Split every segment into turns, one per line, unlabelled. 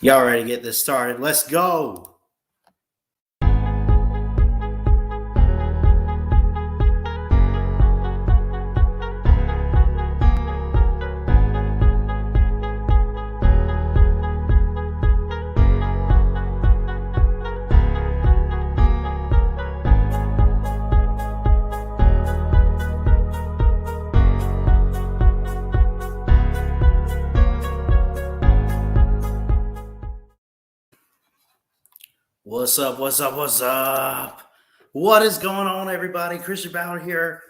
Y'all ready to get this started? Let's go. What's up? What's up? What's up? What is going on, everybody? Christian Ballard here,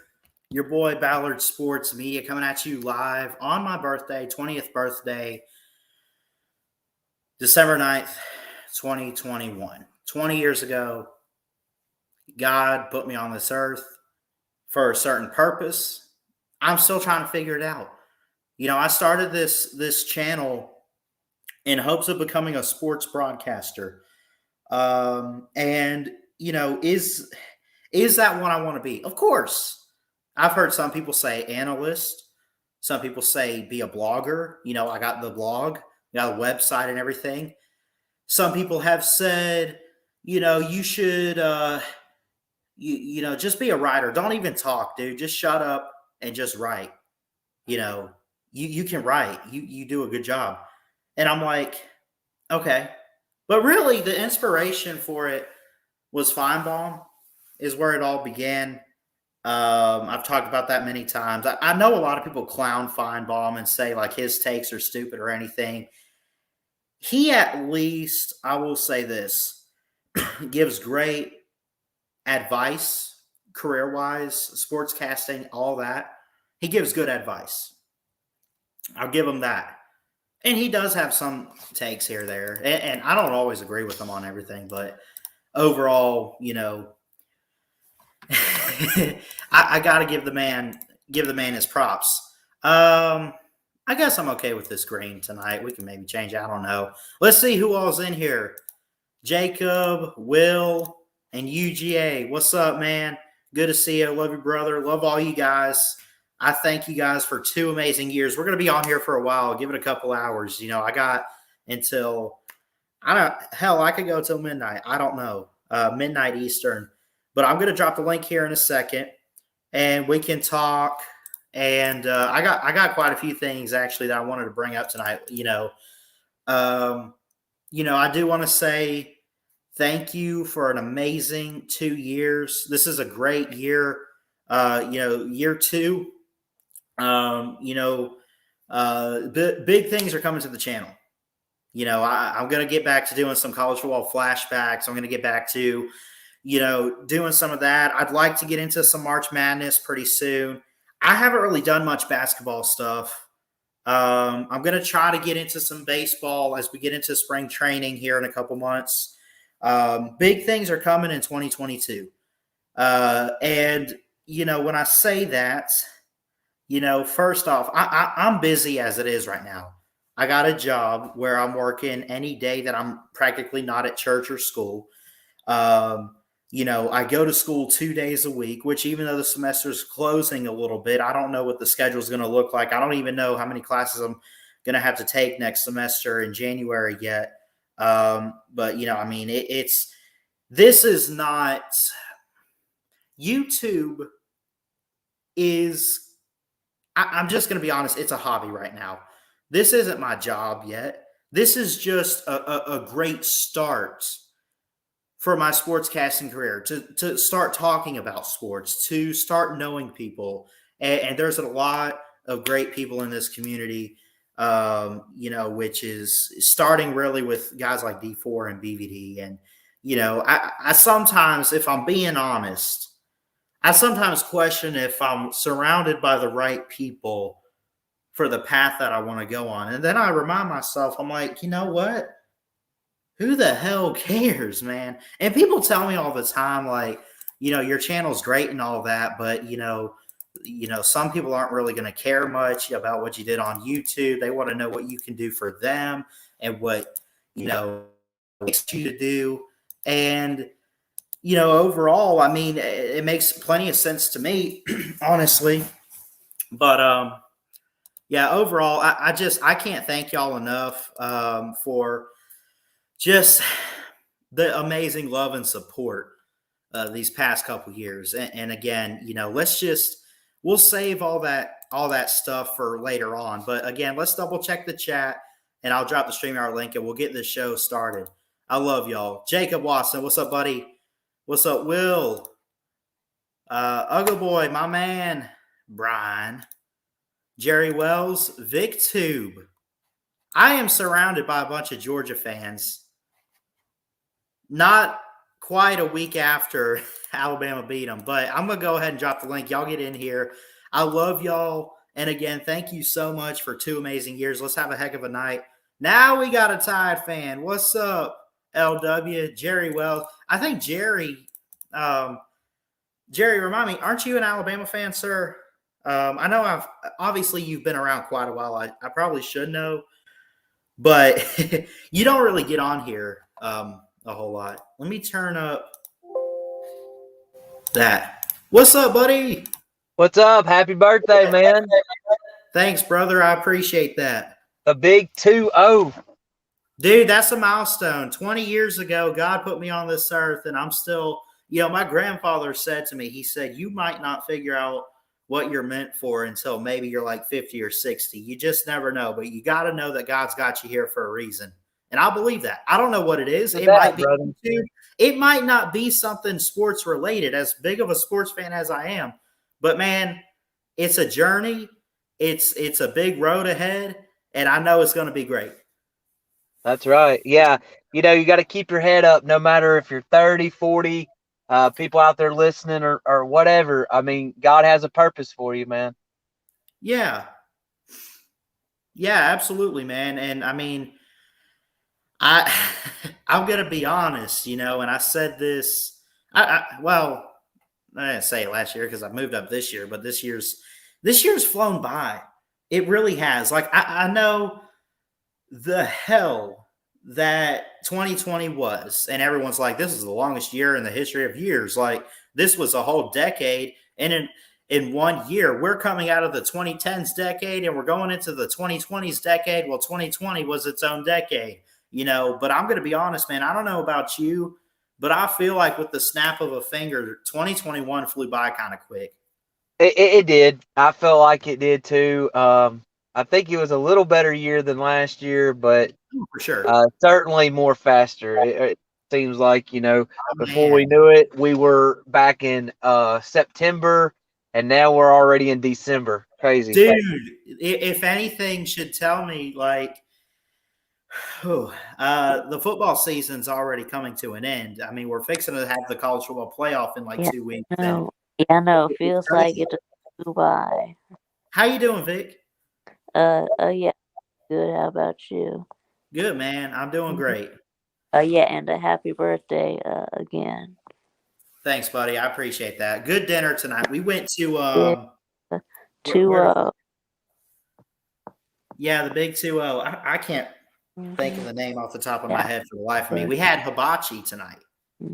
your boy Ballard Sports Media, coming at you live on my birthday, 20th birthday, December 9th, 2021. 20 years ago, God put me on this earth for a certain purpose. I'm still trying to figure it out. I started this channel in hopes of becoming a sports broadcaster. And is that what I want to be? Of course. I've heard some people say analyst. Some people say be a blogger. I got the blog, got a website and everything. Some people have said, you should, just be a writer. Don't even talk, dude. Just shut up and just write. You can write. You do a good job. And I'm like, okay. But really, the inspiration for it was Feinbaum, is where it all began. I've talked about that many times. I know a lot of people clown Feinbaum and say like his takes are stupid or anything. He, at least, I will say this, gives great advice, career-wise, sportscasting, all that. He gives good advice. I'll give him that. And he does have some takes here or there. And I don't always agree with him on everything, but overall, I got to give the man his props. I guess I'm okay with this green tonight. We can maybe change it. I don't know. Let's see who all's in here. Jacob, Will, and UGA. What's up, man? Good to see you. Love you, brother. Love all you guys. I thank you guys for 2 amazing years. We're going to be on here for a while. Give it a couple hours. I got until I could go till midnight. I don't know. Midnight Eastern. But I'm going to drop the link here in a second and we can talk. And I got quite a few things actually that I wanted to bring up tonight. I do want to say thank you for an amazing 2 years. This is a great year. Year 2. Big things are coming to the channel. I'm going to get back to doing some college football flashbacks. I'm going to get back to, doing some of that. I'd like to get into some March Madness pretty soon. I haven't really done much basketball stuff. I'm going to try to get into some baseball as we get into spring training here in a couple months. Big things are coming in 2022. And when I say that, first off, I'm busy as it is right now. I got a job where I'm working any day that I'm practically not at church or school. I go to school 2 days a week, which even though the semester is closing a little bit, I don't know what the schedule is going to look like. I don't even know how many classes I'm going to have to take next semester in January yet. This is not YouTube is, I'm just going to be honest, it's a hobby right now. This isn't my job yet. This is just a great start for my sportscasting career, to start talking about sports, to start knowing people. And there's a lot of great people in this community, which is starting really with guys like D4 and BVD. And, I sometimes, if I'm being honest, I sometimes question if I'm surrounded by the right people for the path that I want to go on. And then I remind myself, I'm like, you know what? Who the hell cares, man? And people tell me all the time, like, your channel's great and all that, but, some people aren't really going to care much about what you did on YouTube. They want to know what you can do for them and what, makes you to do. And, overall, I mean, it makes plenty of sense to me, honestly. But, overall, I can't thank y'all enough for just the amazing love and support these past couple years. And again, we'll save all that stuff for later on. But again, let's double check the chat, and I'll drop the StreamYard link, and we'll get this show started. I love y'all. Jacob Watson, what's up, buddy? What's up, Will? Ugly Boy, my man, Brian, Jerry Wells, Vic Tube. I am surrounded by a bunch of Georgia fans. Not quite a week after Alabama beat them, but I'm going to go ahead and drop the link. Y'all get in here. I love y'all. And again, thank you so much for 2 amazing years. Let's have a heck of a night. Now we got a Tide fan. What's up, LW? Jerry Wells. I think Jerry, remind me, aren't you an Alabama fan, sir? I know obviously you've been around quite a while. I probably should know, but you don't really get on here a whole lot. Let me turn up that. What's up, buddy?
What's up? Happy birthday, man.
Thanks, brother. I appreciate that.
A big 2-0.
Dude, that's a milestone. 20 years ago, God put me on this earth, and I'm still, my grandfather said to me, he said, you might not figure out what you're meant for until maybe you're like 50 or 60. You just never know, but you got to know that God's got you here for a reason. And I believe that. I don't know what it is. It might not be something sports related, as big of a sports fan as I am. But man, it's a journey. It's a big road ahead, and I know it's going to be great.
That's right. Yeah. You got to keep your head up no matter if you're 30, 40, people out there listening or whatever. I mean, God has a purpose for you, man.
Yeah. Yeah, absolutely, man. And I mean, I'm going to be honest, and I said this, I didn't say it last year because I moved up this year, but this year's flown by. It really has. Like, I know the hell that 2020 was, and everyone's like, this is the longest year in the history of years. Like, this was a whole decade. And in 1 year, we're coming out of the 2010s decade and we're going into the 2020s decade. Well, 2020 was its own decade. But I'm going to be honest, man, I don't know about you, but I feel like with the snap of a finger, 2021 flew by kind of quick.
It did. I felt like it did too. I think it was a little better year than last year, but
for sure,
certainly more faster. It seems like, before we knew it, we were back in September, and now we're already in December. Crazy.
Dude, if anything should tell me, like, the football season's already coming to an end. I mean, we're fixing to have the college football playoff in 2 weeks.
No. Yeah, I know. Feels like it just flew by.
How you doing, Vic?
Yeah, good. How about you?
Good, man. I'm doing great.
Yeah, and a happy birthday again.
Thanks, buddy. I appreciate that. Good dinner tonight. We went to yeah, the big 2-0. I can't think of the name off the top of my head for the life of me. We had hibachi tonight.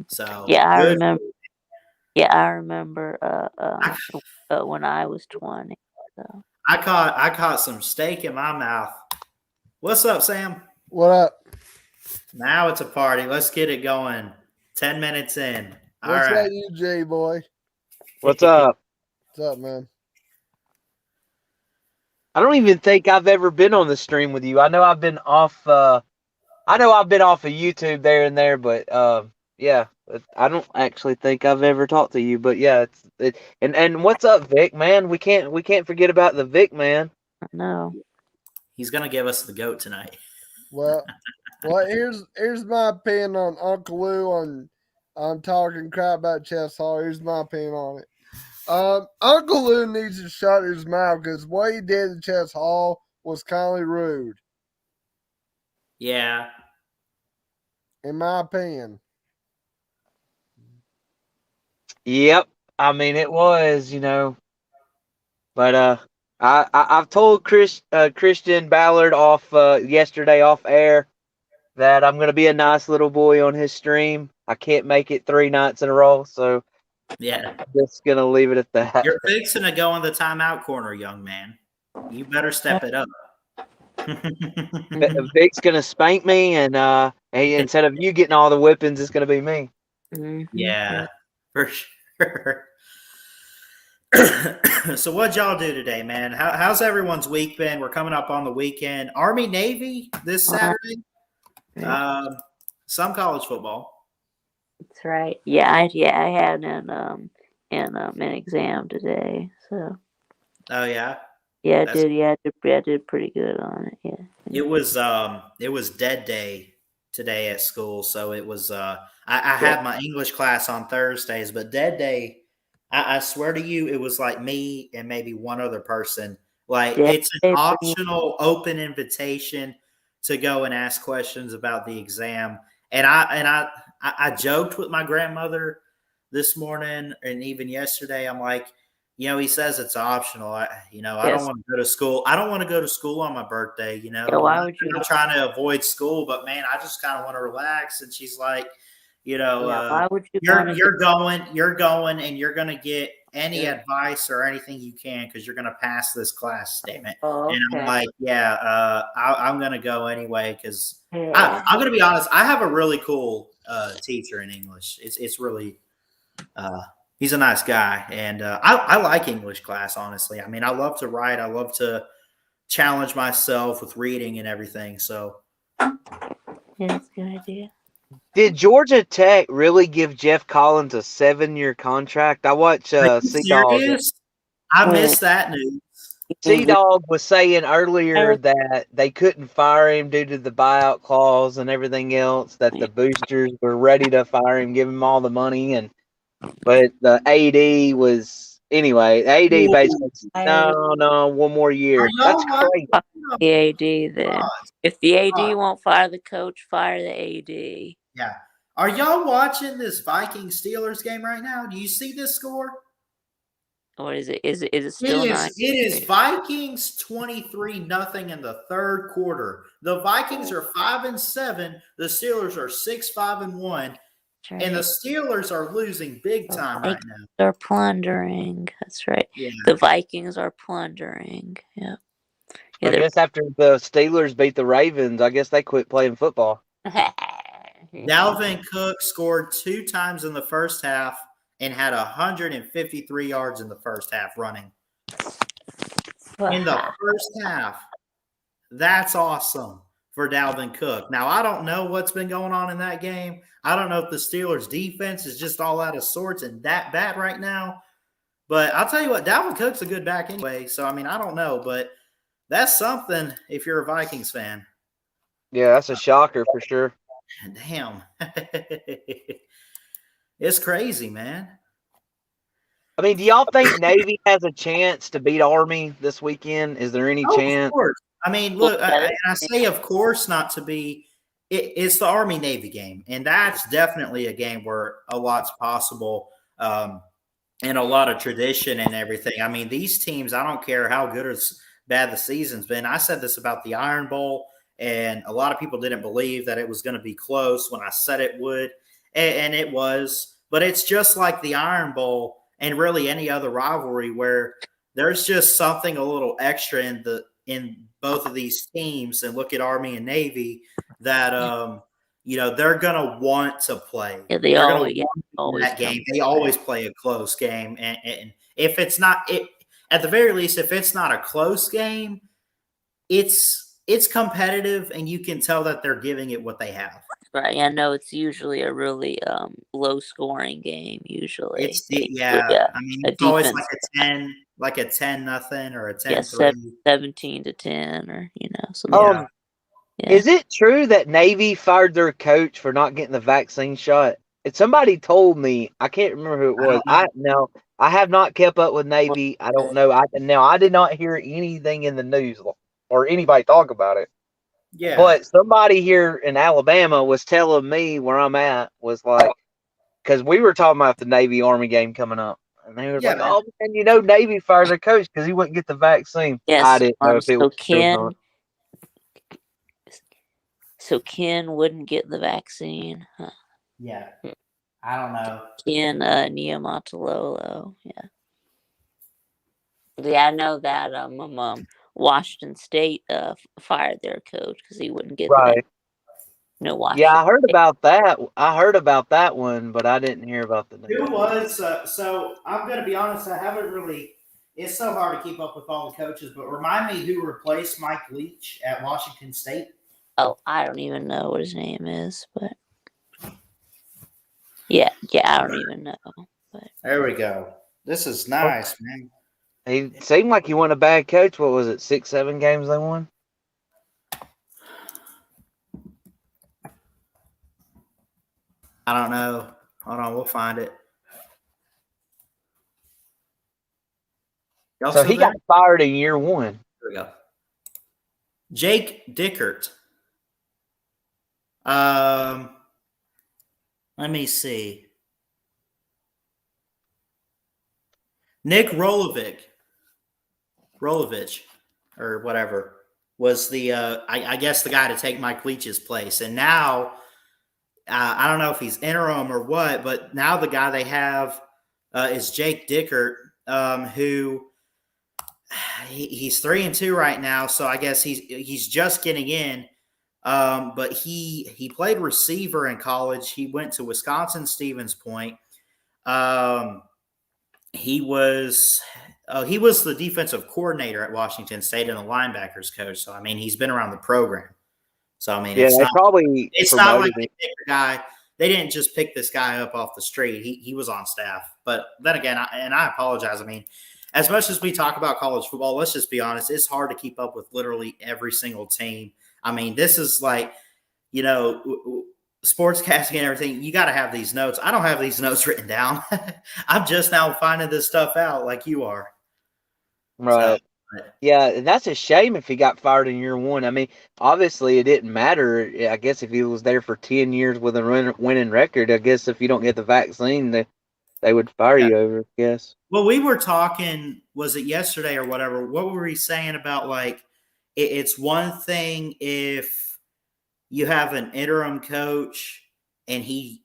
So
yeah, I remember. Yeah, I remember when I was 20. So.
I caught some steak in my mouth. What's up, Sam?
What up?
Now it's a party. Let's get it going. 10 minutes in.
What's that, you, Jay boy?
What's up?
What's up, man?
I don't even think I've ever been on the stream with you. I know I've been off. Of YouTube there and there, but yeah, I don't actually think I've ever talked to you. But yeah, and what's up, Vic? Man, we can't forget about the Vic, man.
No,
he's gonna give us the goat tonight.
Well, here's my opinion on Uncle Lou on talking crap about Chess Hall. Here's my opinion on it. Uncle Lou needs to shut his mouth because what he did at Chess Hall was kind of rude.
Yeah.
In my opinion.
Yep. I mean, it was, but I've told Christian Ballard off yesterday off air that I'm gonna be a nice little boy on his stream. I can't make it 3 nights in a row, so
yeah,
I'm just gonna leave it at that.
You're fixing to go in the timeout corner, young man. You better step it up.
Vic's gonna spank me, and Hey, instead of you getting all the whippings, it's going to be me.
Yeah, for sure. So what'd y'all do today, man? How's everyone's week been? We're coming up on the weekend. Army Navy this Saturday. Some college football.
That's right. Yeah, I had an exam today. So
Oh yeah.
yeah, I
That's
did. Yeah, I did pretty good on it. Yeah.
it was dead day today at school, so it was I had my English class on Thursdays, but dead day, I swear to you, it was like me and maybe one other person. Like
Dead
it's an
day pretty
optional open invitation to go and ask questions about the exam. And I joked with my grandmother this morning and even yesterday. I'm like, he says it's optional. I don't
Yes.
want to go to school. I don't want to go to school on my birthday.
Yeah, why would you?
I'm trying to avoid school, but man, I just kind of want to relax. And she's like,
Why would you want to?
you're going, and you're going to get any advice or anything you can because you're going to pass this class, damn it.
Oh,
And I'm
okay.
like, I'm going to go anyway because
Yeah.
I'm going to be honest. I have a really cool teacher in English. It's really he's a nice guy, and I like English class. Honestly, I mean, I love to write. I love to challenge myself with reading and everything. So
Yeah, that's a good idea.
Did Georgia Tech really give Jeff Collins a 7-year contract? I watch
are you
Sea Dog.
serious? I missed that news.
Sea Dog was saying earlier that they couldn't fire him due to the buyout clause and everything else, that the boosters were ready to fire him, give him all the money, but the AD was anyway. The AD basically said, no, one more year. That's crazy.
The AD then. If the AD won't fire the coach, fire the AD.
Yeah. Are y'all watching this Vikings Steelers game right now? Do you see this score?
Or is it still not?
It is Vikings 23-0 in the third quarter. The Vikings are 5-7. The Steelers are 6-5-1.
Right.
And the Steelers are losing big time right now.
They're plundering. That's right.
Yeah.
The Vikings are plundering. Yeah.
I guess after the Steelers beat the Ravens, I guess they quit playing football.
Dalvin Cook scored 2 times in the first half and had 153 yards in the first half running. In the first half. That's awesome for Dalvin Cook. Now, I don't know what's been going on in that game. I don't know if the Steelers' defense is just all out of sorts and that bad right now. But I'll tell you what, Dalvin Cook's a good back anyway. So, I mean, I don't know. But that's something if you're a Vikings fan.
Yeah, that's a shocker for sure.
Damn. It's crazy, man.
I mean, do y'all think Navy has a chance to beat Army this weekend? Is there any chance?
Of course. I mean, look, I say of course not to be. It's the Army-Navy game, and that's definitely a game where a lot's possible and a lot of tradition and everything. I mean, these teams, I don't care how good or bad the season's been. I said this about the Iron Bowl, and a lot of people didn't believe that it was going to be close when I said it would, and it was. But it's just like the Iron Bowl and really any other rivalry where there's just something a little extra in both of these teams. And look at Army and Navy that they're gonna want to play.
Yeah,
they're
always
that game. They always play a close game, and if it's not at the very least, if it's not a close game, it's competitive, and you can tell that they're giving it what they have.
Right. I know it's usually a really low scoring game. Usually,
I mean, it's always like a 10-0 or a 10-3.
17-10, or something.
Is it true that Navy fired their coach for not getting the vaccine shot? Somebody told me. I can't remember who it was. I have not kept up with Navy. I don't know. I did not hear anything in the news or anybody talk about it.
Yeah.
But somebody here in Alabama was telling me where I'm at was like, because we were talking about the Navy Army game coming up. And they were like, man. Oh, man, Navy fired their coach because he wouldn't get the vaccine.
Yes,
I didn't know if it was true.
So Ken wouldn't get the vaccine. Huh?
Yeah. I don't know.
Ken Niumatalolo. Yeah. Yeah, I know that Washington State fired their coach because he wouldn't get
right.
No, watch
Yeah, I
it.
heard about that. I heard about that one, but I didn't hear about the
Who
next one.
was so? I'm going to be honest. I haven't really. It's so hard to keep up with all the coaches, but remind me who replaced Mike Leach at Washington State.
Oh, I don't even know what his name is, but yeah, I don't even know. But
There we go. This is nice, man.
He seemed like he won a bad coach. What was it? 6, 7 games they won.
I don't know. Hold on, we'll find it. Y'all
So
still
he
there?
got fired in year 1.
Here we go. Jake Dickert. Let me see. Nick Rolovich, or whatever, was the I guess the guy to take Mike Leach's place, and now I don't know if he's interim or what, but now the guy they have is Jake Dickert, who he's 3-2 right now, so I guess he's just getting in. But he played receiver in college. He went to Wisconsin Stevens Point. He was the defensive coordinator at Washington State and the linebackers coach. So I mean, he's been around the program. So I mean,
Yeah, they probably
it's not like
promoted
they
him.
picked a guy. They didn't just pick this guy up off the street. He was on staff. But then again, I apologize. I mean, as much as we talk about college football, let's just be honest. It's hard to keep up with literally every single team. I mean, this is like, sportscasting and everything. You got to have these notes. I don't have these notes written down. I'm just now finding this stuff out like you are.
Right.
So,
Yeah, and that's a shame if he got fired in year 1. I mean, obviously it didn't matter. I guess if he was there for 10 years with a winning record, I guess if you don't get the vaccine, they would fire
yeah.
you over, I guess.
Well, we were talking, was it yesterday or whatever? What were we saying about like it's one thing if you have an interim coach and he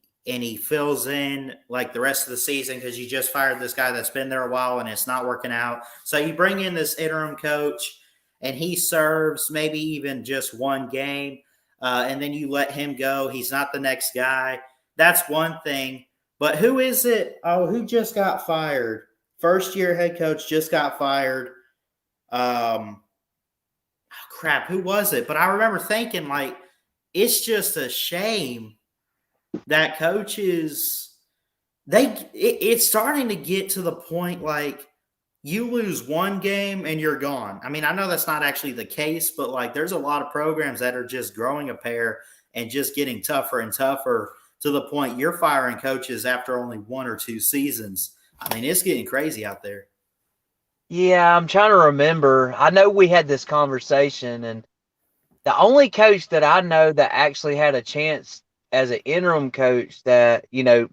fills in like the rest of the season because you just fired this guy that's been there a while and it's not working out. So you bring in this interim coach and he serves maybe even just one game, and then you let him go. He's not the next guy. That's one thing. But who is it? Oh, who just got fired? First year head coach just got fired. Crap, who was it? But I remember thinking, like, it's just a shame that coaches it's starting to get to the point like you lose one game and you're gone. I mean, I know that's not actually the case, but like there's a lot of programs that are just growing a pair and just getting tougher and tougher to the point you're firing coaches after only 1 or 2 seasons. I mean, it's getting crazy out there.
Yeah, I'm trying to remember. I know we had this conversation, and the only coach that I know that actually had a chance as an interim coach that,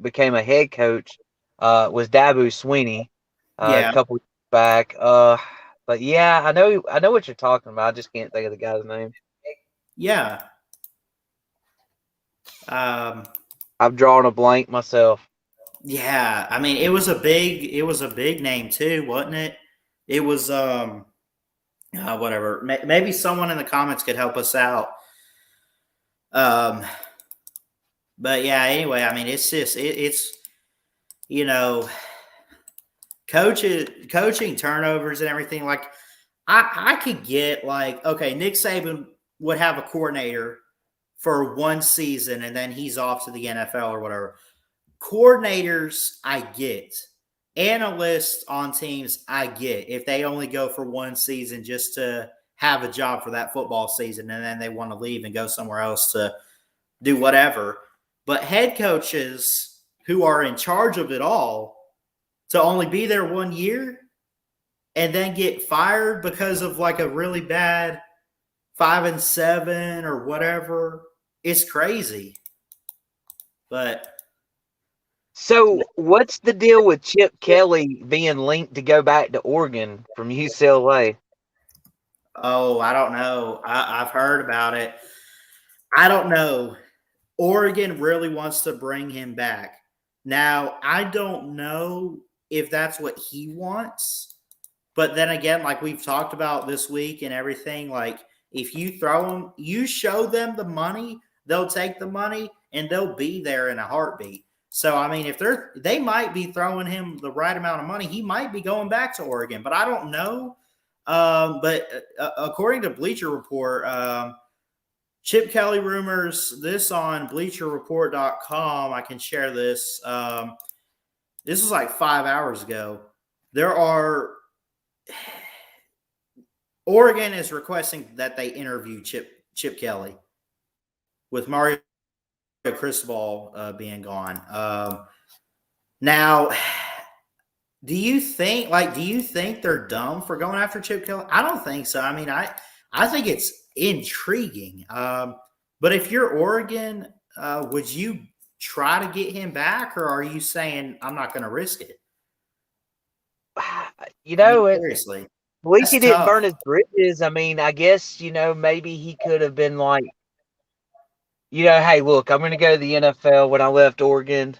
became a head coach was Dabu Sweeney a
Yeah.
couple years back. But yeah, I know what you're talking about. I just can't think of the guy's name.
Yeah.
I've drawn a blank myself.
Yeah. I mean, it was a big name too, wasn't it? It was whatever. Maybe someone in the comments could help us out. But yeah, anyway, I mean, it's just it's coaching turnovers and everything. Like I could get like, okay, Nick Saban would have a coordinator for 1 season and then he's off to the NFL or whatever. Coordinators, I get. Analysts on teams, I get. If they only go for 1 season just to have a job for that football season and then they want to leave and go somewhere else to do whatever. But head coaches who are in charge of it all to only be there 1 year and then get fired because of like a really bad 5-7 or whatever, it's crazy. But
so what's the deal with Chip Kelly being linked to go back to Oregon from UCLA?
Oh, I don't know. I've heard about it. I don't know. Oregon really wants to bring him back. Now, I don't know if that's what he wants. But then again, like we've talked about this week and everything, like if you throw them, you show them the money, they'll take the money and they'll be there in a heartbeat. So I mean, if they might be throwing him the right amount of money, he might be going back to Oregon, but I don't know. But according to Bleacher Report, Chip Kelly rumors, this on bleacherreport.com. I can share this. This was like 5 hours ago. Oregon is requesting that they interview Chip Kelly with Mario Cristobal being gone. Now, do you think they're dumb for going after Chip Kelly? I don't think so. I mean, I think it's intriguing. But if you're Oregon, would you try to get him back, or are you saying I'm not going to risk it?
You know,
seriously,
at least he didn't
tough.
burn his bridges. I mean, I guess, maybe he could have been like, hey, look, I'm going to go to the NFL. When I left Oregon,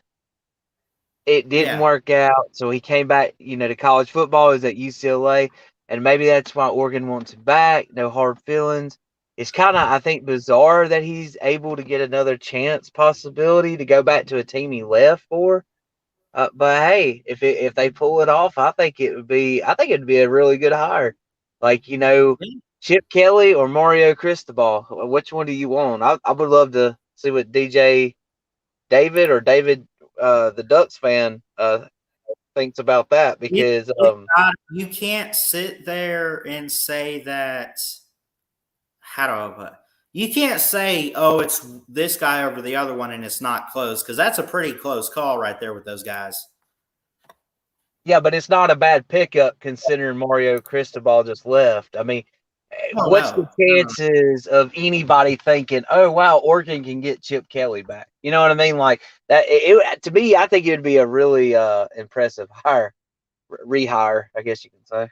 it didn't work out. So he came back, to college football. Is at UCLA. And maybe that's why Oregon wants him back. No hard feelings. It's kind of, I think, bizarre that he's able to get another chance possibility to go back to a team he left for. But hey, if they pull it off, I think it'd be a really good hire. Like, Chip Kelly or Mario Cristobal. Which one do you want? I would love to see what DJ David or David, the Ducks fan, thinks about that, because
you can't sit there and say that. How do I put it? You can't say, oh, it's this guy over the other one and it's not close, because that's a pretty close call right there with those guys.
Yeah, but it's not a bad pickup considering Mario Cristobal just left. I mean, what's the chances of anybody thinking, oh, wow, Oregon can get Chip Kelly back? You know what I mean? Like that. To me, I think it would be a really impressive rehire, I guess you can say.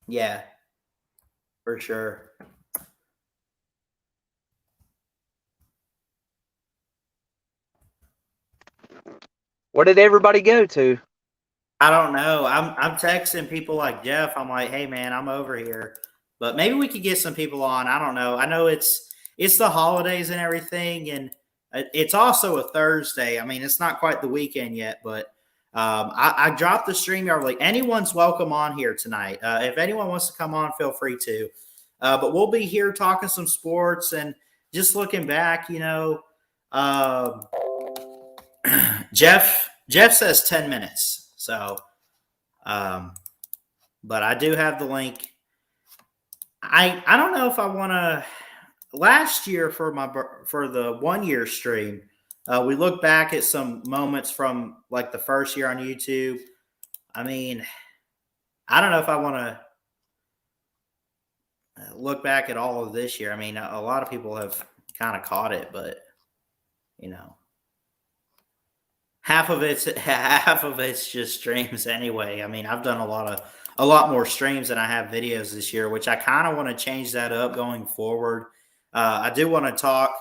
Yeah, for sure.
Where did everybody go to?
I don't know. I'm texting people like Jeff. I'm like, hey man, I'm over here. But maybe we could get some people on. I don't know. I know it's the holidays and everything, and it's also a Thursday. I mean, it's not quite the weekend yet, but I dropped the StreamYard link. Anyone's welcome on here tonight. If anyone wants to come on, feel free to. But we'll be here talking some sports and just looking back, Jeff says 10 minutes. So, but I do have the link. I don't know if I want to. Last year for the 1 year stream, we look back at some moments from like the first year on YouTube. I mean, I don't know if I want to look back at all of this year. I mean, a lot of people have kind of caught it, but half of it's just streams anyway. I mean, I've done a lot more streams than I have videos this year, which I kind of want to change that up going forward. I do want to talk,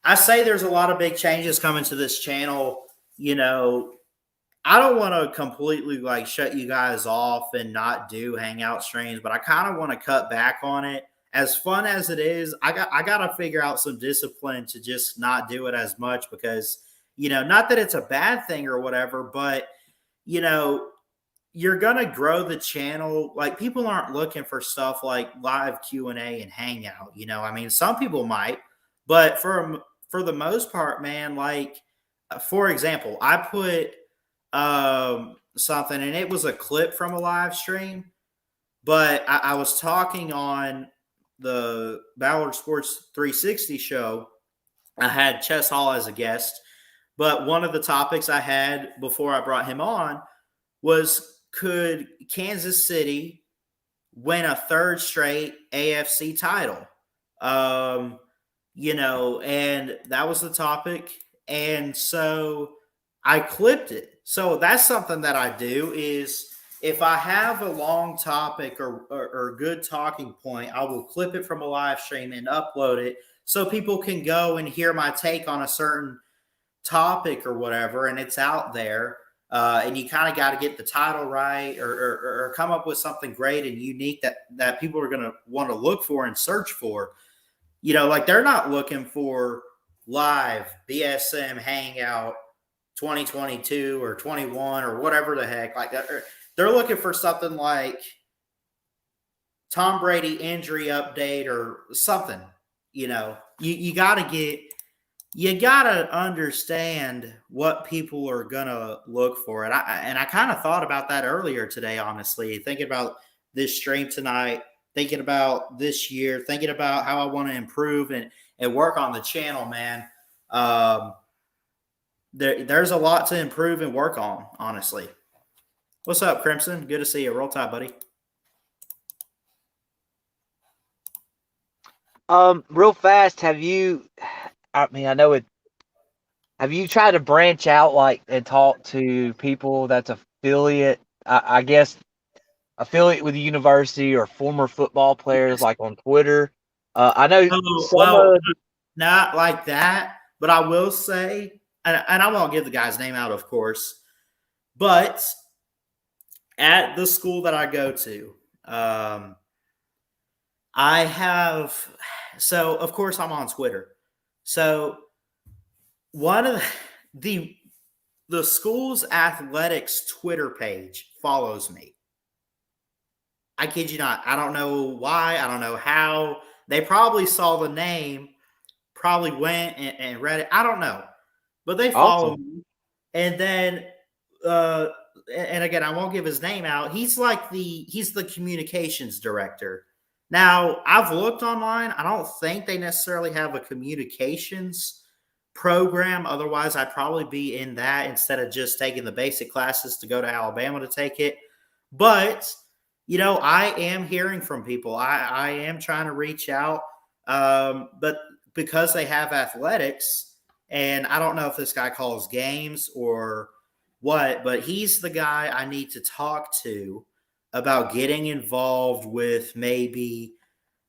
I say there's a lot of big changes coming to this channel. I don't want to completely like shut you guys off and not do hangout streams, but I kind of want to cut back on it. As fun as it is, I got to figure out some discipline to just not do it as much, because, not that it's a bad thing or whatever, but, you're going to grow the channel. Like, people aren't looking for stuff like live Q&A and hangout. I mean, some people might, but for the most part, man, like, for example, I put something, and it was a clip from a live stream, but I was talking on the Ballard Sports 360 show. I had Chess Hall as a guest, but one of the topics I had before I brought him on was, could Kansas City win a third straight AFC title? And that was the topic. And so I clipped it. So that's something that I do, is if I have a long topic or good talking point, I will clip it from a live stream and upload it so people can go and hear my take on a certain topic or whatever, and it's out there. And you kind of got to get the title right or come up with something great and unique that people are going to want to look for and search for. Like they're not looking for live BSM Hangout 2022 or 21 or whatever the heck. Like they're looking for something like Tom Brady injury update or something. You got to understand what people are going to look for. And I kind of thought about that earlier today, honestly, thinking about this stream tonight, thinking about this year, thinking about how I want to improve and work on the channel, man. There's a lot to improve and work on, honestly. What's up, Crimson? Good to see you. Roll Tide, buddy.
Real fast, have you tried to branch out like and talk to people that's affiliate, I guess affiliate with the university or former football players like on Twitter? I know
not like that, but I will say, and I won't give the guy's name out, of course, but at the school that I go to, so of course I'm on Twitter. So one of the school's athletics Twitter page follows me. I kid you not. I don't know why. I don't know how. They probably saw the name, probably went and read it. I don't know. But they follow me. And then, and again, I won't give his name out. He's the communications director. Now, I've looked online. I don't think they necessarily have a communications program. Otherwise, I'd probably be in that instead of just taking the basic classes to go to Alabama to take it. But I am hearing from people. I am trying to reach out, but because they have athletics, and I don't know if this guy calls games or what, but he's the guy I need to talk to about getting involved with maybe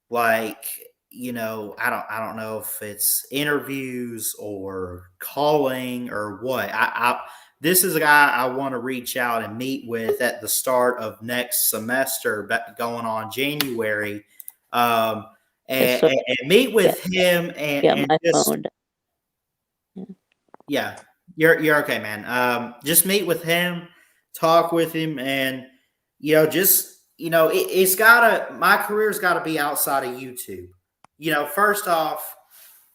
like, I don't know if it's interviews or calling or what. This is a guy I want to reach out and meet with at the start of next semester, going on January, and meet with him and
my
just,
phone.
Yeah, you're okay, man. Just meet with him, talk with him, and it's gotta. My career's got to be outside of YouTube. First off,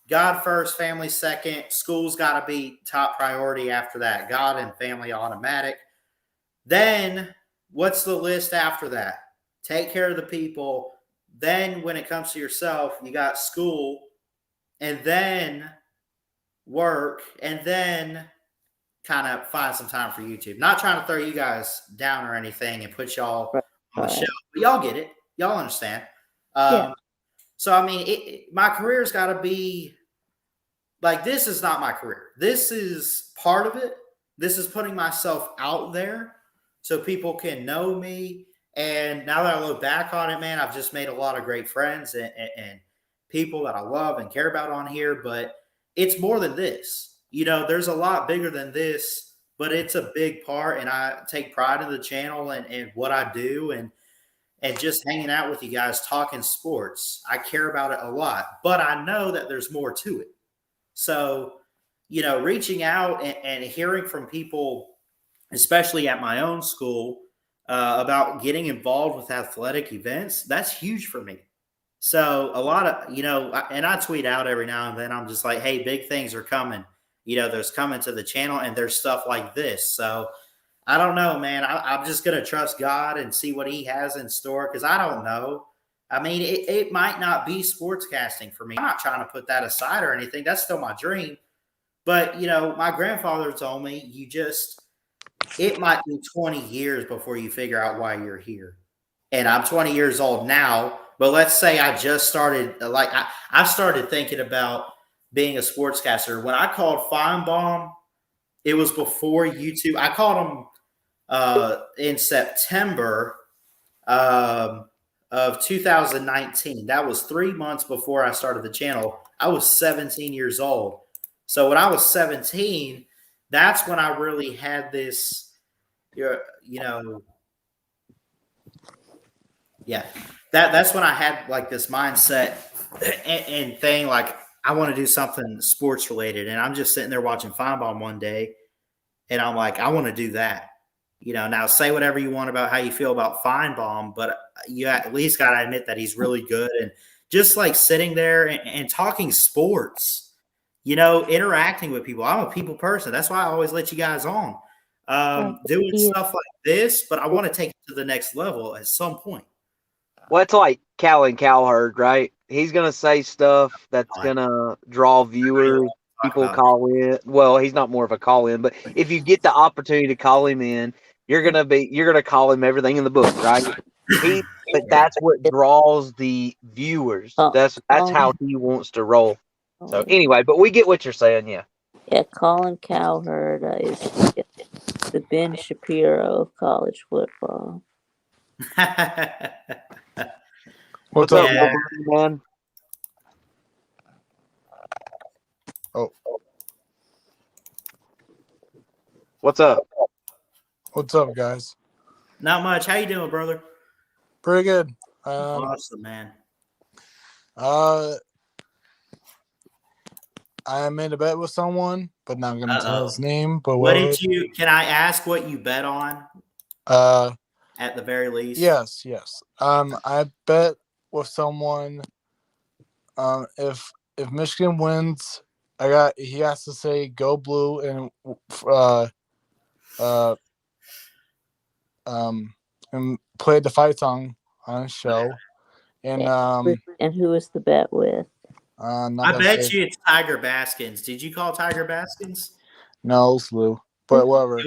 God first, family second. School's got to be top priority after that. God and family automatic. Then what's the list after that? Take care of the people. Then when it comes to yourself, you got school and then work and then kind of find some time for YouTube. Not trying to throw you guys down or anything and put y'all on the show, but y'all get it. Y'all understand. So, I mean, my career's got to be like, this is not my career. This is part of it. This is putting myself out there so people can know me. And now that I look back on it, man, I've just made a lot of great friends and people that I love and care about on here. But it's more than this. There's a lot bigger than this, but it's a big part. And I take pride in the channel and what I do and just hanging out with you guys, talking sports. I care about it a lot, but I know that there's more to it. So, reaching out and hearing from people, especially at my own school, about getting involved with athletic events, that's huge for me. So a lot of, and I tweet out every now and then, I'm just like, hey, big things are coming. There's coming to the channel and there's stuff like this. So I don't know, man. I'm just going to trust God and see what he has in store because I don't know. I mean, it might not be sportscasting for me. I'm not trying to put that aside or anything. That's still my dream. But, my grandfather told me it might be 20 years before you figure out why you're here. And I'm 20 years old now. But let's say I just started, I started thinking about being a sportscaster. When I called Feinbaum, it was before YouTube. I called him in September of 2019. That was 3 months before I started the channel. I was 17 years old. So when I was 17, that's when I really had this you know, yeah, that's when I had like this mindset and thing like I want to do something sports related, and I'm just sitting there watching Feinbaum one day, and I'm like, I want to do that. Now say whatever you want about how you feel about Feinbaum, but you at least got to admit that he's really good, and just like sitting there and talking sports, interacting with people. I'm a people person. That's why I always let you guys on. Doing
Yeah.
stuff like this, but I want to take it to the next level at some point.
Well, it's like Cal and Cowherd, right? He's gonna say stuff that's gonna draw viewers. People call in. Well, he's not more of a call in, but if you get the opportunity to call him in, you're gonna call him everything in the book, right? But that's what draws the viewers. That's how he wants to roll. So anyway, but we get what you're saying, yeah.
Yeah, Colin Cowherd is the Ben Shapiro of college football.
What's up, man?
Oh,
what's up?
What's up, guys?
Not much. How you doing, brother?
Pretty good.
Awesome, man.
I made a bet with someone, but not gonna tell his name. But
what did you? Can I ask what you bet on? At the very least.
Yes. I bet with someone. If Michigan wins, he has to say "Go Blue" and play the fight song on his show. And
who is the bet with?
I bet you it's Tiger Baskins. Did you call Tiger Baskins?
No, it's Lou. But whatever.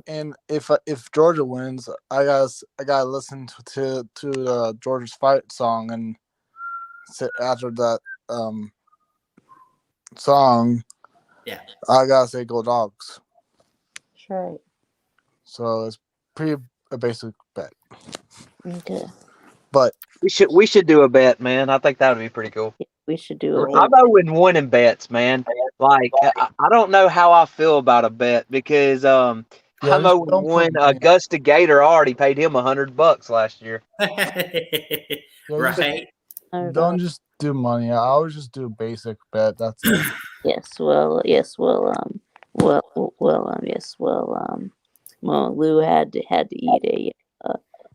And if Georgia wins, I gotta listen to Georgia's fight song, and after that song, I gotta say "Go Dogs."
That's right.
So it's a basic bet.
Okay.
But
we should do a bet, man. I think that would be pretty cool.
Yeah, we should do it.
I'm 0-1 in bets, man. Like I don't know how I feel about a bet because I'm 0-1. Augusta Gator already paid him $100 last year.
Right.
Don't just do money. I always just do a basic bet. That's all.
Lou had to eat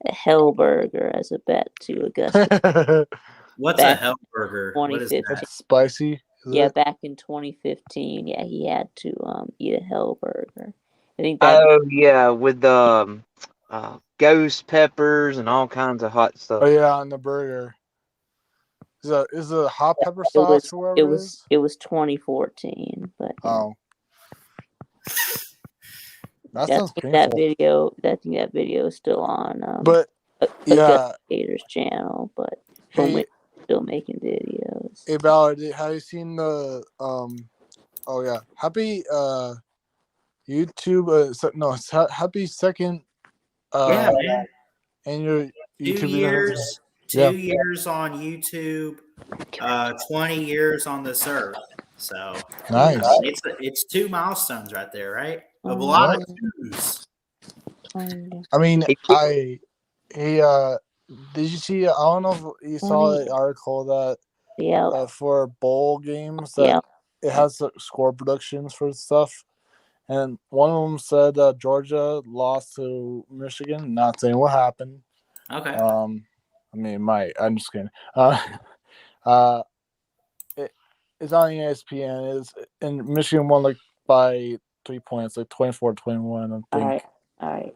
a Hellburger as a bet to Augusta.
What's a Hellburger? What is that?
It's spicy.
Back in 2015, he had to eat a Hellburger. I think
with ghost peppers and all kinds of hot stuff.
Oh yeah, on the burger. Is it hot pepper sauce or whatever
it was 2014, but
that sounds painful.
that video is still on Gator's channel, but we're still making videos.
Hey Ballard, have you seen the happy YouTube happy second and your YouTube
2 years on YouTube, 20 years on this earth. So
nice.
It's 2 milestones right there, right? Of a lot of twos.
I mean, did you see? I don't know if you saw the article that for bowl games that it has score predictions for stuff, and one of them said that Georgia lost to Michigan. Not saying what happened.
Okay.
I mean, I'm just kidding. It's on ESPN. And Michigan won like by 3 points, like 24-21. I think.
All right.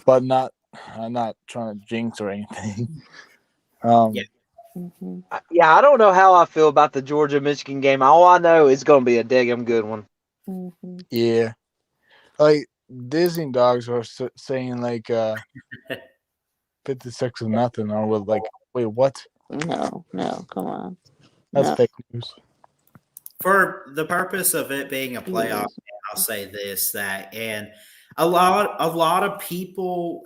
But I'm not trying to jinx or anything.
Mm-hmm.
I don't know how I feel about the Georgia-Michigan game. All I know is going to be a daggum good one.
Mm-hmm.
Yeah. Like, Disney dogs are saying, like, 56-0, or with, like, wait, what?
No, come on.
That's fake news.
For the purpose of it being a playoff, I'll say this, and a lot of people,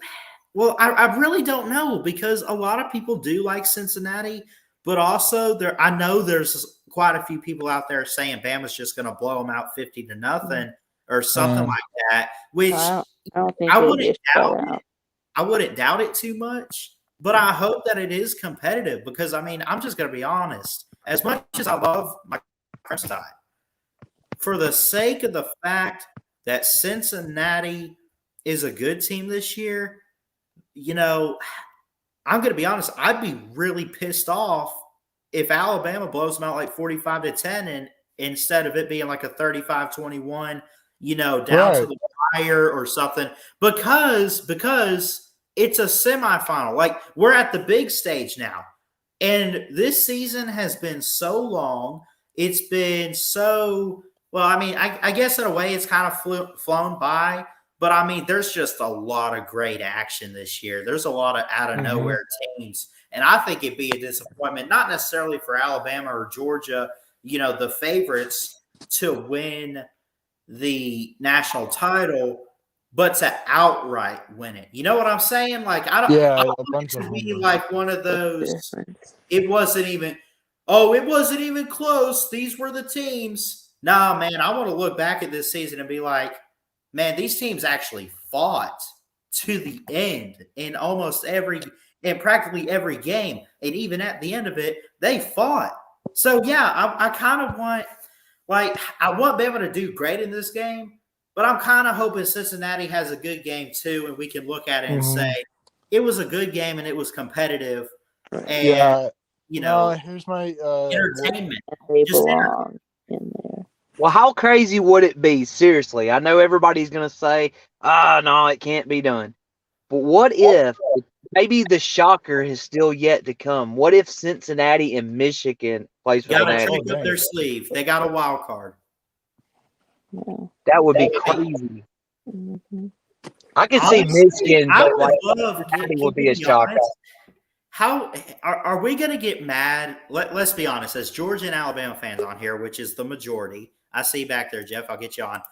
well, I really don't know, because a lot of people do like Cincinnati, but also I know there's quite a few people out there saying Bama's just going to blow them out 50-0. or something like that. Which
I don't think
I
it'll
wouldn't
be a
doubt
shutout.
it. I wouldn't doubt it too much, but I hope that it is competitive because I'm just going to be honest. As much as I love my Crimson Tide, for the sake of the fact that Cincinnati is a good team this year, I'm going to be honest. I'd be really pissed off if Alabama blows them out like 45-10 and instead of it being like a 35-21, down to the wire or something because it's a semifinal. Like we're at the big stage now. And this season has been so long. It's been so well, I guess in a way it's kind of flown by, but there's just a lot of great action this year. There's a lot of out of nowhere teams. And I think it'd be a disappointment, not necessarily for Alabama or Georgia, the favorites to win the national title, but to outright win it. You know what I'm saying? Like, I don't want it to be like one of those, it wasn't even close. These were the teams. Nah, man, I want to look back at this season and be like, man, these teams actually fought to the end in practically every game. And even at the end of it, they fought. So, yeah, I kind of want Bama to do great in this game, but I'm kind of hoping Cincinnati has a good game too, and we can look at it and say it was a good game and it was competitive. And,
here's my
entertainment.
They belong in there.
Well, how crazy would it be? Seriously, I know everybody's going to say, no, it can't be done. But what if maybe the shocker is still yet to come? What if Cincinnati and Michigan plays for the national?
Got to trick up their sleeve. They got a wild card.
Yeah.
That would be crazy. I could see Michigan, but Cincinnati would be a shocker.
How are we going to get mad? Let's be honest, as Georgia and Alabama fans on here, which is the majority. I see you back there, Jeff. I'll get you on.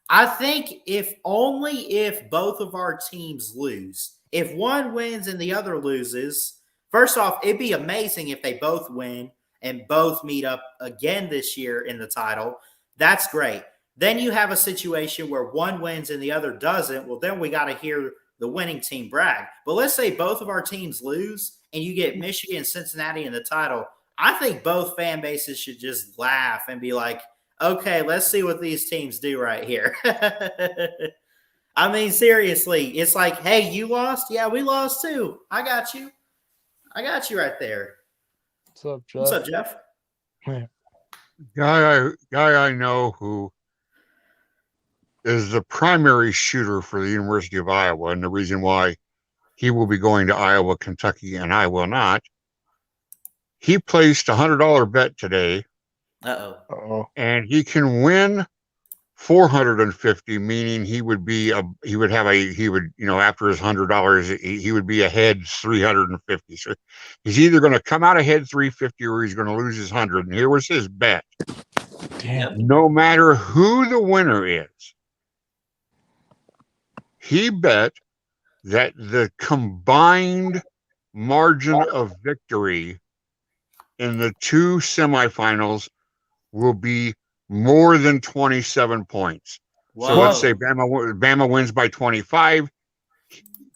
I think if both of our teams lose, if one wins and the other loses, first off, it'd be amazing if they both win and both meet up again this year in the title. That's great. Then you have a situation where one wins and the other doesn't. Well, then we got to hear the winning team brag. But let's say both of our teams lose and you get Michigan and Cincinnati in the title. I think both fan bases should just laugh and be like, okay, let's see what these teams do right here. Seriously, it's like, hey, you lost? Yeah, we lost too. I got you right there.
What's up, Jeff?
What's up, Jeff?
Guy I know who is the primary shooter for the University of Iowa, and the reason why he will be going to Iowa, Kentucky, and I will not. He placed a $100 bet today. And he can win 450, meaning he would after his $100, he would be ahead 350. So he's either going to come out ahead 350 or he's going to lose his 100. And here was his bet.
Damn.
No matter who the winner is, he bet that the combined margin of victory in the two semifinals will be more than 27 points. Whoa. So let's say Bama wins by 25.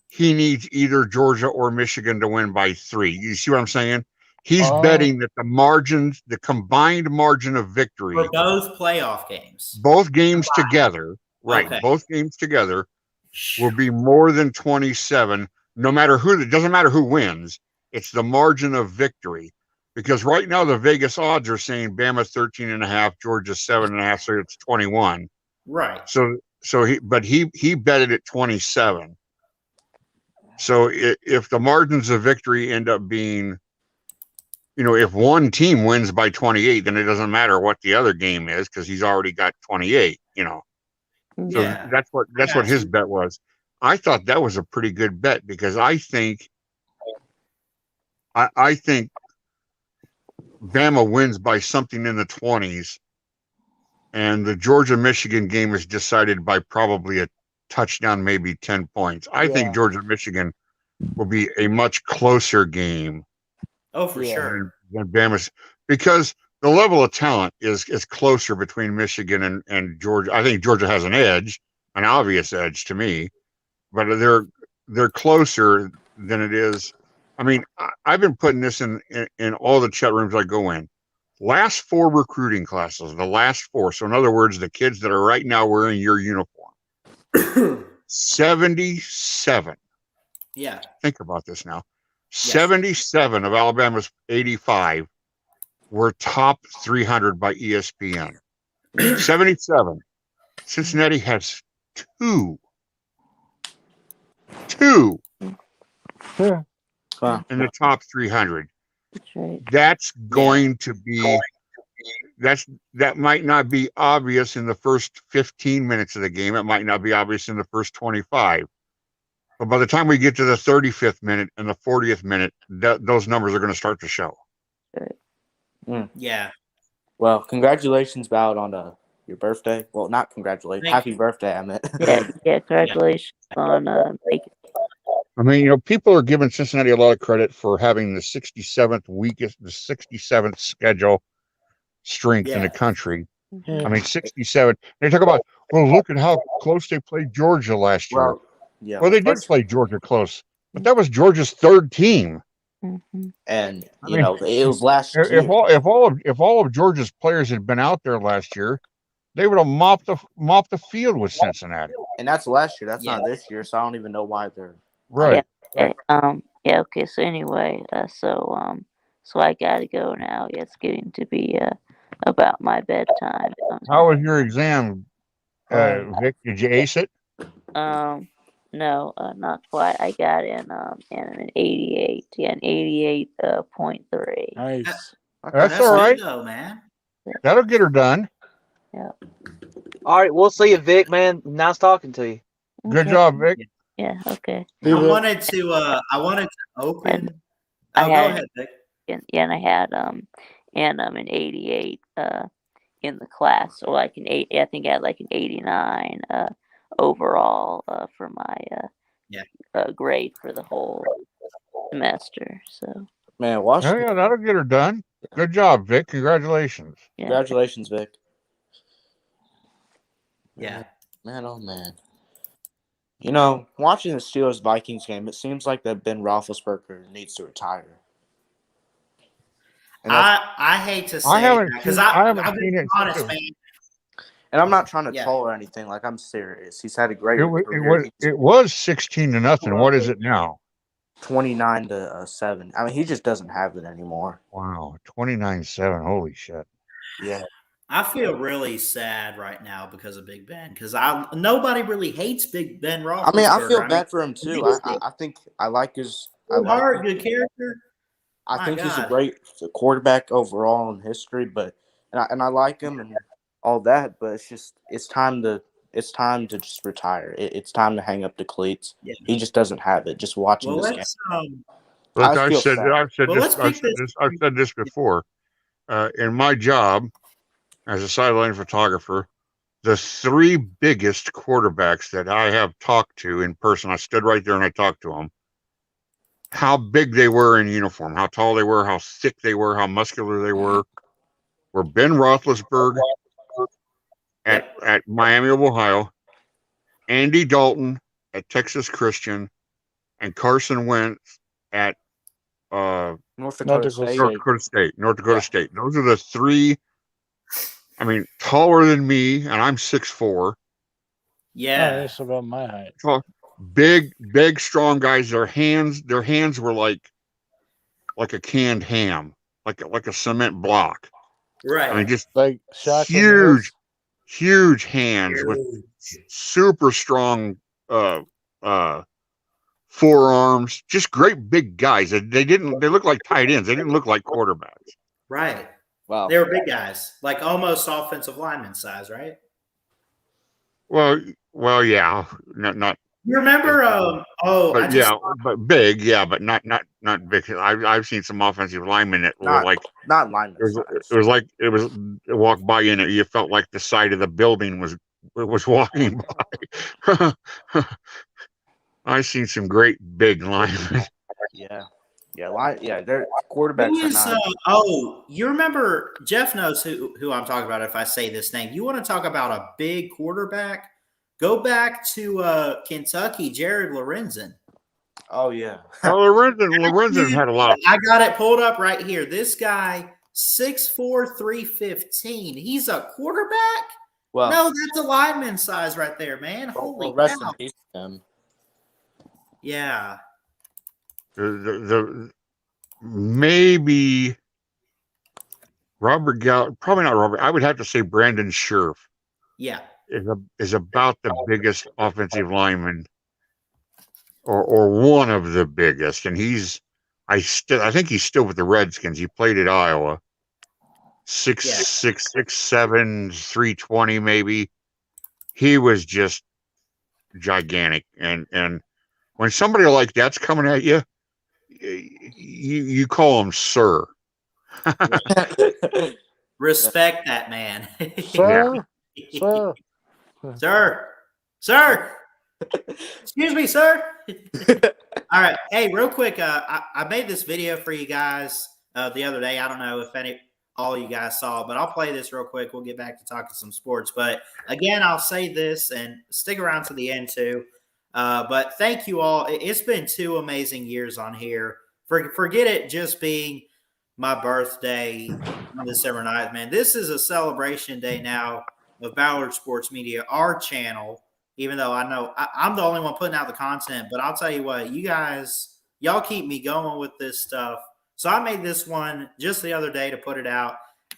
He needs either Georgia or Michigan to win by 3. You see what I'm saying? He's betting that the combined margin of victory
for both playoff games,
both games together, right? Okay. Both games together will be more than 27. No matter who, it doesn't matter who wins. It's the margin of victory. Because right now the Vegas odds are saying Bama 13.5, Georgia 7.5, so it's 21.
Right.
So he betted at 27. So if the margins of victory end up being, if one team wins by 28, then it doesn't matter what the other game is because he's already got 28. So that's what his bet was. I thought that was a pretty good bet because I think Bama wins by something in the 20s, and the Georgia-Michigan game is decided by probably a touchdown, maybe 10 points. I think Georgia-Michigan will be a much closer game.
Oh, for sure.
Than Bama's, because the level of talent is closer between Michigan and Georgia. I think Georgia has an edge, an obvious edge to me, but they're closer than it is. I mean, I've been putting this in all the chat rooms I go in. Last 4 recruiting classes, the last 4. So in other words, the kids that are right now wearing your uniform. 77.
Yeah.
Think about this now. Yes. 77 of Alabama's 85 were top 300 by ESPN. 77. Cincinnati has 2. 2 in the top 300. That's going to be that might not be obvious in the first 15 minutes of the game. It might not be obvious in the first 25. But by the time we get to the 35th minute and the 40th minute, those numbers are going to start to show.
Yeah.
Well, congratulations, Ballard, on your birthday. Well, not congratulations. Happy birthday, I meant.
Yeah, congratulations on making.
I mean, people are giving Cincinnati a lot of credit for having the 67th schedule strength in the country. I mean, 67. They talk about, well, look at how close they played Georgia last year. Well, they did play Georgia close, but that was Georgia's 3rd team.
Mm-hmm.
And it was last year.
If all of Georgia's players had been out there last year, they would have mopped the field with Cincinnati.
And that's last year. That's not this year. So I don't even know why they're
right.
Yeah. Okay. So anyway, so I gotta go now. Yeah, it's getting to be about my bedtime.
How was your exam, Vic? Did you ace it?
No, not quite. I got an 88. Yeah, an 88.3.
Nice.
That's all right.
Go, man.
That'll get her done.
Yeah.
All right, we'll see you, Vic. Man, nice talking to you.
Good job, Vic.
Yeah. Okay.
I wanted to open. Go ahead, Vic.
And I had an 88 in the class, or like an 8. I think I had like an 89 overall for my grade for the whole semester. So
man, watch.
Oh, yeah, that'll get her done. Good job, Vic. Congratulations.
Yeah.
Congratulations, Vic.
Yeah.
Man, oh man. Watching the Steelers-Vikings game, it seems like that Ben Roethlisberger needs to retire.
I hate to say that because I've been honest, man.
And I'm not trying to troll or anything. Like, I'm serious. He's had a great career.
It was 16-0. What is it now?
29-7. I mean, he just doesn't have it anymore.
Wow, 29-7. Holy shit.
Yeah.
I feel really sad right now because of Big Ben because nobody really hates Big Ben Roethlisberger.
I mean, I feel bad for him too. I think I like his
good character.
I think he's a great quarterback overall in history, and I like him and all that. But it's time to just retire. It's time to hang up the cleats. Yeah. He just doesn't have it. Just watching this game.
Look, I've said this before. In my job as a sideline photographer, the 3 biggest quarterbacks that I have talked to in person, I stood right there and I talked to them. How big they were in uniform, how tall they were, how thick they were, how muscular they were Ben Roethlisberger at Miami of Ohio, Andy Dalton at Texas Christian, and Carson Wentz at
North Dakota
State. Those are the 3. I mean, taller than me, and I'm 6'4".
Yeah,
that's about my height.
Big, strong guys. Their hands were like a canned ham, like a cement block.
Right.
I mean, just
like
huge hands with super strong forearms. Just great big guys. They look like tight ends. They didn't look like quarterbacks.
Right.
Wow.
They were big guys, like almost offensive lineman size, right?
Well, yeah, not.
You remember?
But big, yeah, but not big. I've seen some offensive linemen that were like
not linemen.
It was walk by and you felt like the side of the building was walking by. I've seen some great big linemen.
Yeah. Their quarterbacks are not.
You remember Jeff knows who I'm talking about if I say this name. You want to talk about a big quarterback? Go back to Kentucky, Jared Lorenzen.
Oh yeah.
Lorenzen had a lot.
I got it pulled up right here. This guy, 6'4", 315. He's a quarterback? Well, no, that's a lineman size right there, man. Holy
rest in peace to him.
Yeah.
The maybe Robert Gall, probably not Robert. I would have to say Brandon Scherf.
Yeah.
Is about the biggest offensive lineman, or one of the biggest, and I think he's still with the Redskins. He played at Iowa. 6'6", 6'7", 320 maybe. He was just gigantic, and when somebody like that's coming at you, you call him sir.
Respect that man.
Sir.
Sir. Excuse me, sir. All right. Hey, real quick, I made this video for you guys the other day. I don't know if all you guys saw it, but I'll play this real quick. We'll get back to talking some sports. But again, I'll say this and stick around to the end too. But thank you all. It's been 2 amazing years on here. Forget it just being my birthday on December 9th, man. This is a celebration day now of Ballard Sports Media, our channel, even though I know I'm the only one putting out the content. But I'll tell you what, y'all keep me going with this stuff. So I made this one just the other day to put it out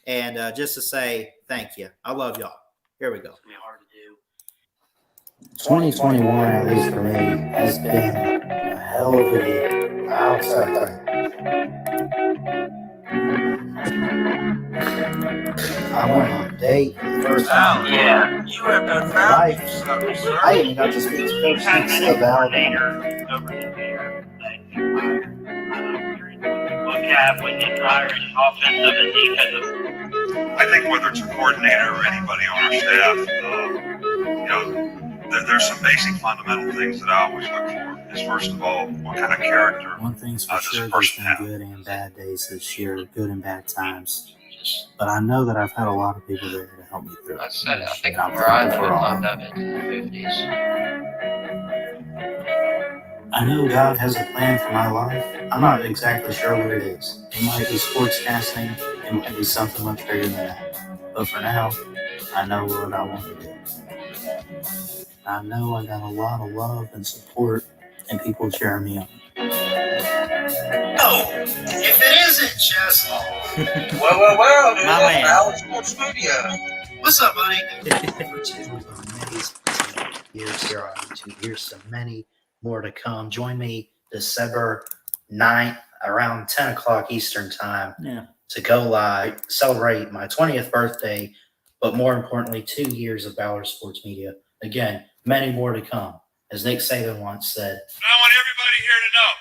and just to say thank you. I love y'all. Here we go. It's going to be hard to do.
2021, at least for me, has been a hell of a year. I'll start there. I went on a date for the first time.
Yeah, you have been found.
I even got to speak to Coach Nick about
When you hire offensive and defensive.
I think whether it's a coordinator or anybody on our staff, there's some basic fundamental things that I always look for. Is first of all, what kind of character.
One thing's for sure, there's been good and bad days this year, good and bad times. But I know that I've had a lot of people there to help me through it.
I said, I think where I lived up into the 50s.
I know God has a plan for my life. I'm not exactly sure what it is. It might be sportscasting. It might be something much bigger than that. But for now, I know what I want to do. I know I got a lot of love and support and people cheering me on.
Oh, if it isn't just
Well, dude,
my man.
Ballard Sports Media.
What's up, buddy?
Years here on YouTube. Here's so many more to come. Join me December 9th around 10 o'clock Eastern time to go live, celebrate my 20th birthday, but more importantly, 2 years of Ballard Sports Media. Again, many more to come. As Nick Saban once said,
I want everybody here to know,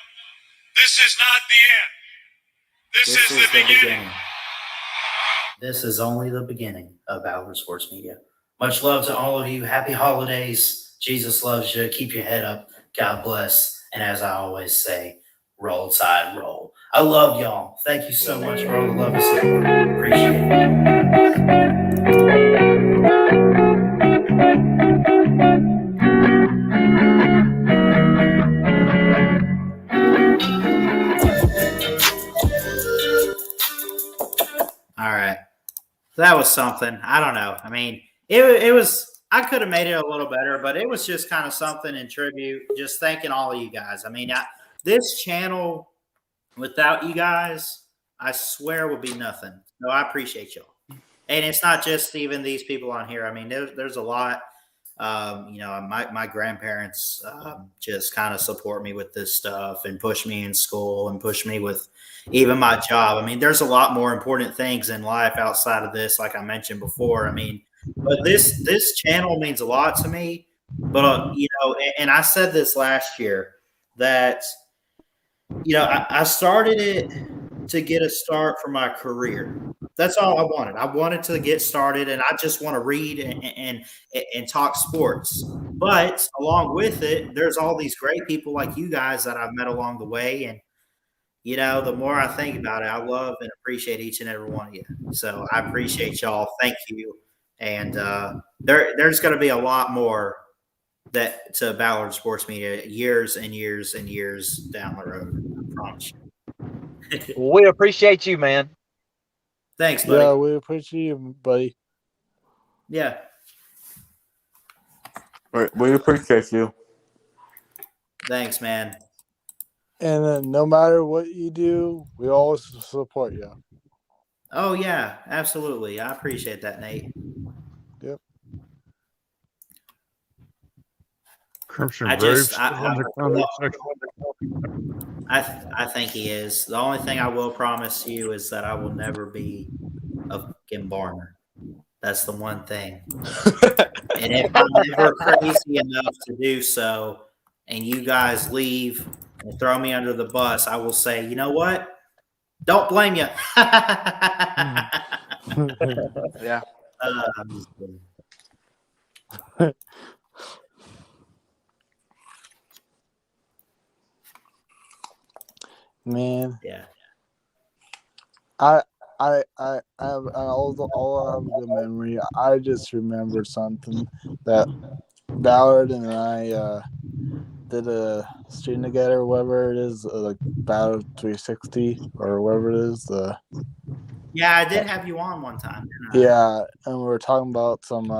this is not the end. This is the beginning.
This is only the beginning of Ballard Sports Media. Much love to all of you. Happy holidays. Jesus loves you. Keep your head up. God bless. And as I always say, roll tide, roll. I love y'all. Thank you so much for all the love and support. Appreciate it.
All right. That was something. I don't know. I mean, it was, I could have made it a little better, but it was just kind of something in tribute, just thanking all of you guys. I mean, this channel, without you guys, I swear would be nothing. So I appreciate y'all. And it's not just even these people on here. I mean, there's a lot. My grandparents just kind of support me with this stuff and push me in school and push me with even my job. I mean, there's a lot more important things in life outside of this, like I mentioned before. I mean, but this channel means a lot to me. But, and I said this last year that, I started it to get a start for my career. That's all I wanted. I wanted to get started, and I just want to read and talk sports. But along with it, there's all these great people like you guys that I've met along the way. And you know, the more I think about it, I love and appreciate each and every one of you. So I appreciate y'all. Thank you. And there's going to be a lot more that to Ballard Sports Media years and years and years down the road. I promise you.
We appreciate you, man.
Thanks, buddy.
Yeah, we appreciate you, buddy.
Yeah.
We appreciate you.
Thanks, man.
And no matter what you do, we always support you.
Oh, yeah, absolutely. I appreciate that, Nate.
Yep.
Crimson
I
Braves
just,
still in the comment section.
I think he is. The only thing I will promise you is that I will never be a fucking Barner. That's the one thing. And if I'm ever crazy enough to do so, and you guys leave and throw me under the bus, I will say, you know what? Don't blame you.
Yeah.
Man.
Yeah.
I have all have a good memory. I just remember something that Ballard and I did a stream together, or whatever it is, like Ballard 360 or whatever it is.
Yeah, I did have you on one time.
Yeah, and we were talking about some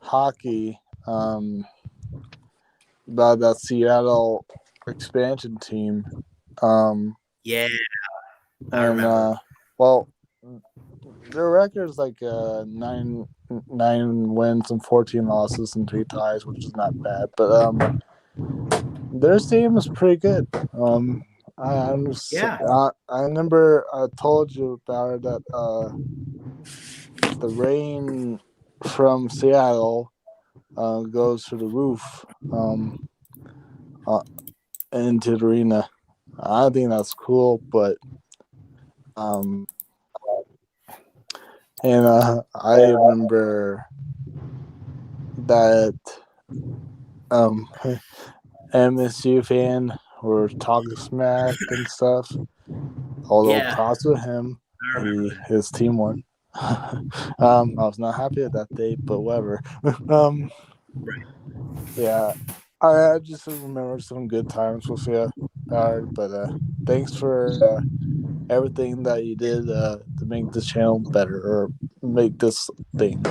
hockey, about that Seattle expansion team.
Yeah,
I remember. Well, their record's like 9 wins and 14 losses and 3 ties, which is not bad. But their team is pretty good. I remember I told you about it, that the rain from Seattle goes through the roof into the arena. I think that's cool, but and I remember that MSU fan were talking smack and stuff. Although props to him, his team won. I was not happy with that day, but whatever. Yeah, I just remember some good times with you, Ballard. But thanks for everything that you did to make this channel better, or make this thing.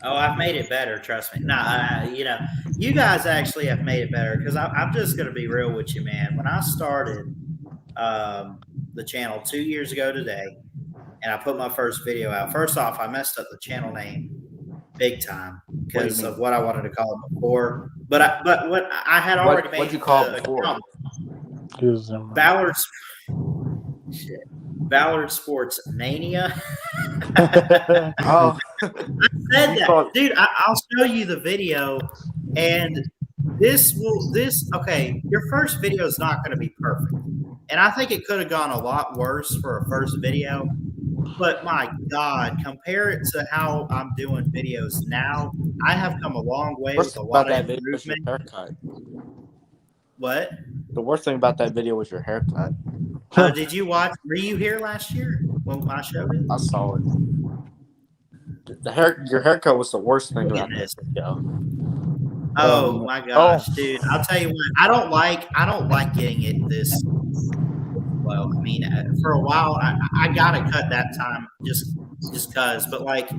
Oh, I've made it better. Trust me. Nah, you know, you guys actually have made it better, because I'm just going to be real with you, man. When I started the channel 2 years ago today, and I put my first video out, first off, I messed up the channel name big time because of what I wanted to call it before. But what I had already made.
What'd you call it before?
Ballard Sports Mania.
Oh,
I said that, dude. I'll show you the video, and okay. Your first video is not going to be perfect, and I think it could have gone a lot worse for a first video. But my God, compare it to how I'm doing videos now. I have come a long way with a lot of improvement.
Haircut.
What?
The worst thing about that video was your haircut.
Did you watch? Were you here last year when I showed it?
I saw it. Your haircut was the worst thing about this video.
Oh my gosh, dude! I'll tell you what. I don't like getting it this well. I mean, for a while, I gotta cut that time just cause. But like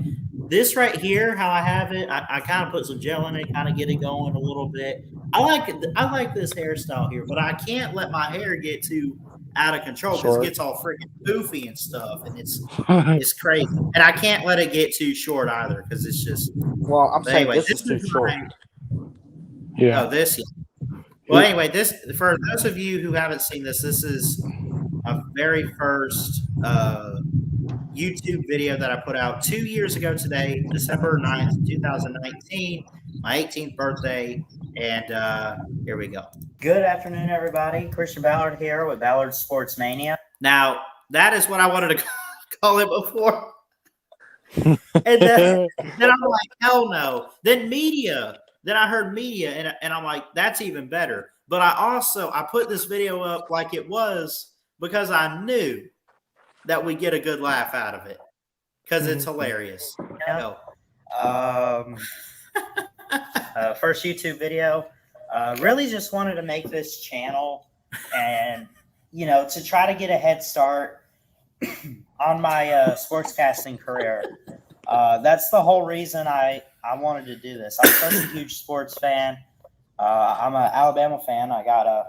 this right here, how I have it, I kind of put some gel in it, kind of get it going a little bit. I like this hairstyle here, but I can't let my hair get too out of control because it gets all freaking poofy and stuff, and it's crazy. And I can't let it get too short either because it's just.
Well, I'm saying
anyway,
this is too short.
Yeah.
Oh, this. Well, anyway, this for those of you who haven't seen this is my very first YouTube video that I put out 2 years ago today, December 9th, 2019, my 18th birthday. And here we go. Good afternoon, everybody. Christian Ballard here with Ballard Sports Mania. Now, that is what I wanted to call it before. And then I'm like, hell no. Then media Then I heard media, and I'm like, that's even better. But I put this video up like it was because I knew that we get a good laugh out of it because it's hilarious.
Yeah. First YouTube video. Really just wanted to make this channel and, to try to get a head start on my sportscasting career. That's the whole reason I wanted to do this. I'm such a huge sports fan. I'm an Alabama fan. I got a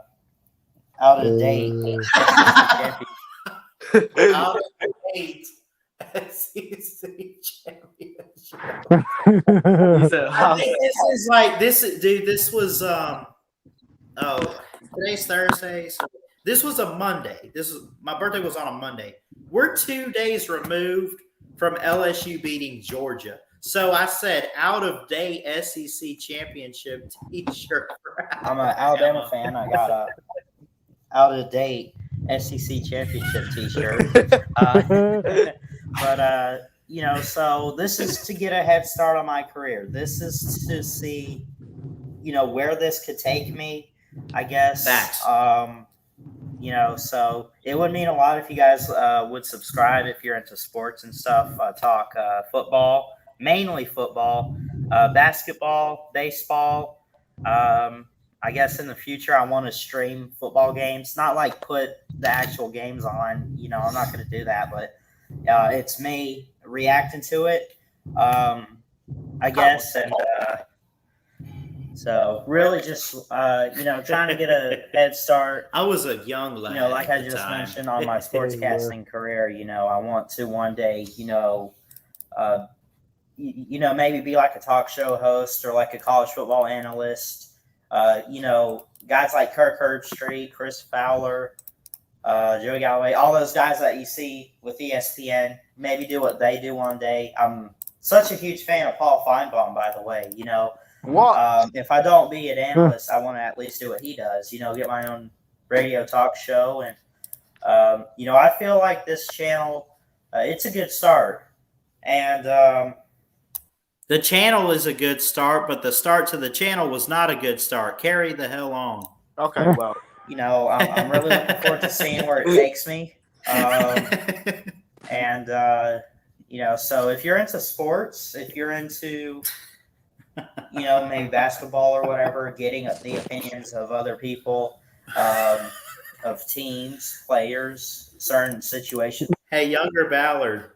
out of date
Out of date SEC championship. This was today's Thursday, so this was a Monday. My birthday was on a Monday. We're 2 days removed from LSU beating Georgia. So I said out of date SEC championship t-shirt.
I'm an Alabama fan. I got a out of date SEC championship t-shirt. So this is to get a head start on my career. This is to see, where this could take me, I guess.
Facts.
So it would mean a lot if you guys would subscribe if you're into sports and stuff. Talk football, mainly football, basketball, baseball. I guess in the future I want to stream football games, not like put the actual games on. I'm not going to do that, but it's me reacting to it, I guess. And so really just, trying to get a head start.
I was a young lad.
Like I just mentioned on my sportscasting career, I want to one day, maybe be like a talk show host or like a college football analyst. Guys like Kirk Herbstreit, Chris Fowler, Joey Galloway, all those guys that you see with ESPN, maybe do what they do one day. I'm such a huge fan of Paul Feinbaum, by the way. If I don't be an analyst, I want to at least do what he does, get my own radio talk show. And, I feel like this channel, it's a good start. And
the channel is a good start, but the start to the channel was not a good start. Carry the hell on.
Okay, well.
I'm really looking forward to seeing where it takes me. So if you're into sports, if you're into, maybe basketball or whatever, getting the opinions of other people, of teams, players, certain situations.
Hey, younger Ballard,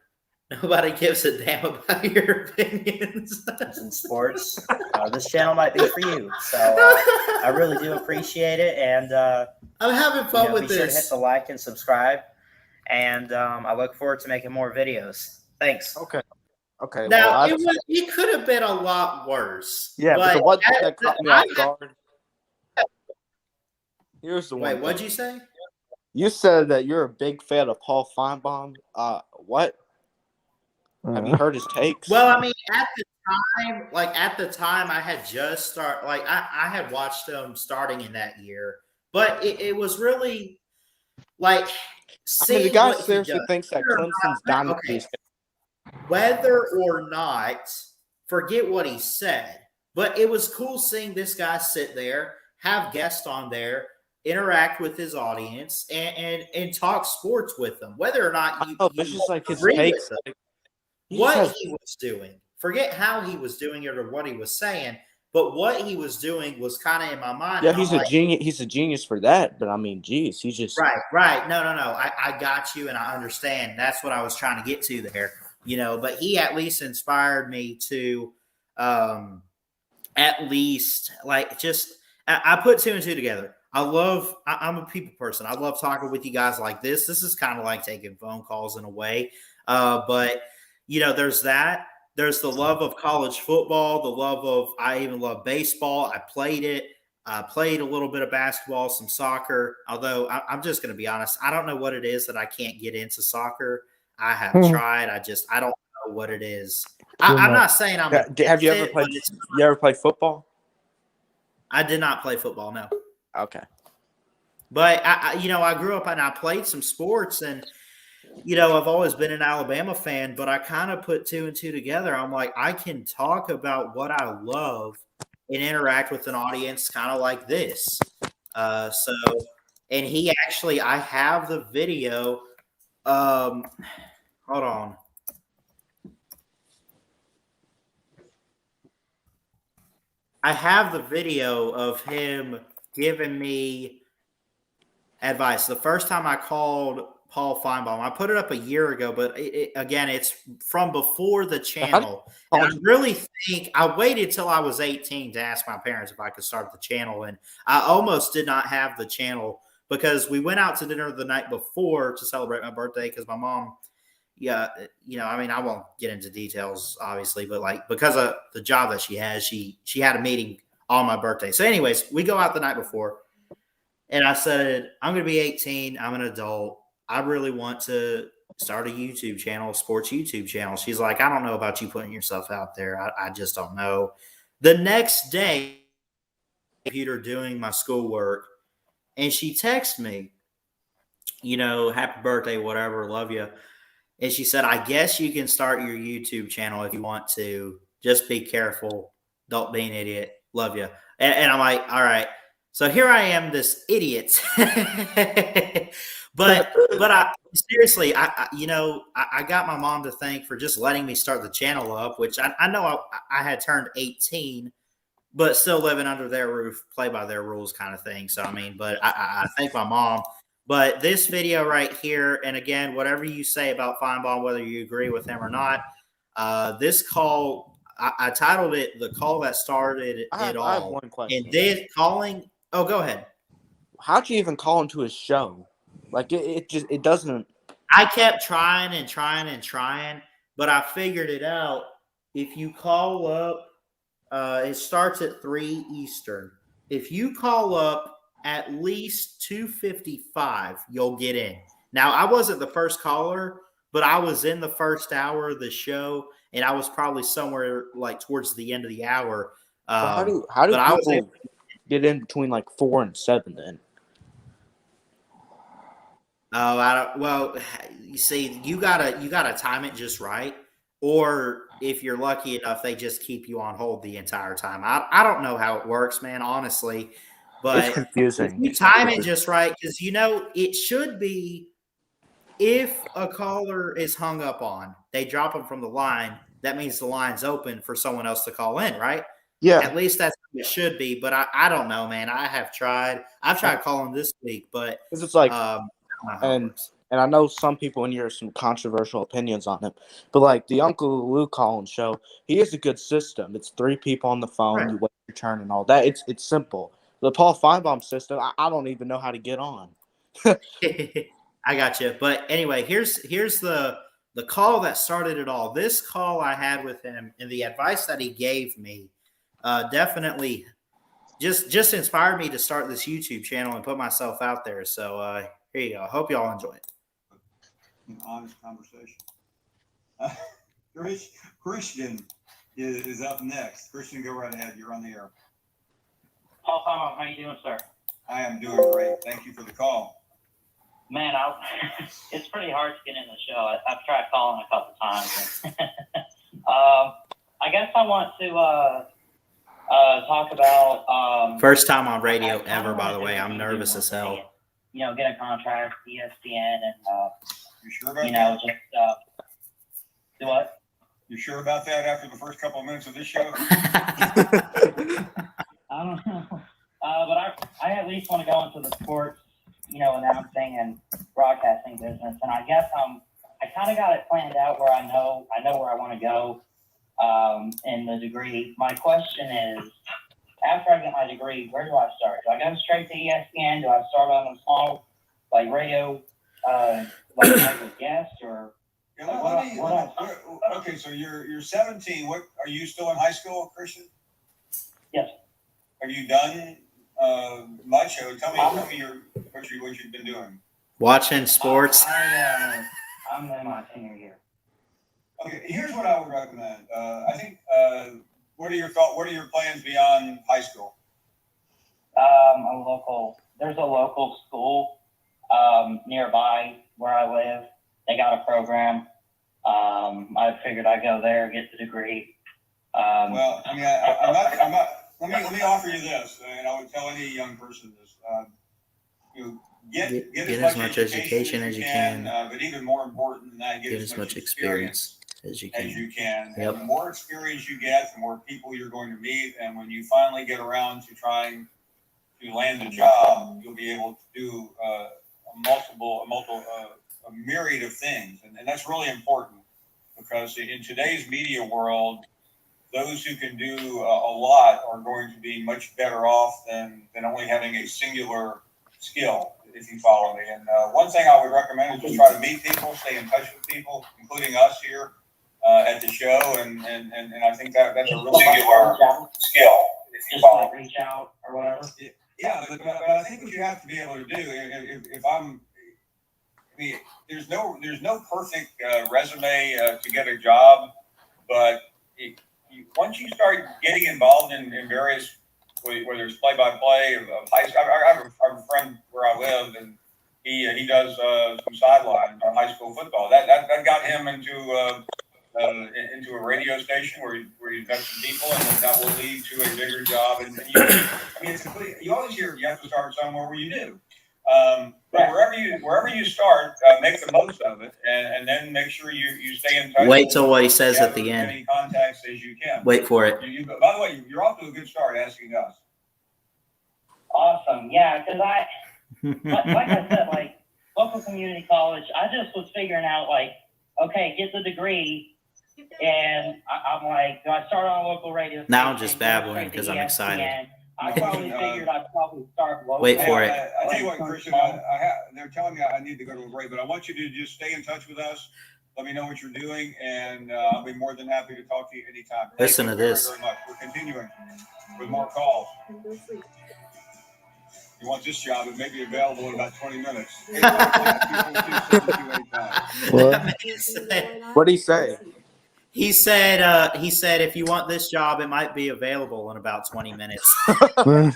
nobody gives a damn about your opinions
in sports. This channel might be for you. So I really do appreciate it. And
I'm having fun with
be
this.
Sure to hit the like and subscribe. And I look forward to making more videos. Thanks.
Okay.
Now, it could have been a lot worse.
Yeah, but the one thing that caught me off guard. Here's the one.
Wait, what'd you say?
You said that you're a big fan of Paul Feinbaum. What? Have you heard his takes?
Well, I mean, at the time, I had just started. Like, I had watched him starting in that year, but it was really like
the guy seriously thinks that Clemson's dynasty.
Okay. Whether or not, forget what he said, but it was cool seeing this guy sit there, have guests on there, interact with his audience, and talk sports with them. Whether or not you
just like his
agree
takes.
with them, what he was doing. Forget how he was doing it or what he was saying, but what he was doing was kind of in my mind.
Yeah, he's a genius. He's a genius for that. But I mean, geez, he's just
right. No. I got you, and I understand. That's what I was trying to get to there. But he at least inspired me to, at least I put two and two together. I'm a people person. I love talking with you guys like this. This is kind of like taking phone calls in a way. But there's that. There's the love of college football, I even love baseball. I played it. I played a little bit of basketball, some soccer, although I'm just going to be honest. I don't know what it is that I can't get into soccer. I have tried. I don't know what it is. I'm not saying I'm.
Have you ever played? You ever played football?
I did not play football. No.
Okay.
But I grew up and I played some sports, and I've always been an Alabama fan. But I kind of put two and two together. I'm like, I can talk about what I love and interact with an audience kind of like this. And he actually, I have the video. Hold on. I have the video of him giving me advice. The first time I called Paul Feinbaum, I put it up a year ago, but again, it's from before the channel. And I really think I waited till I was 18 to ask my parents if I could start the channel. And I almost did not have the channel because we went out to dinner the night before to celebrate my birthday because my mom, I mean, I won't get into details, obviously, but like because of the job that she has, she had a meeting on my birthday. So anyways, we go out the night before. And I said, I'm going to be 18. I'm an adult. I really want to start a YouTube channel, a sports YouTube channel. She's like, I don't know about you putting yourself out there. I just don't know. The next day, computer doing my schoolwork, and she texted me, happy birthday, whatever, love you. And she said, I guess you can start your YouTube channel if you want to. Just be careful. Don't be an idiot. Love you. And I'm like, all right. So here I am, this idiot. but I seriously, I got my mom to thank for just letting me start the channel up, which I know I had turned 18, but still living under their roof, play by their rules kind of thing. So, I mean, but I thank my mom. But this video right here, and again, whatever you say about Feinbaum, whether you agree with him or not, this call, I titled it "The Call That Started It All."
I have one question.
And this calling. Oh, go ahead.
How'd you even call into his show? Like it doesn't.
I kept trying and trying and trying, but I figured it out. If you call up, it starts at 3 Eastern. If you call up at least 2:55, you'll get in. Now, I wasn't the first caller, but I was in the first hour of the show, and I was probably somewhere like towards the end of the hour.
How do people get in between like 4 and 7 then?
Oh, I don't. Well, you see, you gotta time it just right, or if you're lucky enough, they just keep you on hold the entire time. I don't know how it works, man, honestly, but
It's confusing.
If you time it just right, because it should be if a caller is hung up on, they drop them from the line. That means the line's open for someone else to call in, right?
Yeah.
At least that's what it should be. But I don't know, man. I've tried calling this week, but
it's like and I know some people in here have some controversial opinions on him, but like the Uncle Lou Collins show, he has a good system. It's 3 people on the phone, right. You wait your turn and all that. It's simple. The Paul Feinbaum system, I don't even know how to get on.
I got you. But anyway, here's the call that started it all. This call I had with him and the advice that he gave me definitely just inspired me to start this YouTube channel and put myself out there. So here you go. I hope y'all enjoy it.
An honest conversation. Christian is up next. Christian, go right ahead. You're on the air.
Paul Feinbaum, how you doing, sir?
I am doing great. Thank you for the call.
Man, it's pretty hard to get in the show. I've tried calling a couple times. I guess I want to talk about
first time on radio ever, by the way. I'm nervous as hell.
Get a contract with ESPN and
you sure about that?
Just do what?
You sure about that after the first couple of minutes of this show?
I don't know. But I at least want to go into the sports, announcing and broadcasting business. And I guess I kind of got it planned out where I know where I want to go in the degree. My question is, after I get my degree, where do I start? Do I go straight to ESPN? Do I start on a small, like radio, like a guest, or?
Okay, so you're 17. What are you still in high school, Christian?
Yes.
Have you done much? Tell me what you've been doing.
Watching sports.
I'm in my senior year.
Okay, here's what I would recommend. I think. What are your thoughts? What are your plans beyond high school?
There's a local school nearby where I live. They got a program. I figured I'd go there, get the degree.
Well, I mean, I'm not. let me offer you this, and I would tell any young person this. Get as much education as you can, but even more important than that, get as much experience
as you
can. Yep. And the more experience you get, the more people you're going to meet, and when you finally get around to trying to land a job, you'll be able to do a myriad of things, and that's really important, because in today's media world, those who can do a lot are going to be much better off than only having a singular skill, if you follow me. And one thing I would recommend is just try to meet people, stay in touch with people, including us here at the show. And I think that's a really singular skill, if you follow me.
Reach out or whatever.
Yeah, but I think what you have to be able to do, there's no perfect resume to get a job, but once you start getting involved in various, whether it's play-by-play of high school, I have a friend where I live, and he does some sidelines on high school football. That got him into a radio station where he's got some people, and then that will lead to a bigger job. And you always hear you have to start somewhere where you do. But wherever you start, make the most of it, and then make sure you stay in touch.
Wait till what he says at the end.
As many contacts as you can.
Wait for it.
By the way, you're off to a good start asking us.
Awesome, yeah, because like I said, like local community college, I just was figuring out like, okay, get the degree, and I'm like, do I start on a local radio station?
Now I'm just babbling because I'm excited.
I probably figured I'd probably start local.
Wait for it.
I tell you what, Christian, they're telling me I need to go to a break, but I want you to just stay in touch with us. Let me know what you're doing, and I'll be more than happy to talk to you anytime.
Listen to this.
Very much. We're continuing with more calls. You want this job, it may be available in about 20 minutes.
What did he say?
He said if you want this job, it might be available in about 20 minutes. I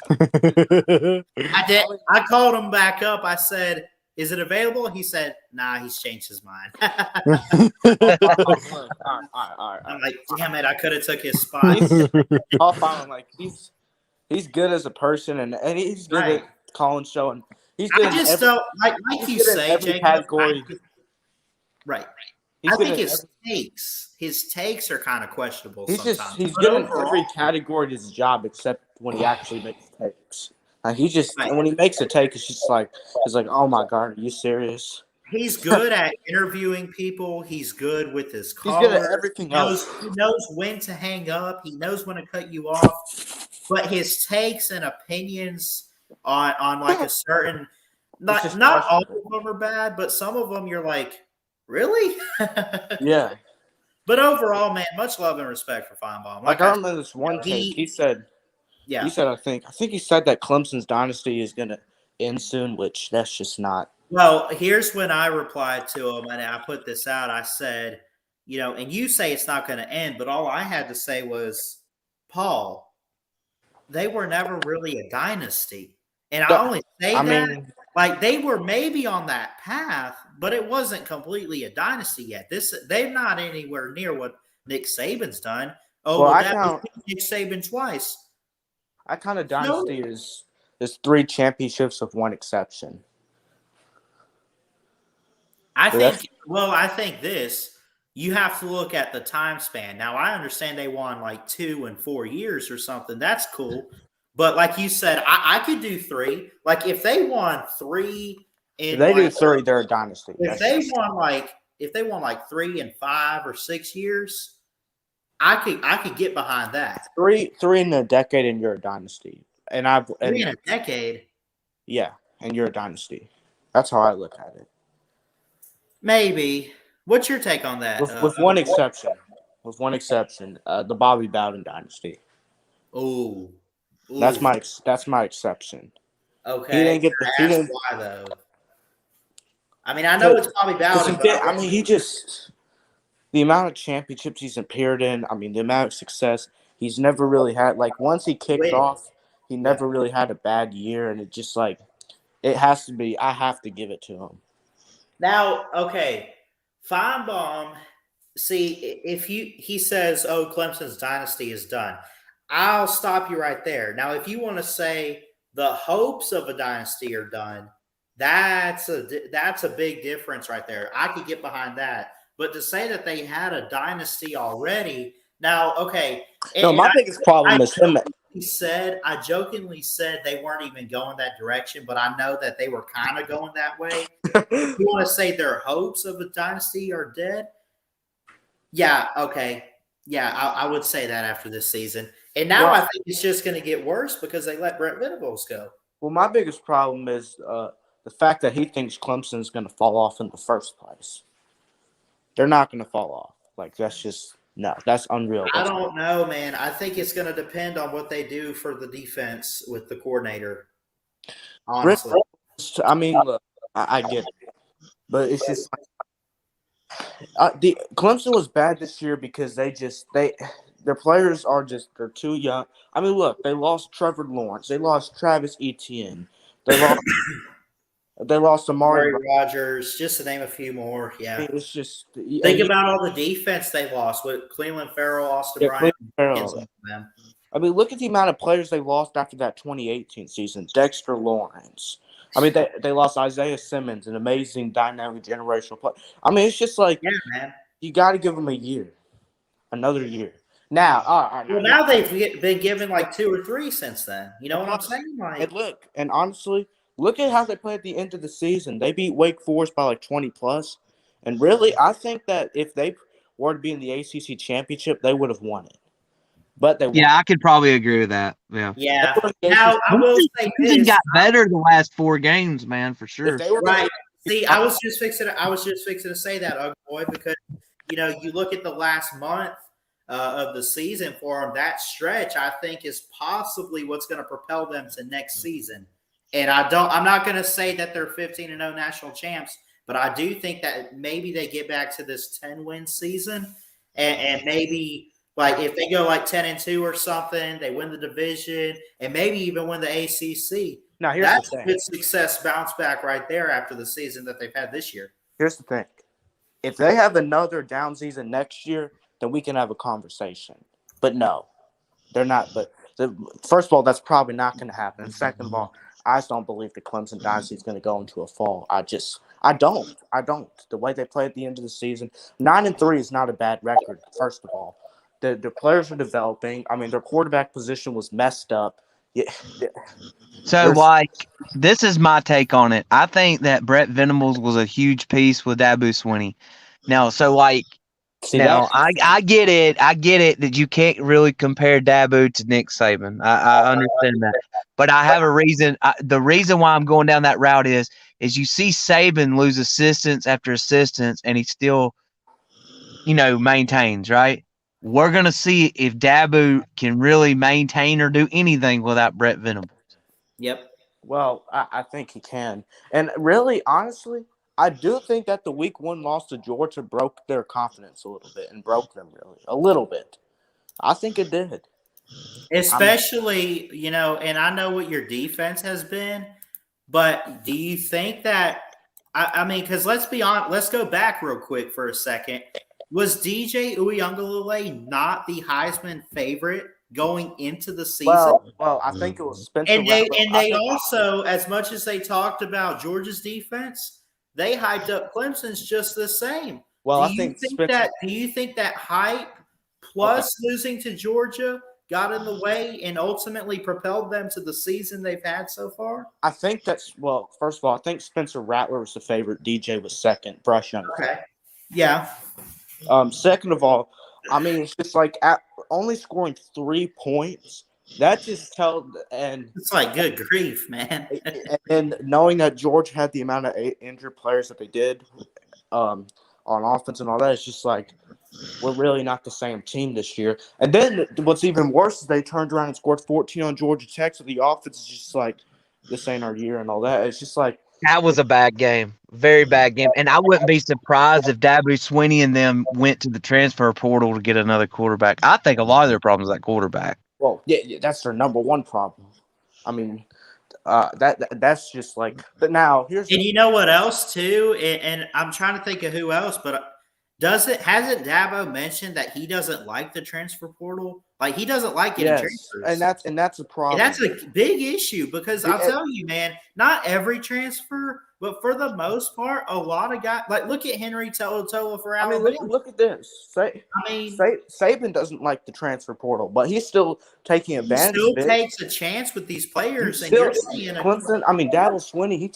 called him back up. I said, is it available? He said, nah, he's changed his mind. I'm like, damn it, I could have took his spot.
I'll find him. Like he's good as a person, and he's good at calling show, and he's good.
I just don't like you say, Jacob.
Category.
Right. I think his takes are kind of questionable.
He's
sometimes.
He's good in every category to his job except when he actually makes takes. Like when he makes a take, it's just like oh my god, are you serious?
He's good at interviewing people. He's good with his callers.
He's good at everything else.
He knows when to hang up. He knows when to cut you off. But his takes and opinions on like a certain not all of them are bad, but some of them you're like, really?
Yeah.
But overall, man, much love and respect for Feinbaum.
Like I remember this one take. He said, I think he said that Clemson's dynasty is gonna end soon, which that's just not.
Well, here's when I replied to him, and I put this out. I said, and you say it's not going to end, but all I had to say was, Paul, they were never really a dynasty. And I only say that, like they were maybe on that path, but it wasn't completely a dynasty yet. They're not anywhere near what Nick Saban's done. Oh, well, that was Nick Saban twice.
I count a dynasty as 3 championships with one exception.
I think you have to look at the time span. Now, I understand they won like 2 and 4 years or something. That's cool. But like you said, I could do 3. Like if they won 3
if they do 3, they're a dynasty.
If they won like 3 and 5 or 6 years, I could get behind that.
3 in a decade and you're a dynasty. And
3 in a decade.
Yeah, and you're a dynasty. That's how I look at it.
Maybe. What's your take on that?
With one exception. With one exception, the Bobby Bowden dynasty.
Ooh.
That's my exception.
Okay.
He didn't get the
why though. I mean, I know it's Bobby Bowden.
The amount of championships he's appeared in. I mean, the amount of success he's never really had. Like once he kicked off, he never really had a bad year, and it just it has to be. I have to give it to him.
Now, okay, Feinbaum. See, if he says, "Oh, Clemson's dynasty is done," I'll stop you right there. Now, if you want to say the hopes of a dynasty are done, that's a big difference right there. I could get behind that. But to say that they had a dynasty already, now, okay.
No, my biggest problem is him.
I jokingly said they weren't even going that direction, but I know that they were kind of going that way. If you want to say their hopes of a dynasty are dead, yeah, okay. Yeah, I would say that after this season. And now I think it's just going to get worse because they let Brett Venables go.
Well, my biggest problem is the fact that he thinks Clemson's going to fall off in the first place. They're not going to fall off. Like, that's just – no, that's unreal.
I don't know, man. I think it's going to depend on what they do for the defense with the coordinator, honestly.
I mean, look, I get it. But it's just Clemson was bad this year because their players they're too young. I mean, look, they lost Trevor Lawrence. They lost Travis Etienne. They lost Amari
Rodgers, just to name a few more. Yeah.
I mean, it's just
think about all the defense they lost with Cleveland Farrell, Austin Bryant.
I mean, look at the amount of players they lost after that 2018 season. Dexter Lawrence. I mean, they lost Isaiah Simmons, an amazing, dynamic, generational player. I mean, it's just like,
yeah, man.
You got to give them a year, another year. Now, all right.
Well, now they've been given like 2 or 3 since then. You know what I'm saying? Like,
and honestly, look at how they played at the end of the season. They beat Wake Forest by like 20+. And really, I think that if they were to be in the ACC championship, they would have won it. But they won.
Yeah, I could probably agree with that. Yeah.
Yeah. Now, I will say
this. Got better the last 4 games, man, for sure.
Right. See, I was just fixing to say that, Ugly Boy, because, you look at the last month of the season for them, that stretch, I think, is possibly what's going to propel them to next season. And I'm not going to say that they're 15-0 national champs, but I do think that maybe they get back to this 10-win season and maybe – like if they go like 10-2 or something, they win the division and maybe even win the ACC.
Now
that's a good success bounce back right there after the season that they've had this year.
Here's the thing: if they have another down season next year, then we can have a conversation. But no, they're not. But first of all, that's probably not going to happen. Second of all, I just don't believe the Clemson dynasty is going to go into a fall. I don't. The way they play at the end of the season, 9-3 is not a bad record. First of all. The players are developing. I mean, their quarterback position was messed up. Yeah.
So, this is my take on it. I think that Brett Venables was a huge piece with Dabo Swinney. Now, I get it. I get it that you can't really compare Dabo to Nick Saban. I understand that. But I have a reason. The reason why I'm going down that route is you see Saban lose assistance after assistance, and he still, maintains, right? We're going to see if Dabo can really maintain or do anything without Brett Venables.
Yep.
Well, I think he can. And really, honestly, I do think that the week 1 loss to Georgia broke their confidence a little bit and broke them really a little bit. I think it did.
Especially, and I know what your defense has been, but do you think that I mean, because let's be honest, let's go back real quick for a second. Was DJ Uiagalelei not the Heisman favorite going into the season?
Well, I think it was Spencer.
And they also, as much as they talked about Georgia's defense, they hyped up Clemson's just the same.
Well,
do you think that hype plus losing to Georgia got in the way and ultimately propelled them to the season they've had so far?
I think first of all, I think Spencer Rattler was the favorite. DJ was second. Bryce Young.
Okay. Yeah.
Second of all, I mean, it's just like only scoring 3 points. That just
it's like good grief, man.
and knowing that Georgia had the amount of injured players that they did on offense and all that, it's just like we're really not the same team this year. And then what's even worse is they turned around and scored 14 on Georgia Tech, so the offense is just like this ain't our year and all that. It's just like
that was a bad game, very bad game, and I wouldn't be surprised if Dabo Swinney and them went to the transfer portal to get another quarterback. I think a lot of their problems at quarterback.
Well, yeah, that's their number one problem. I mean, that's just like. But now here's.
And you know what else too? And I'm trying to think of who else, but Hasn't Dabo mentioned that he doesn't like the transfer portal? Like he doesn't like getting transfers.
and that's a problem.
And that's a big issue because I'll tell you, man, not every transfer, but for the most part, a lot of guys like look at Henry To'oTo'o for Alabama.
I mean, look at this. Saban doesn't like the transfer portal, but he's still taking advantage.
He still takes a chance with these players, and you're seeing
Clemson. I mean, Dabble Swinney.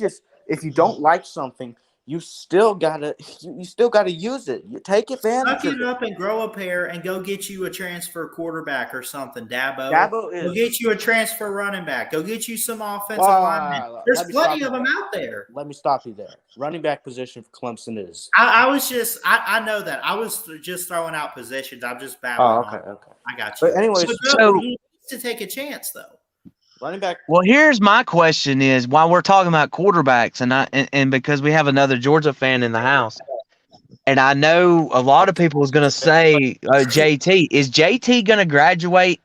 If you don't like something, you still gotta use it. You take advantage.
Suck it up and grow a pair and go get you a transfer quarterback or something. Dabo go get you a transfer running back. Go get you some offensive linemen. There's plenty of them out there.
Let me stop you there. Running back position for Clemson is.
I know that. I was just throwing out positions. I'm just babbling.
Oh, okay.
I got you.
But anyways,
so he needs to take a chance though.
Running back.
Well, here's my question: is while we're talking about quarterbacks, and because we have another Georgia fan in the house, and I know a lot of people is going to say JT. Is JT going to graduate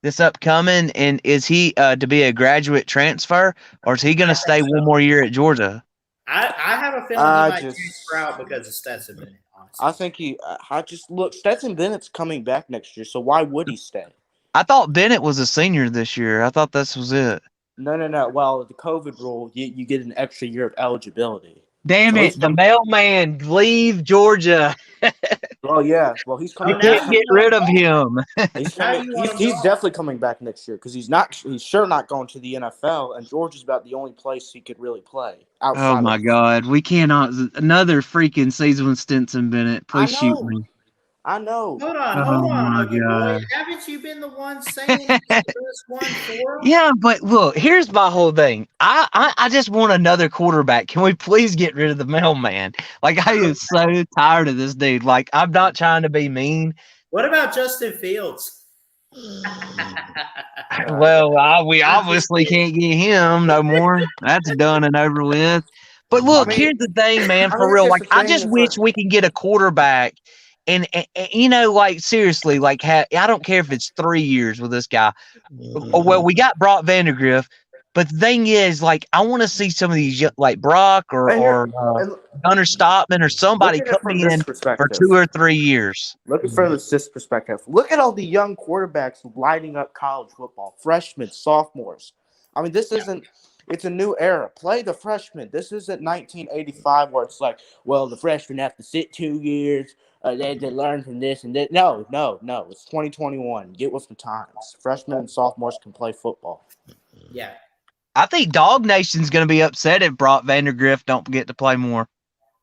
this upcoming, and is he to be a graduate transfer, or is he going to stay one more year at Georgia?
I have a feeling he might transfer out because of Stetson Bennett. Honestly.
I think Stetson Bennett's coming back next year, so why would he stay?
I thought Bennett was a senior this year. I thought this was it.
No. Well, the COVID rule, you get an extra year of eligibility.
Damn it! The mailman, leave Georgia.
Well, yeah. Well, he's coming.
You can't get rid of him.
He's definitely coming back next year because he's sure not going to the NFL, and Georgia's about the only place he could really play.
Oh my God, we cannot another freaking season with Stetson Bennett. Please shoot me.
I know.
Hold on, boy. Haven't you been the one saying this one for him?
Yeah, but look, here's my whole thing. I just want another quarterback. Can we please get rid of the mailman? Like, I am so tired of this dude. Like, I'm not trying to be mean.
What about Justin Fields?
Well, we obviously can't get him no more. That's done and over with. But look, here's the thing, man. For real, like, I just wish we can get a quarterback. And you know, like, seriously, like, I don't care if it's 3 years with this guy. Well, we got Brock Vandagriff, but the thing is, like, I want to see some of these, like Brock or Gunnar Stockman or somebody coming in for 2 or 3 years.
Looking from this perspective, look at all the young quarterbacks lighting up college football, freshmen, sophomores. I mean, it's a new era. Play the freshmen. This isn't 1985 where it's like, well, the freshmen have to sit 2 years. They had to learn from this and that. No. It's 2021. Get with the times. Freshmen and sophomores can play football.
Yeah.
I think Dog Nation's going to be upset if Brock Vandagriff don't get to play more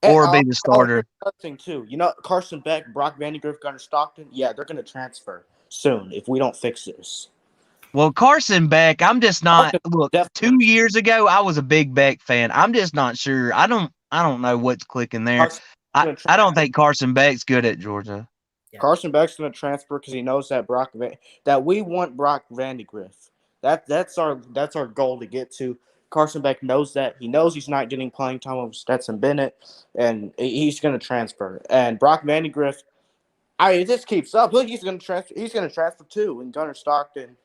or be the starter.
Another thing, too. You know, Carson Beck, Brock Vandagriff, Gunnar Stockton, yeah, they're going to transfer soon if we don't fix this.
Well, Carson Beck, I'm just not. Look, 2 years ago, I was a big Beck fan. I'm just not sure. I don't know what's clicking there. I don't think Carson Beck's good at Georgia.
Yeah. Carson Beck's going to transfer because he knows that that we want Brock Vandagriff. That's our goal to get to. Carson Beck knows that. He knows he's not getting playing time with Stetson Bennett, and he's going to transfer. And Brock Vandagriff, if this keeps up, look, he's going to transfer. He's going to transfer too. And Gunnar Stockton,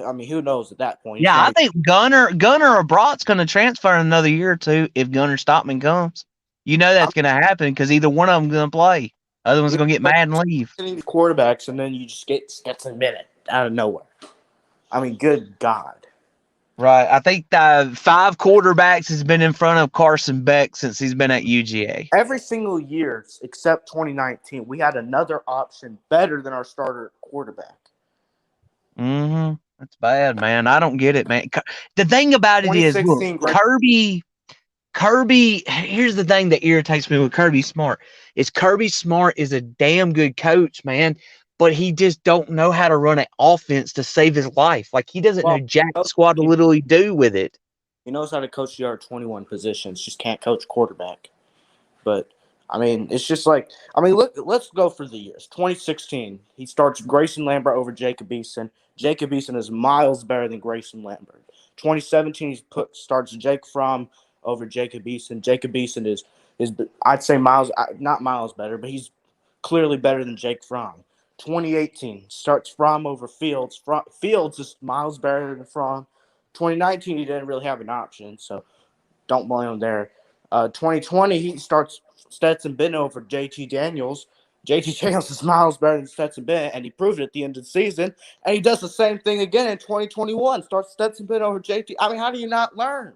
I mean, who knows at that point?
Yeah, I think Gunnar or Brock's going to transfer in another year or two if Gunnar Stockman comes. You know that's going to happen because either one of them is going to play. Other one's going to get mad and leave.
Quarterbacks, and then you just get Stetson Bennett out of nowhere. I mean, good God.
Right. I think 5 quarterbacks has been in front of Carson Beck since he's been at UGA.
Every single year except 2019, we had another option better than our starter quarterback.
Mm-hmm. That's bad, man. I don't get it, man. The thing about it is, look, Kirby, here's the thing that irritates me with Kirby Smart is Kirby Smart is a damn good coach, man, but he just don't know how to run an offense to save his life. Like, he doesn't know jack squat to literally do with it.
He knows how to coach the other 21 positions, just can't coach quarterback. But, I mean, it's just like, I mean, look, let's go for the years. 2016, he starts Grayson Lambert over Jacob Eason. Jacob Eason is miles better than Grayson Lambert. 2017, he starts Jake Fromm over Jacob Eason. Jacob Eason is I'd say not miles better, but he's clearly better than Jake Fromm. 2018 starts Fromm over Fields. Fields is miles better than Fromm. 2019 he didn't really have an option, so don't blame him there. 2020, he starts Stetson Bennett over JT Daniels. JT Daniels is miles better than Stetson Bennett, and he proved it at the end of the season. And he does the same thing again in 2021. Starts Stetson Bennett over JT. I mean, how do you not learn?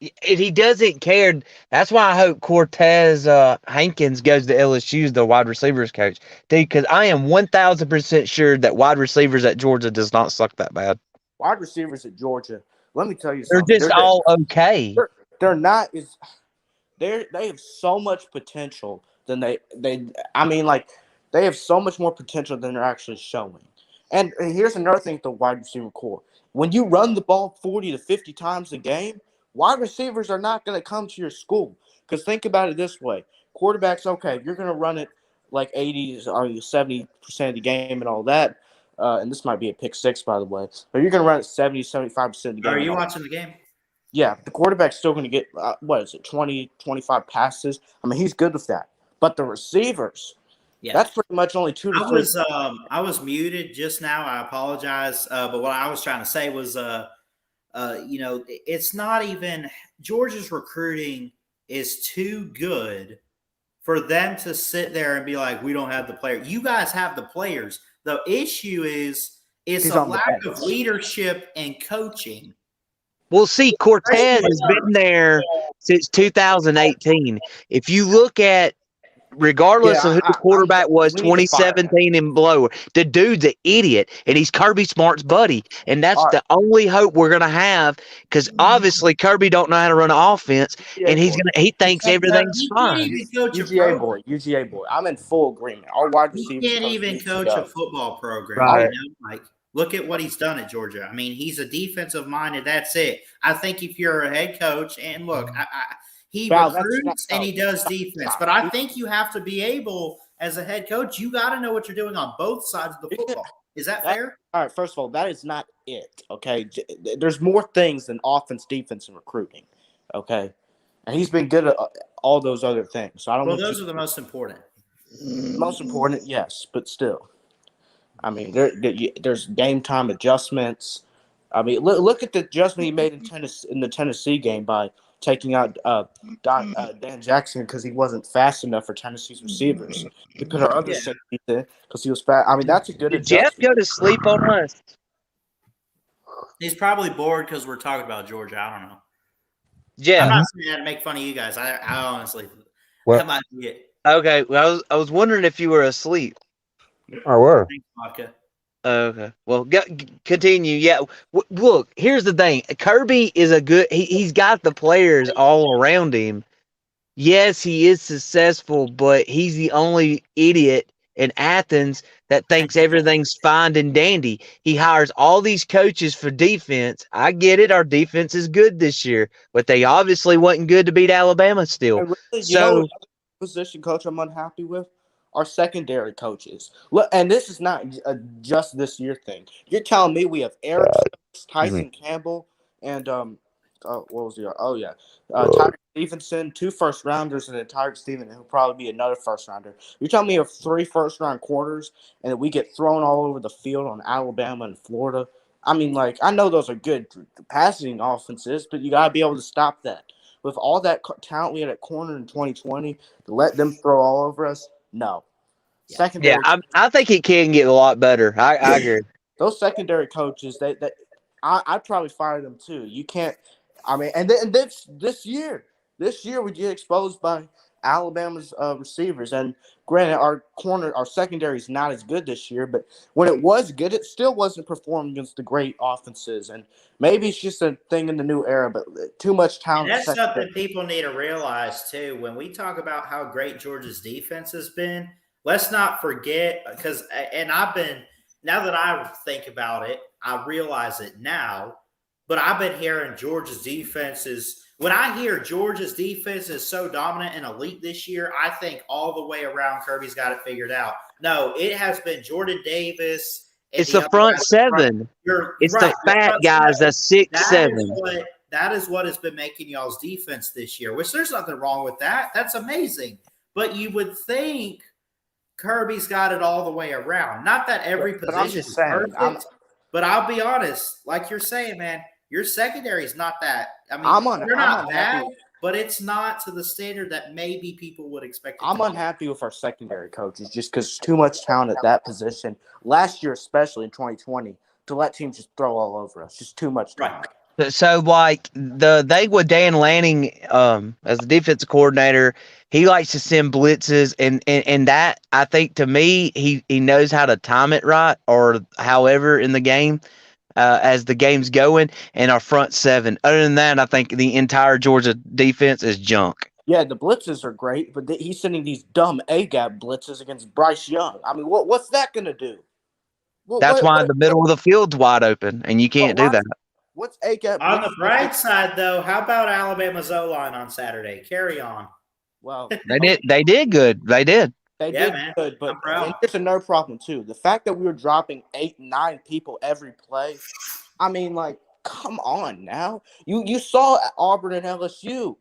And he doesn't care. That's why I hope Cortez Hankins goes to LSU as the wide receivers coach, dude. Because I am 1,000% sure that wide receivers at Georgia does not suck that bad.
Wide receivers at Georgia, let me tell you
They're
something.
just all okay.
They're not as they have so much potential than they have so much more potential than they're actually showing. And here's another thing with the wide receiver core. When you run the ball 40 to 50 times a game, wide receivers are not going to come to your school. Because think about it this way. Quarterbacks, okay, you're going to run it like 80 or 70% of the game and all that. And this might be a pick six, by the way. But you're going to run it 70, 75% of the game.
Are you watching the game?
Yeah, the quarterback's still going to get, 20, 25 passes. I mean, he's good with that. But the receivers, that's pretty much only 2 to 3.
I was muted just now. I apologize. But what I was trying to say was, it's not even – Georgia's recruiting is too good for them to sit there and be like, we don't have the players. You guys have the players. The issue is it's a lack of leadership and coaching.
Well, see, Cortez has been there since 2018. If you look at, regardless of who the quarterback was, 2017 and below, the dude's an idiot, and he's Kirby Smart's buddy, and that's the only hope we're gonna have. Because obviously Kirby don't know how to run an offense, and he thinks everything's fine.
UGA boy. I'm in full agreement. Our wide receivers
can't even coach a football program.
Right.
Like, look at what he's done at Georgia. I mean, he's a defensive minded. That's it. I think if you're a head coach, and look, he recruits and he does defense, but I think you have to be able, as a head coach, you got to know what you're doing on both sides of the football. Is that fair?
All right. First of all, that is not it. Okay, there's more things than offense, defense, and recruiting. Okay, and he's been good at all those other things. So I don't.
Well, those are the most important.
Most important, yes, but still. I mean, there's game time adjustments. I mean, look at the adjustment he made in the Tennessee game by taking out Dan Jackson because he wasn't fast enough for Tennessee's receivers. We put our other safeties in because he was fast. I mean, that's a good adjustment.
Jeff go to sleep on us?
He's probably bored because we're talking about Georgia. I don't know.
Jeff,
I'm not saying that to make fun of you guys. I honestly, that might be it.
Okay, well, I was wondering if you were asleep.
I were.
Okay. Well, continue. Yeah. Look, here's the thing. Kirby is he's got the players all around him. Yes, he is successful, but he's the only idiot in Athens that thinks everything's fine and dandy. He hires all these coaches for defense. I get it. Our defense is good this year, but they obviously wasn't good to beat Alabama still.
And really, you know what position coach I'm unhappy with? Our secondary coaches. Look, and this is not just this year thing. You're telling me we have Eric Stokes, Tyson Campbell, and what was the? Oh yeah, Tyler Stevenson, 2 first-rounders, and then Tyler Stevenson, who'll probably be another first-rounder. You're telling me we have 3 first-round corners, and that we get thrown all over the field on Alabama and Florida? I mean, like, I know those are good passing offenses, but you gotta be able to stop that. With all that talent we had at corner in 2020, to let them throw all over us. No. Secondary.
Yeah, I think it can get a lot better. I agree.
Those secondary coaches, I'd probably fire them too. You can't. I mean, and this year we get exposed by Alabama's receivers. And granted, our secondary is not as good this year, but when it was good, it still wasn't performing against the great offenses. And maybe it's just a thing in the new era, but too much talent.
And that's something people need to realize too. When we talk about how great Georgia's defense has been, let's not forget, because, and now that I think about it, I realize it now, but I've been hearing Georgia's defense is, when I hear Georgia's defense is so dominant and elite this year, I think all the way around Kirby's got it figured out. No, it has been Jordan Davis.
It's the front seven. It's right, the fat guys that's 6'7".
That is what has been making y'all's defense this year, which there's nothing wrong with that. That's amazing. But you would think Kirby's got it all the way around. Not that every position is perfect, but I'll be honest, like you're saying, man, your secondary is not that. I mean, you're not bad, but it's not to the standard that maybe people would expect.
I'm unhappy with our secondary coaches just because too much talent at that position. Last year, especially in 2020, to let teams just throw all over us. Just too much talent.
So like they with Dan Lanning as the defensive coordinator, he likes to send blitzes and that I think to me he knows how to time it right or however in the game as the game's going and our front seven. Other than that, I think the entire Georgia defense is junk.
Yeah, the blitzes are great, but he's sending these dumb A-gap blitzes against Bryce Young. I mean, what's that going to do?
That's why the middle of the field's wide open, and you can't do that.
What's A-gap?
On the bright side, though, how about Alabama's O-line on Saturday? Carry on.
Well,
they did good. They did.
They did good, but there's another problem too. The fact that we were dropping 8, 9 people every play. I mean, like, come on now. You saw Auburn and LSU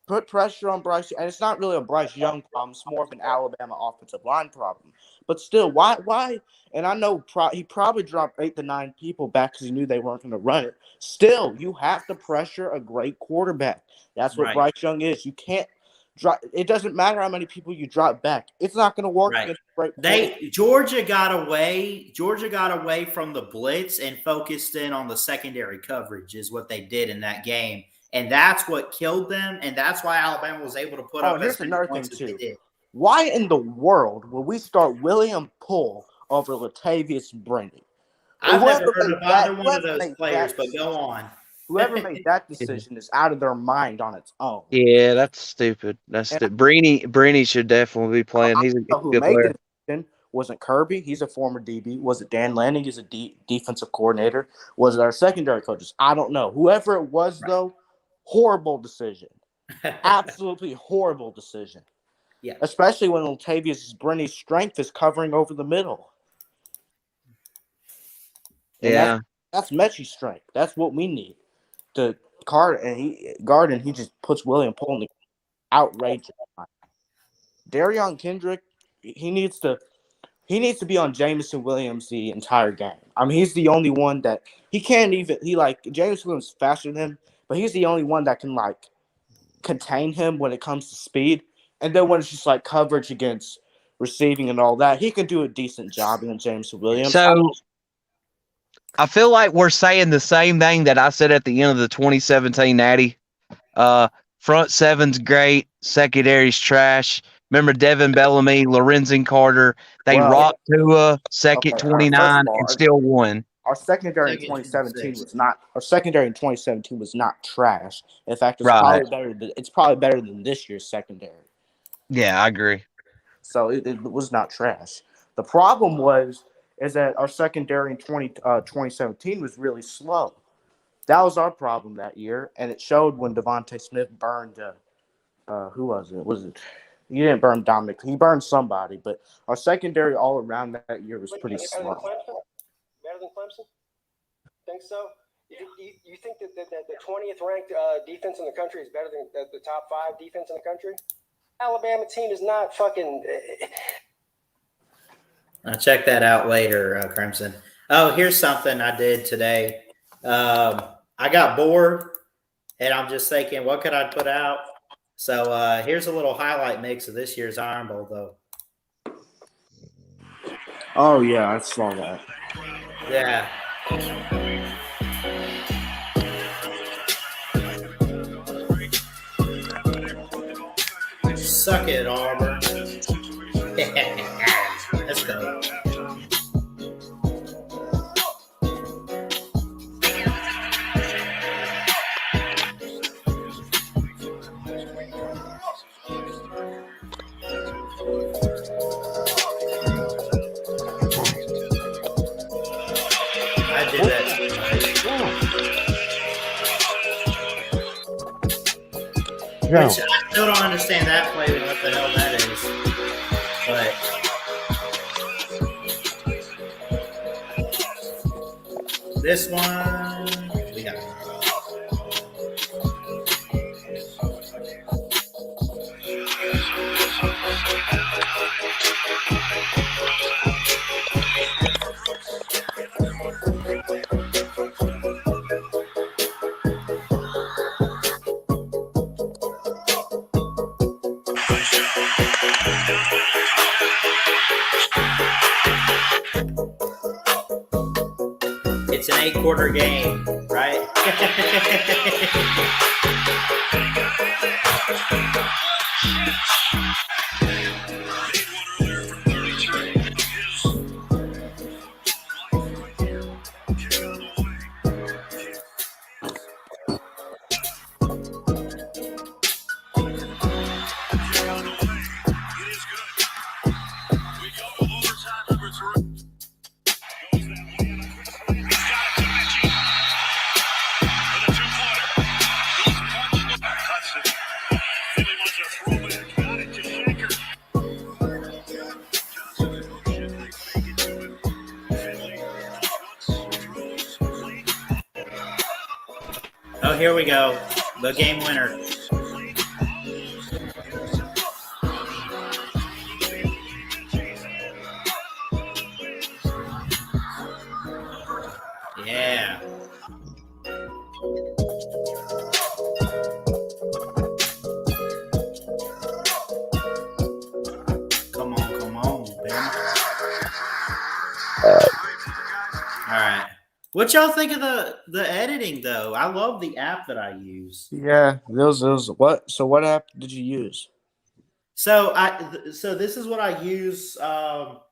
put pressure on Bryce, and it's not really a Bryce Young problem. It's more of an Alabama offensive line problem. But still, why? And I know he probably dropped 8 to 9 people back because he knew they weren't going to run it. Still, you have to pressure a great quarterback. That's what Bryce Young is. You can't drop. It doesn't matter how many people you drop back. It's not going to work.
Georgia got away from the blitz and focused in on the secondary coverage is what they did in that game. And that's what killed them, and that's why Alabama was able to put up as many points as they did.
Why in the world would we start William Poole over Latavius Brennan?
I've never heard of either one of those players, but go on.
Whoever made that decision is out of their mind on its own.
Yeah, that's stupid. That's stupid. Brini should definitely be playing. He's a good player.
Wasn't Kirby? He's a former DB. Was it Dan Lanning? He's a defensive coordinator. Was it our secondary coaches? I don't know. Whoever it was, though, horrible decision. Absolutely horrible decision.
Yeah.
Especially when Latavius Brenny's strength is covering over the middle. And that's Mechie's strength. That's what we need. To guard, and he just puts William Poole in the outrageous. Darion Kendrick, he needs to be on Jameson Williams the entire game. I mean, he's the only one that Jameson Williams is faster than him, but he's the only one that can contain him when it comes to speed. And then when it's just coverage against receiving and all that, he can do a decent job against Jameson Williams.
So I feel like we're saying the same thing that I said at the end of the 2017 Natty. Front seven's great, secondary's trash. Remember Devin Bellamy, Lorenzen Carter, they rocked Tua, second 29, and still won.
Our secondary in 2017 was not. Our secondary in 2017 was not trash. In fact, it's probably better than this year's secondary.
Yeah, I agree.
So it was not trash. The problem is that our secondary in 2017 was really slow. That was our problem that year, and it showed when Devontae Smith burned. Who was it? He didn't burn Dominic. He burned somebody, but our secondary all around that year was pretty slow.
Better than Clemson? Think so? You think that the 20th ranked defense in the country is better than the top 5 defense in the country? Alabama team is not fucking.
I'll check that out later, Crimson. Oh, here's something I did today. I got bored, and I'm just thinking, what could I put out? So here's a little highlight mix of this year's Iron Bowl, though.
Oh, yeah, I saw that.
Yeah. Suck it, Auburn. Let's go. I did that too. Which I still don't understand that play and what the hell that is. But this one, we got. 8-quarter game, right? Oh, here we go. The game winner. Yeah. Come on, Ben. All right. What y'all think of the editing though? I love the app that I use.
Yeah, those what? So what app did you use?
So this is what I use. Or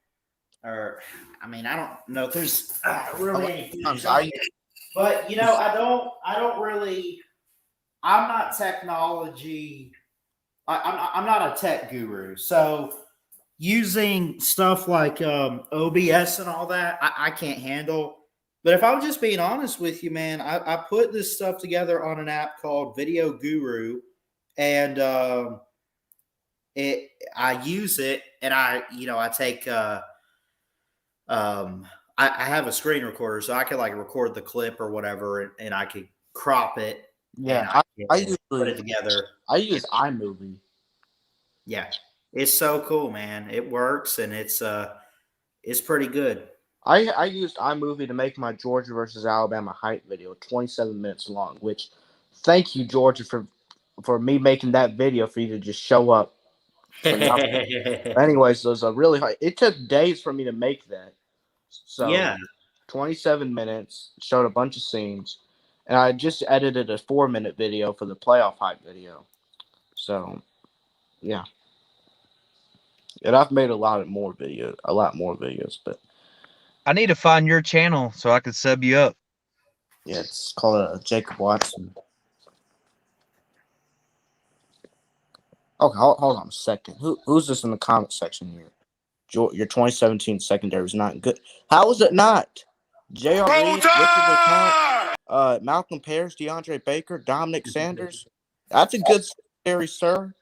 I mean, I don't know if there's really any. But you know, I don't really. I'm not technology. I'm not a tech guru. So using stuff like OBS and all that, I can't handle. But if I'm just being honest with you, man, I put this stuff together on an app called Video Guru, and I use it, and I take I have a screen recorder, so I can like record the clip or whatever, and I could crop it.
Yeah, I usually
put it together.
I use iMovie.
Yeah, it's so cool, man. It works, and it's pretty good.
I used iMovie to make my Georgia versus Alabama hype video, 27 minutes long. Which, thank you, Georgia, for me making that video for you to just show up. Anyways, it was a really hard. It took days for me to make that. So
yeah,
27 minutes, showed a bunch of scenes, and I just edited a 4-minute video for the playoff hype video. So, yeah. And I've made a lot more videos, but
I need to find your channel so I can sub you up.
yeah, it's called Jacob Watson. Okay, hold on a second. Who's this in the comment section here? Your 2017 secondary is not good. How is it not? J.R. Reed, Richard LeCounte, Malcolm Parrish, DeAndre Baker, Dominic Sanders. That's a good secondary, sir.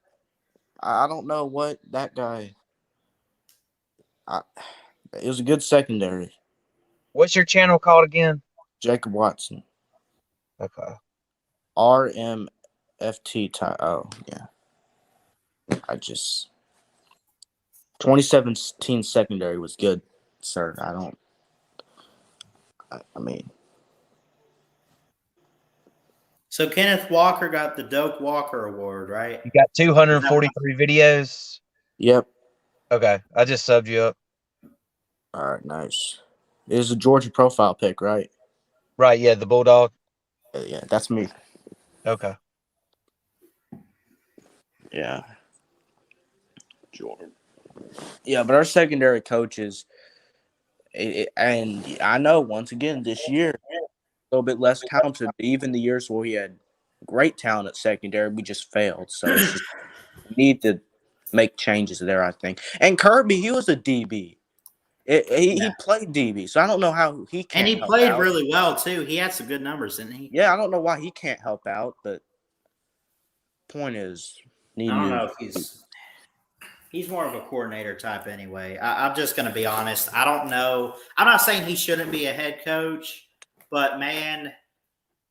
I don't know what that guy. It was a good secondary.
What's your channel called again?
Jacob Watson.
Okay.
RMFT. Oh, yeah. 2017 secondary was good, sir. I mean.
So Kenneth Walker got the Doak Walker Award, right?
You got 243 videos.
Yep.
Okay, I just subbed you up.
All right, nice. It was a Georgia profile pic, right?
Right, yeah, the Bulldog.
Yeah, that's me.
Okay.
Yeah. Jordan. Yeah, but our secondary coaches, and I know once again this year, a little bit less talented. Even the years where we had great talent at secondary, we just failed. So it's just, we need to make changes there, I think. And Kirby, he was a DB. He played DB, so I don't know how he can't.
And he
help
played
out.
really well too. He had some good numbers, didn't he?
Yeah, I don't know why he can't help out, but point is,
I don't know if he's more of a coordinator type anyway. I'm just going to be honest. I don't know. I'm not saying he shouldn't be a head coach, but man,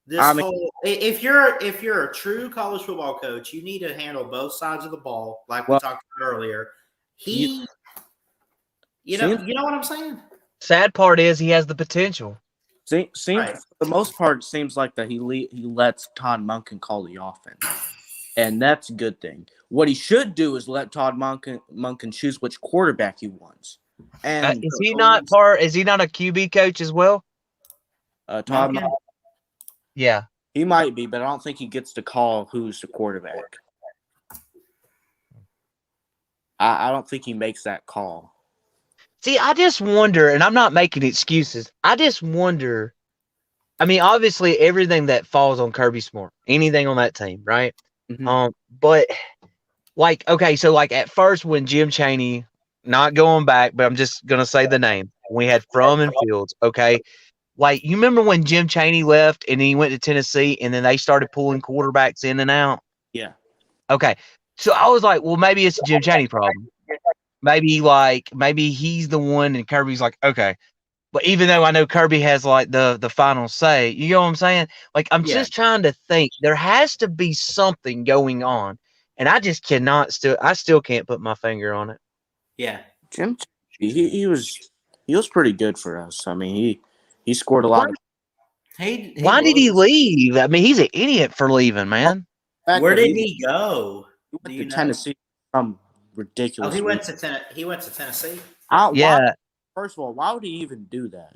if you're a true college football coach, you need to handle both sides of the ball, like we talked about earlier. You know what I'm saying?
Sad part is he has the potential.
Seems for the most part, it seems like that he lets Todd Monken call the offense, and that's a good thing. What he should do is let Todd Monken choose which quarterback he wants. And
is he not a QB coach as well?
Todd.
Yeah,
he might be, but I don't think he gets to call who's the quarterback. I don't think he makes that call.
See, I just wonder, and I'm not making excuses. I just wonder. I mean, obviously, everything that falls on Kirby Smart, anything on that team, right?
Mm-hmm.
But like, okay, so like at first when Jim Chaney, not going back, but I'm just gonna say the name. We had Fromm and Fields, okay. Like, you remember when Jim Chaney left and he went to Tennessee, and then they started pulling quarterbacks in and out?
Yeah.
Okay, so I was like, well, maybe it's a Jim Chaney problem. Maybe he's the one, and Kirby's like, okay. But even though I know Kirby has like the final say, you know what I'm saying? Like, I'm just trying to think. There has to be something going on, and I just I still can't put my finger on it.
Yeah,
Jim, he was pretty good for us. I mean, he scored a lot of.
Why did he leave? I mean, he's an idiot for leaving, man.
Where did he go?
He went to Tennessee. Some ridiculous.
Oh, he went to Tennessee.
Yeah.
First of all, why would he even do that?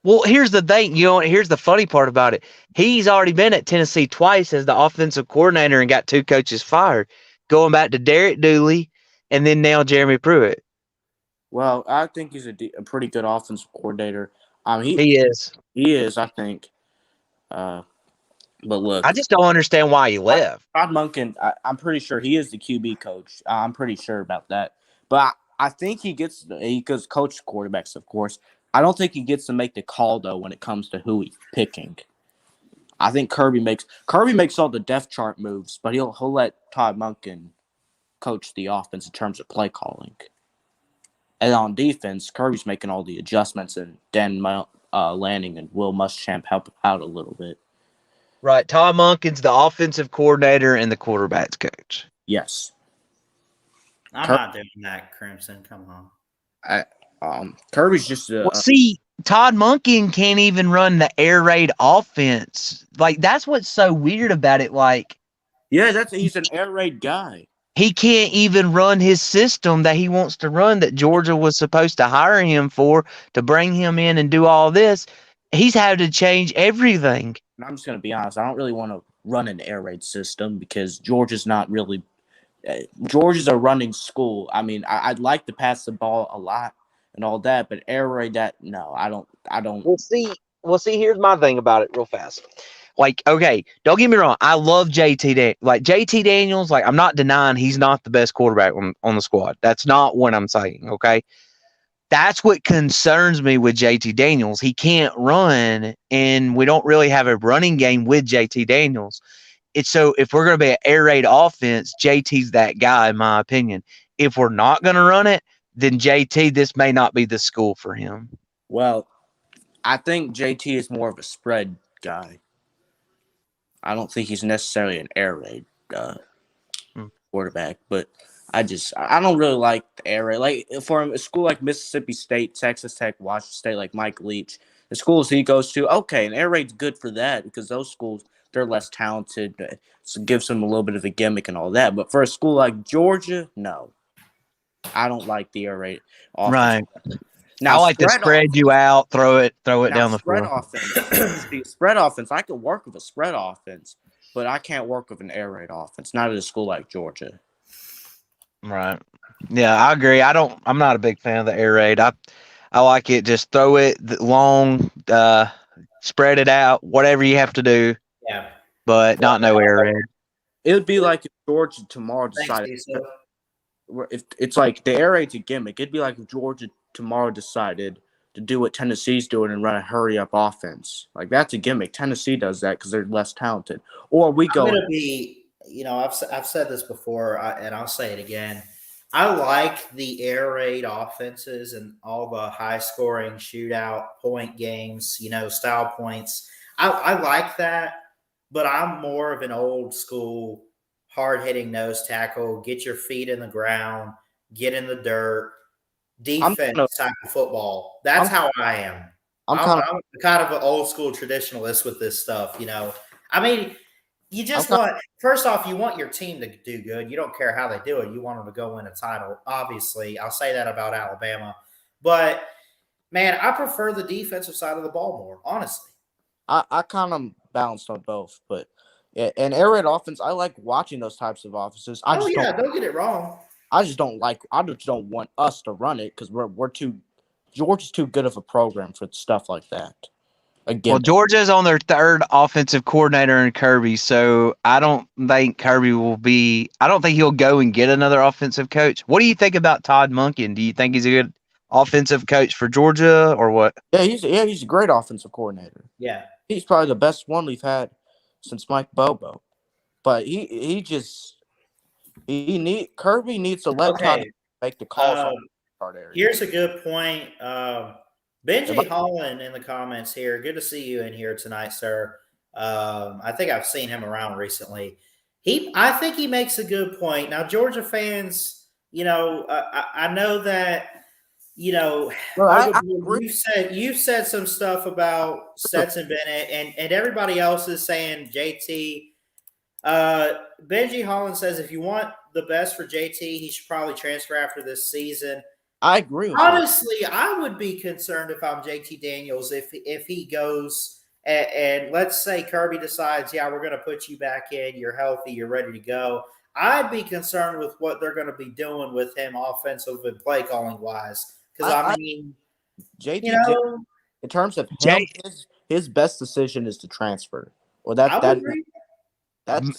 Well, here's the thing. Here's the funny part about it. He's already been at Tennessee twice as the offensive coordinator and got 2 coaches fired, going back to Derek Dooley and then now Jeremy Pruitt.
Well, I think he's a pretty good offensive coordinator.
He is.
He is, I think. But look,
I just don't understand why he left.
Todd Monken, I'm pretty sure he is the QB coach. I'm pretty sure about that. But I think he gets coach quarterbacks, of course. I don't think he gets to make the call though when it comes to who he's picking. I think Kirby makes all the depth chart moves, but he'll let Todd Monken coach the offense in terms of play calling. And on defense, Kirby's making all the adjustments, and Dan Lanning and Will Muschamp help out a little bit.
Right. Todd Monken's the offensive coordinator and the quarterback's coach.
Yes.
I'm not doing that, Crimson. Come on.
Kirby's just
see, Todd Monken can't even run the air raid offense. Like, that's what's so weird about it. Like,
yeah, he's an air raid guy.
He can't even run his system that he wants to run that Georgia was supposed to hire him for to bring him in and do all this. He's had to change everything.
And I'm just going to be honest. I don't really want to run an air raid system because Georgia's not really Georgia's a running school. I mean, I'd like to pass the ball a lot and all that, but air raid no, I don't.
Well, see, here's my thing about it real fast. Like, okay, don't get me wrong. I love JT. Like, JT Daniels, like, I'm not denying he's not the best quarterback on the squad. That's not what I'm saying, okay? That's what concerns me with JT Daniels. He can't run, and we don't really have a running game with JT Daniels. So if we're going to be an air raid offense, JT's that guy, in my opinion. If we're not going to run it, then JT, this may not be the school for him.
Well, I think JT is more of a spread guy. I don't think he's necessarily an air raid quarterback, but I don't really like the air raid. Like, for a school like Mississippi State, Texas Tech, Washington State, like Mike Leach, the schools he goes to, okay, an air raid's good for that because those schools, they're less talented, so it gives them a little bit of a gimmick and all that. But for a school like Georgia, no. I don't like the air raid offense.
Right.
Now,
I like to spread you out, throw it down the field.
Spread offense, I could work with a spread offense, but I can't work with an air raid offense, not at a school like Georgia.
Right. Yeah, I agree. I'm not a big fan of the air raid. I like it. Just throw it long, spread it out, whatever you have to do.
Yeah.
But not no air raid.
It would be like if Georgia tomorrow decided. If it's like the air raid's a gimmick, it'd be like if Georgia tomorrow decided to do what Tennessee's doing and run a hurry-up offense. Like, that's a gimmick. Tennessee does that because they're less talented. Or we go.
I'm going to be, I've said this before, and I'll say it again. I like the air raid offenses and all the high-scoring shootout point games, style points. I like that, but I'm more of an old-school, hard-hitting nose tackle, get your feet in the ground, get in the dirt, defense type of football. That's how I am. I'm kind of an old-school traditionalist with this stuff, I mean, you just first off, you want your team to do good. You don't care how they do it. You want them to go win a title. Obviously, I'll say that about Alabama. But Man, I prefer the defensive side of the ball more, honestly.
I kind of balanced on both, but and air raid offense, I like watching those types of offenses.
Don't get it wrong.
I just don't want us to run it because Georgia's too good of a program for stuff like that. Again,
well, Georgia's on their third offensive coordinator in Kirby, so I don't think Kirby will be. I don't think he'll go and get another offensive coach. What do you think about Todd Monken? Do you think he's a good offensive coach for Georgia or what?
Yeah, he's a great offensive coordinator.
Yeah,
he's probably the best one we've had since Mike Bobo. But Kirby needs to let Todd make the calls on the card area.
Here's a good point. Benji Holland in the comments here. Good to see you in here tonight, sir. I think I've seen him around recently. I think he makes a good point. Now, Georgia fans, I know that, you said some stuff about Stetson Bennett, and everybody else is saying JT. Benji Holland says if you want the best for JT, he should probably transfer after this season.
I agree.
Honestly, I would be concerned if I'm JT Daniels if he goes and let's say Kirby decides, yeah, we're going to put you back in. You're healthy. You're ready to go. I'd be concerned with what they're going to be doing with him offensive and play calling wise. Because I mean,
JT, in terms of him, his best decision is to transfer. Well,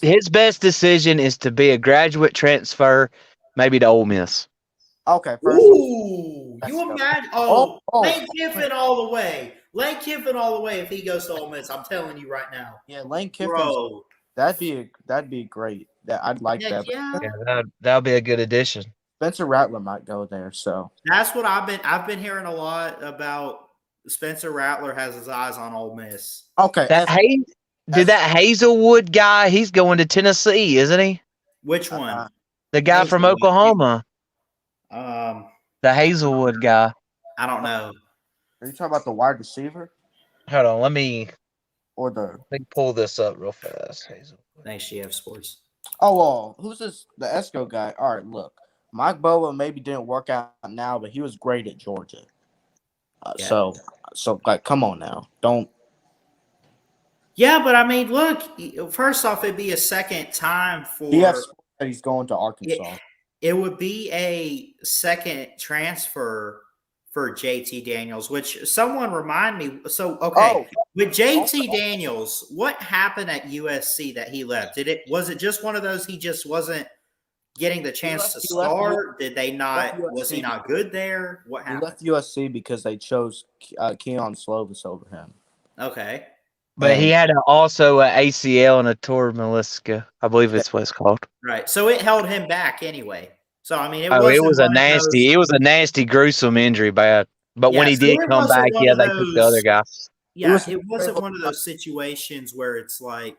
his best decision is to be a graduate transfer, maybe to Ole Miss.
Okay.
Ooh, you imagine? Lane Kiffin all the way. Lane Kiffin all the way. If he goes to Ole Miss, I'm telling you right now.
Yeah, Lane Kiffin. That'd be great. I'd like that.
Yeah, that'll be a good addition.
Spencer Rattler might go there. So
that's what I've been hearing a lot about. Spencer Rattler has his eyes on Ole Miss.
Okay,
that Hazelwood guy, he's going to Tennessee, isn't he?
Which one?
The guy from Oklahoma. The Hazelwood guy.
I don't know.
Are you talking about the wide receiver?
Hold on, let me
pull
this up real fast. Hazelwood.
Thanks, GF Sports.
Oh, well, who's this? The Esco guy. All right, look, Mike Bobo maybe didn't work out now, but he was great at Georgia. So like, come on now, don't.
Yeah, but I mean, look. First off, it'd be a second time for.
He's going to Arkansas.
It would be a second transfer for JT Daniels, which someone remind me. So, with JT Daniels, what happened at USC that he left? Was it just one of those he just wasn't getting the chance to start? Did they not? Was he not good there? What happened?
He left USC because they chose Keon Slovis over him.
Okay.
But he had also an ACL and a torn meniscus. I believe it's what it's called.
Right. So it held him back anyway. So I mean,
it was a nasty, gruesome injury, bad. But when he did come back, they took the other guy.
Yeah, it wasn't one of those situations where it's like,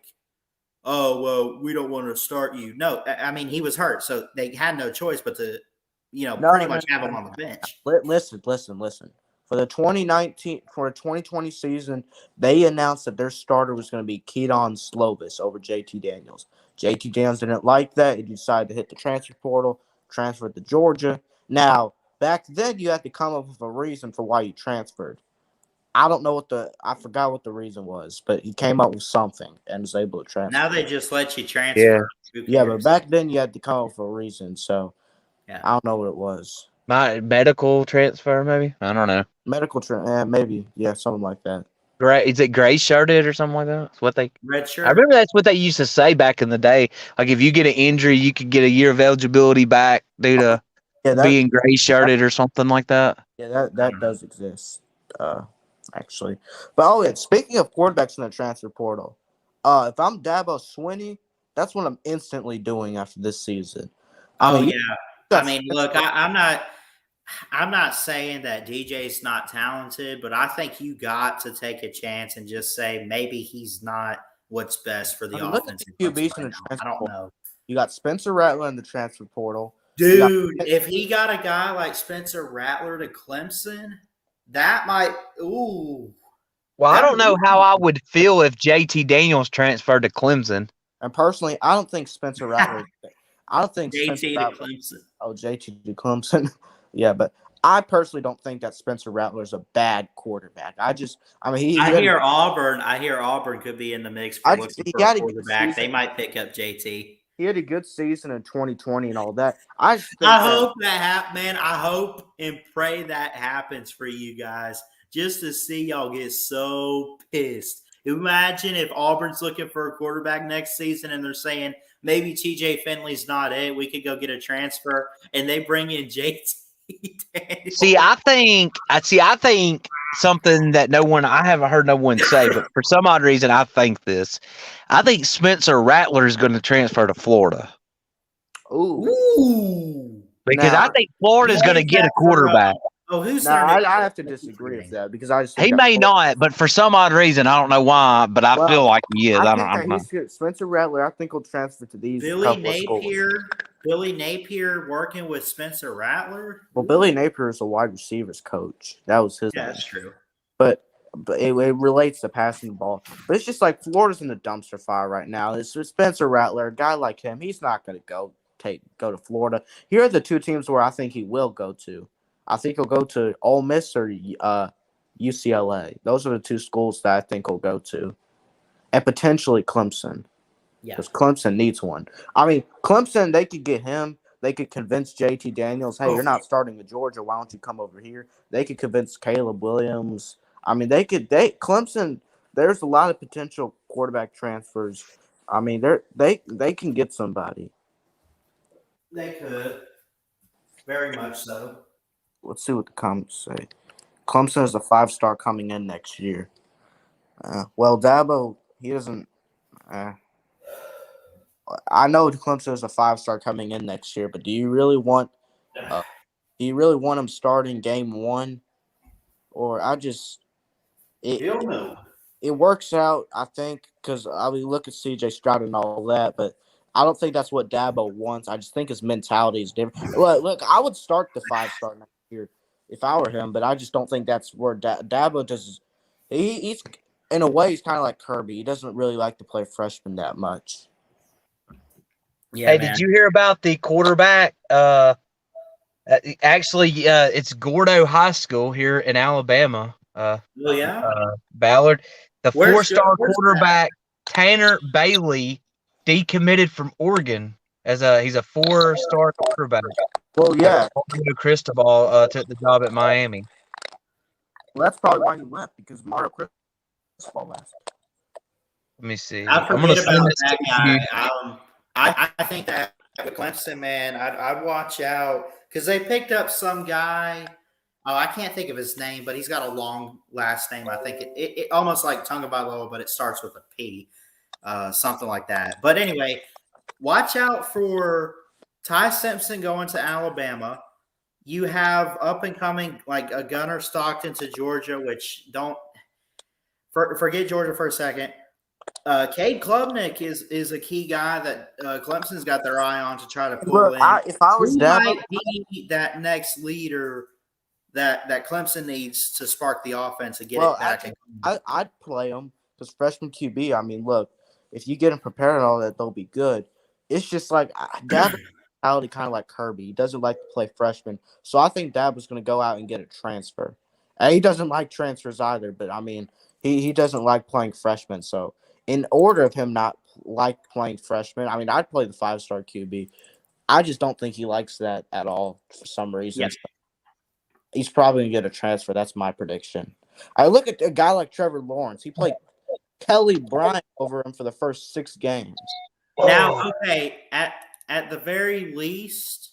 oh well, we don't want to start you. No, I mean he was hurt, so they had no choice but to, pretty much have him on the bench.
Listen. For the 2020 season, they announced that their starter was going to be Keon Slovis over JT Daniels. JT Daniels didn't like that. He decided to hit the transfer portal, transferred to Georgia. Now, back then, you had to come up with a reason for why you transferred. I forgot what the reason was, but he came up with something and was able to transfer.
Now they just let you transfer.
Yeah, but back then you had to come up with a reason. So I don't know what it was.
My medical transfer, maybe? I don't know.
Medical maybe. Yeah, something like that.
Is it gray shirted or something like that? That's what
red shirt.
I remember that's what they used to say back in the day. Like if you get an injury, you could get a year of eligibility back due to being gray shirted or something like that.
Yeah, that does exist, actually. But speaking of quarterbacks in the transfer portal, if I'm Dabo Swinney, that's what I'm instantly doing after this season.
I mean, look, I'm not saying that DJ's not talented, but I think you got to take a chance and just say maybe he's not what's best for the offense. I don't know.
You got Spencer Rattler in the transfer portal.
Dude, if he got a guy like Spencer Rattler to Clemson, that might
Well, I don't know how I would feel if JT Daniels transferred to Clemson.
And personally, I don't think Spencer Rattler. I don't think
JT to Clemson.
Oh, JT to Clemson. Yeah, but I personally don't think that Spencer Rattler's a bad quarterback. I mean,
I hear Auburn could be in the mix for looking for a quarterback. They might pick up JT.
He had a good season in 2020 and all that. I
hope that happens, man. I hope and pray that happens for you guys, just to see y'all get so pissed. Imagine if Auburn's looking for a quarterback next season and they're saying maybe TJ Finley's not it. We could go get a transfer, and they bring in JT.
See, I think something that I haven't heard no one say, but for some odd reason, I think this. I think Spencer Rattler is going to transfer to Florida.
Ooh.
Because I think Florida is going to get a quarterback.
Who's
I have to disagree with that because I just think
he may not, but for some odd reason, I don't know why, but I feel like he is. I don't know.
Spencer Rattler, I think, will transfer to these.
Billy Napier working with Spencer Rattler.
Well, Billy Napier is a wide receivers coach. That was his.
Yeah, that's true.
But it relates to passing the ball. But it's just like Florida's in the dumpster fire right now. It's Spencer Rattler, a guy like him. He's not going to go to Florida. Here are the two teams where I think he will go to. I think he'll go to Ole Miss or UCLA. Those are the two schools that I think he'll go to, and potentially Clemson.
Yeah,
because Clemson needs one. I mean, Clemson, they could get him. They could convince JT Daniels, hey, you're not starting at Georgia. Why don't you come over here? They could convince Caleb Williams. I mean, Clemson, there's a lot of potential quarterback transfers. I mean, they can get somebody.
They could. Very much so.
Let's see what the comments say. Clemson is a 5-star coming in next year. Well, Dabo, he doesn't. I know Clemson is a 5-star coming in next year, but do you really want him starting game one? Or it works out, I think, because look at CJ Stroud and all that, but I don't think that's what Dabo wants. I just think his mentality is different. Look, I would start the 5-star next year if I were him, but I just don't think that's where Dabo does. He's in a way, he's kind of like Kirby. He doesn't really like to play freshmen that much.
Yeah, hey, man. Did you hear about the quarterback? Actually, it's Gordo High School here in Alabama. Ballard. The 4-star quarterback, Tanner Bailey, decommitted from Oregon he's a 4-star quarterback.
Well, yeah.
Cristobal took the job at Miami.
Well, that's probably why he left, because Mario Cristobal left.
Let me see.
I forget about that guy. I think that Clemson, man, I'd watch out because they picked up some guy. Oh, I can't think of his name, but he's got a long last name. I think it almost like Tagovailoa, but it starts with a P, something like that. But anyway, watch out for Ty Simpson going to Alabama. You have up and coming like a Gunnar Stockton to Georgia, which forget Georgia for a second. Cade Klubnik is a key guy that Clemson's got their eye on to try to pull in.
If I was
might be that next leader that Clemson needs to spark the offense and get it back.
I'd play him because freshman QB. I mean, look, if you get him prepared and all that, they'll be good. It's just like Dab mentality, kind of like Kirby. He doesn't like to play freshmen, so I think Dab was going to go out and get a transfer. And he doesn't like transfers either, but I mean, he doesn't like playing freshmen. So in order of him not like playing freshmen, I mean, I'd play the 5-star QB. I just don't think he likes that at all for some reason.
Yep.
He's probably going to get a transfer. That's my prediction. I look at a guy like Trevor Lawrence. He played Kelly Bryant over him for the first 6 games.
Now, okay, at the very least,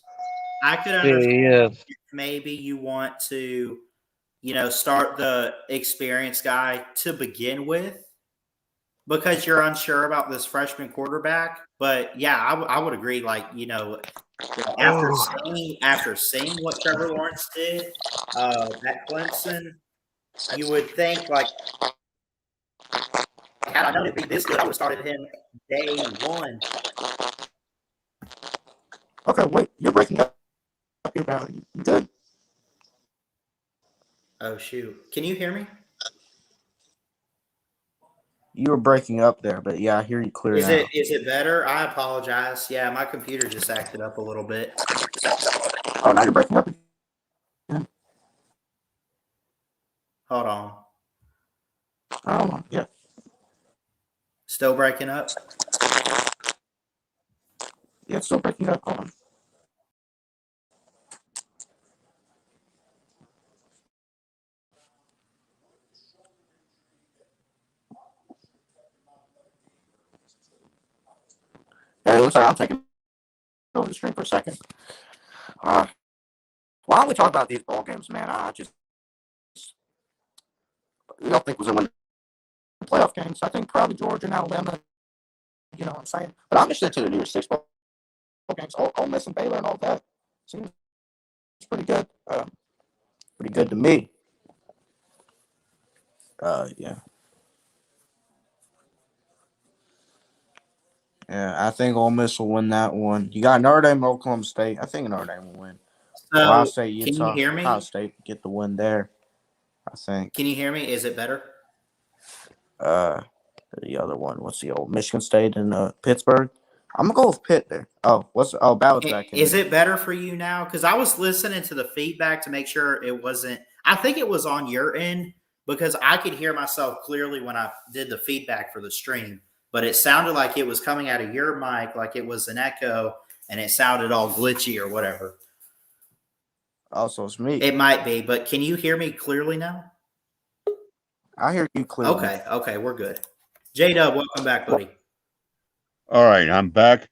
I could understand if maybe you want to, start the experienced guy to begin with because you're unsure about this freshman quarterback. But yeah, I would agree. Like, after seeing what Trevor Lawrence did at Clemson, you would think like, had I known it'd be this good, I would have started him day one.
Okay, wait, you're breaking up here now. You good?
Oh shoot! Can you hear me?
You were breaking up there, but yeah, I hear you clear now.
Is it better? I apologize. Yeah, my computer just acted up a little bit.
Oh, now you're breaking up.
Hold on.
Yeah.
Still breaking up?
Yeah, it's still breaking up. Hold on. Hey, it looks like I'm taking over the stream for a second. Why don't we talk about these ball games, man? I just don't think we're going to win the playoff games. I think probably Georgia and Alabama, you know what I'm saying? But I'm interested to the New Year's Six ball games. Ole Miss and Baylor and all that seems pretty good. Pretty good to me. Yeah. Yeah, I think Ole Miss will win that one. You got Notre Dame, Oklahoma State. I think Notre Dame will win. Ohio
So,
State,
can you
Utah.
hear
Ohio
me?
State get the win there, I think.
Can you hear me? Is it better?
The other one, what's the old Michigan State and Pittsburgh? I'm gonna go with Pitt there. Ballard's back in.
Is it better for you now? Because I was listening to the feedback to make sure it wasn't. I think it was on your end because I could hear myself clearly when I did the feedback for the stream, but it sounded like it was coming out of your mic, like it was an echo, and it sounded all glitchy or whatever.
Also, it's me.
It might be, but can you hear me clearly now?
I hear you clearly.
Okay, we're good. J-Dub, welcome back, buddy.
All right, I'm back.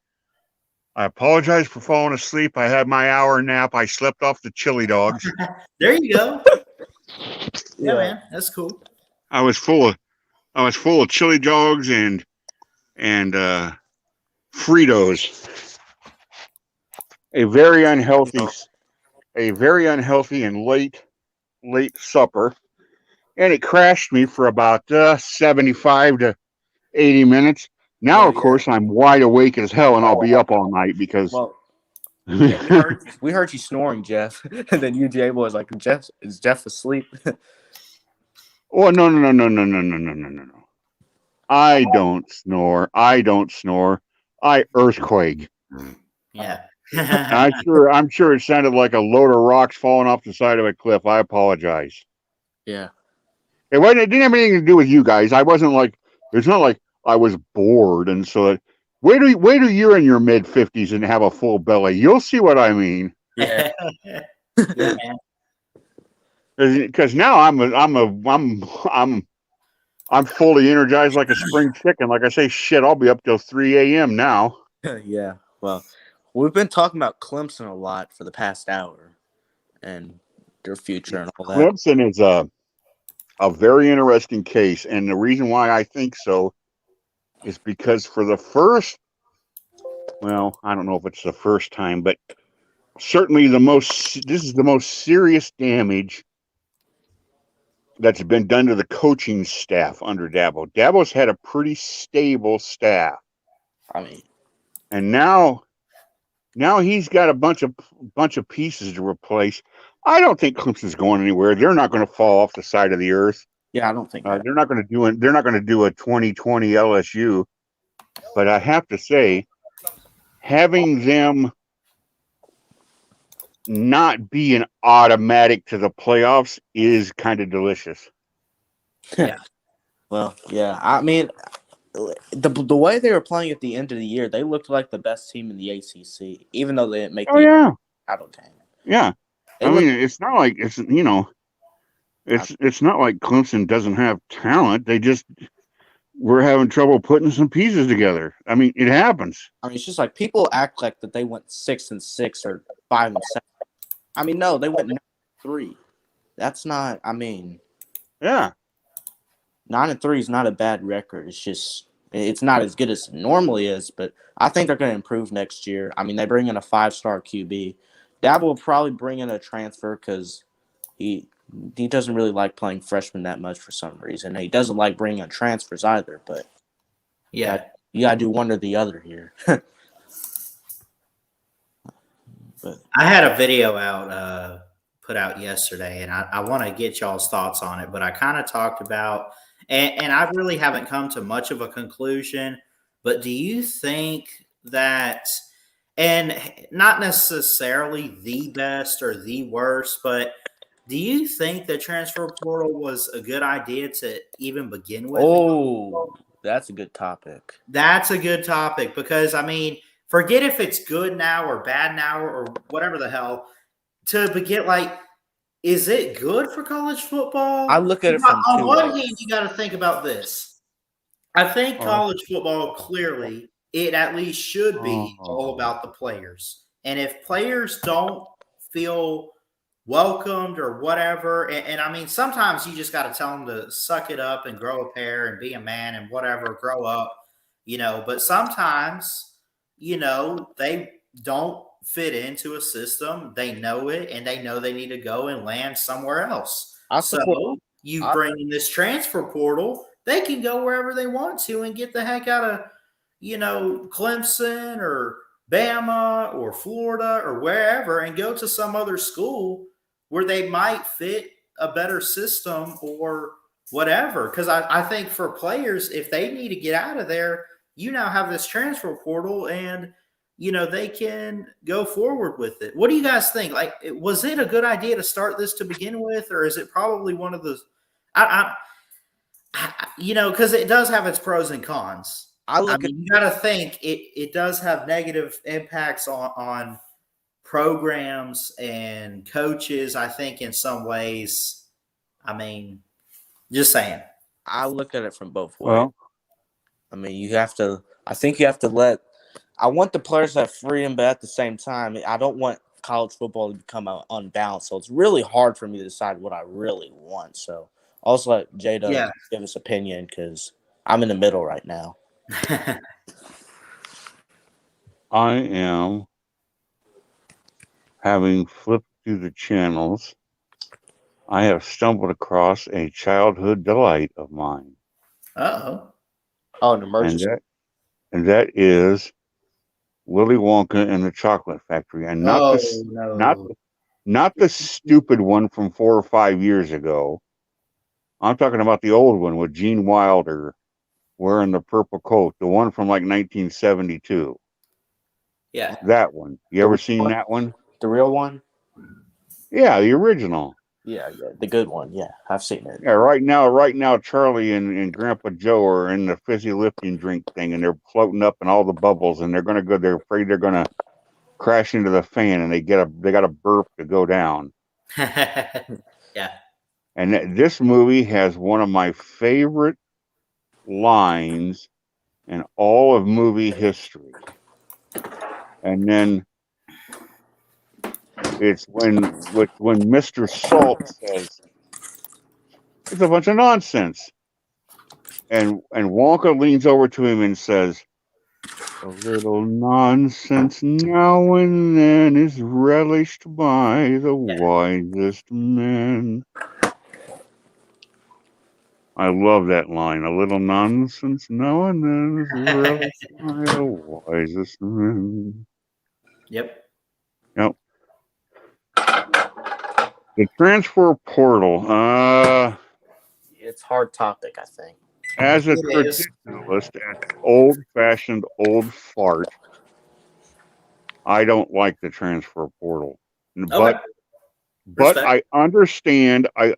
I apologize for falling asleep. I had my hour nap. I slept off the chili dogs.
There you go. Yeah, man, that's cool.
I was full of chili dogs and Fritos. A very unhealthy and late supper, and it crashed me for about 75 to 80 minutes. Now, of course, I'm wide awake as hell, and I'll be up all night because.
Well, we heard you snoring, Jeff, and then UGA was like, "Is Jeff asleep?"
Oh no! I don't snore. I earthquake.
Yeah.
I'm sure it sounded like a load of rocks falling off the side of a cliff. I apologize.
Yeah.
It didn't have anything to do with you guys. I wasn't like. It's not like I was bored, and so. Wait till you're in your mid-50s and have a full belly. You'll see what I mean.
Yeah.
Yeah, man.
Because now I'm fully energized like a spring chicken. Like I say, shit, I'll be up till 3 a.m. now.
Yeah. Well, we've been talking about Clemson a lot for the past hour and their future and all that.
Clemson is a very interesting case, and the reason why I think so is because for the first, well, I don't know if it's the first time, but certainly this is the most serious damage that's been done to the coaching staff under Dabo. Dabo's had a pretty stable staff.
I mean,
and now he's got a bunch of pieces to replace. I don't think Clemson's going anywhere. They're not going to fall off the side of the earth.
Yeah, I don't think
they're not going to do a 2020 LSU. But I have to say, having them not be an automatic to the playoffs is kind of delicious.
Yeah.
Well, yeah. I mean, the way they were playing at the end of the year, they looked like the best team in the ACC, even though they didn't make the title game.
Yeah. I mean, it's not like it's not like Clemson doesn't have talent. They just we're having trouble putting some pieces together. I mean, it happens.
I mean, it's just like people act like that they went 6-6 or 5-7. I mean, no, they went 9-3. That's not. I mean,
yeah,
9-3 is not a bad record. It's just it's not as good as it normally is, but I think they're going to improve next year. I mean, they bring in a 5-star QB. Dabo will probably bring in a transfer because he doesn't really like playing freshmen that much for some reason. And he doesn't like bringing in transfers either. But
yeah,
you got to do one or the other here.
But I had a video out put out yesterday, and I want to get y'all's thoughts on it. But I kind of talked about, and I really haven't come to much of a conclusion. But do you think that, and not necessarily the best or the worst, but Do you think the transfer portal was a good idea to even begin with?
Oh, that's a good topic.
That's a good topic because, I mean, forget if it's good now or bad now or whatever the hell. To begin, like, is it good for college football?
I look at it from
On
two
one
ways.
hand, you got to think about this. I think college football clearly, it at least should be all about the players. And if players don't feel welcomed or whatever, and I mean, sometimes you just got to tell them to suck it up and grow a pair and be a man and whatever, grow up, but sometimes, they don't fit into a system. They know it and they know they need to go and land somewhere else. So you bring in this transfer portal, they can go wherever they want to and get the heck out of, Clemson or Bama or Florida or wherever and go to some other school where they might fit a better system or whatever. Because I think for players, if they need to get out of there, you now have this transfer portal and, they can go forward with it. What do you guys think? Like, was it a good idea to start this to begin with, or is it probably one of those, because it does have its pros and cons. You got to think it does have negative impacts on programs and coaches, I think, in some ways. I mean, just saying.
I look at it from both ways. Well, I mean, I think you have to I want the players to have freedom, but at the same time, I don't want college football to become unbalanced. So it's really hard for me to decide what I really want. So also let Jada give his opinion because I'm in the middle right now.
I am having flipped through the channels. I have stumbled across a childhood delight of mine.
Oh, an emergency.
And that is Willy Wonka and the Chocolate Factory, and not the stupid one from 4 or 5 years ago. I'm talking about the old one with Gene Wilder wearing the purple coat, the one from like 1972.
Yeah,
that one. You ever seen that one?
The real one?
Yeah, the original.
Yeah, the good one. Yeah, I've seen it.
Yeah, right now, Charlie and Grandpa Joe are in the fizzy lifting drink thing, and they're floating up in all the bubbles, and they're gonna go. They're afraid they're gonna crash into the fan, and they got a burp to go down.
Yeah.
And this movie has one of my favorite lines in all of movie history. And then it's when Mr. Salt says, "It's a bunch of nonsense." And Wonka leans over to him and says, "A little nonsense now and then is relished by the wisest men." I love that line. A little nonsense now and then is relished by the wisest men.
Yep.
The transfer portal.
It's a hard topic, I think.
As a traditionalist, as old-fashioned old fart, I don't like the transfer portal.
Okay.
But I understand that,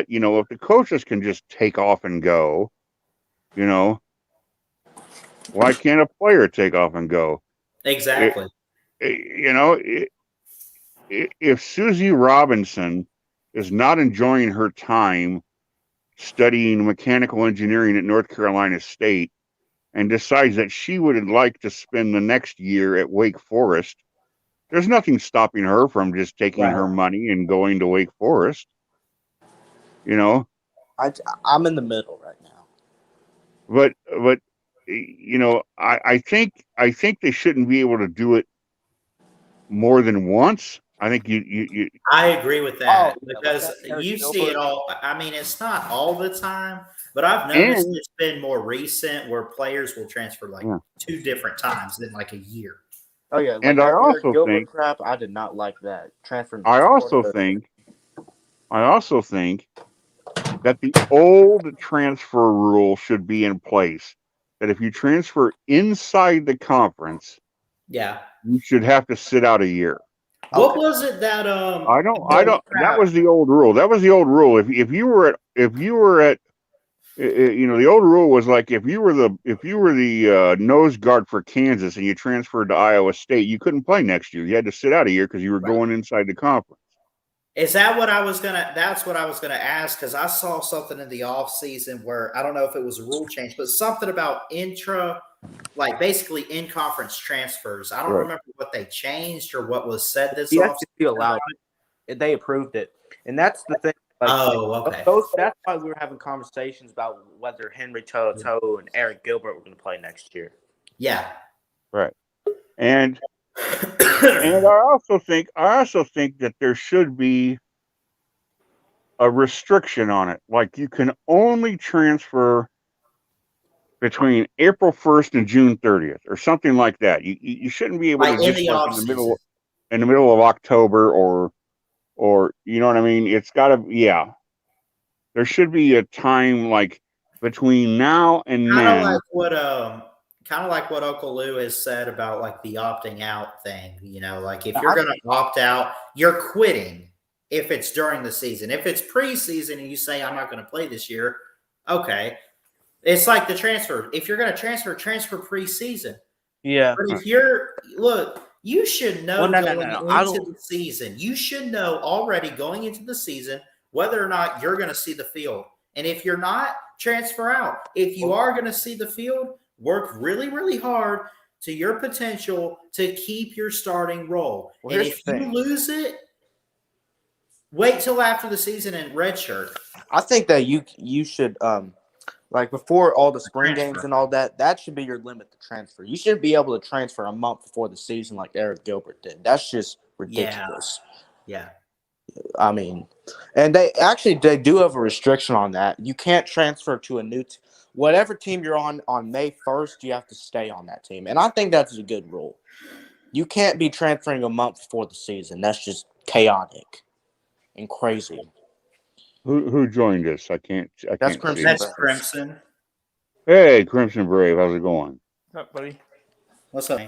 if the coaches can just take off and go, why can't a player take off and go?
Exactly.
If Susie Robinson is not enjoying her time studying mechanical engineering at North Carolina State and decides that she would like to spend the next year at Wake Forest, there's nothing stopping her from just taking her money and going to Wake Forest.
I'm in the middle right now.
But I think they shouldn't be able to do it more than once. I think you
I agree with that because you see it all. I mean, it's not all the time, but I've noticed it's been more recent where players will transfer 2 different times in like a year.
Oh yeah,
and I also think
crap. I did not like that transfer.
I also think that the old transfer rule should be in place. That if you transfer inside the conference,
you
should have to sit out a year.
What was it that
I don't. That was the old rule. That was the old rule. If you were at the old rule was like if you were the nose guard for Kansas and you transferred to Iowa State, you couldn't play next year. You had to sit out a year because you were going inside the conference.
Is that what I was gonna? That's what I was gonna ask because I saw something in the off season where I don't know if it was a rule change, but something about like basically in conference transfers. I don't remember what they changed or what was said this off.
The allowed it. They approved it, and that's the thing. Like,
okay.
That's why we were having conversations about whether Henry To'oTo'o and Eric Gilbert were going to play next year.
Yeah.
Right. And I also think that there should be a restriction on it. Like you can only transfer between April 1st and June 30th or something like that. You shouldn't be able to just like in the middle of October or you know what I mean? It's got to there should be a time like between now and then.
Kind of like what Uncle Lou has said about like the opting out thing, like if you're going to opt out, you're quitting if it's during the season. If it's preseason and you say, I'm not going to play this year, okay. It's like the transfer. If you're going to transfer preseason.
Yeah.
But if you should know going into the season. You should know already going into the season whether or not you're going to see the field. And if you're not, transfer out. If you are going to see the field, work really, really hard to your potential to keep your starting role. And if you lose it, wait till after the season and redshirt.
I think that you should like before all the spring games and all that, that should be your limit to transfer. You shouldn't be able to transfer a month before the season like Eric Gilbert did. That's just ridiculous.
Yeah.
I mean, and they do have a restriction on that. You can't transfer to a new whatever team you're on May 1st, you have to stay on that team. And I think that's a good rule. You can't be transferring a month before the season. That's just chaotic and crazy.
Who joined us? I can't
Crimson.
That's Crimson.
Hey, Crimson Brave, how's it going?
What's up, buddy?
What's up?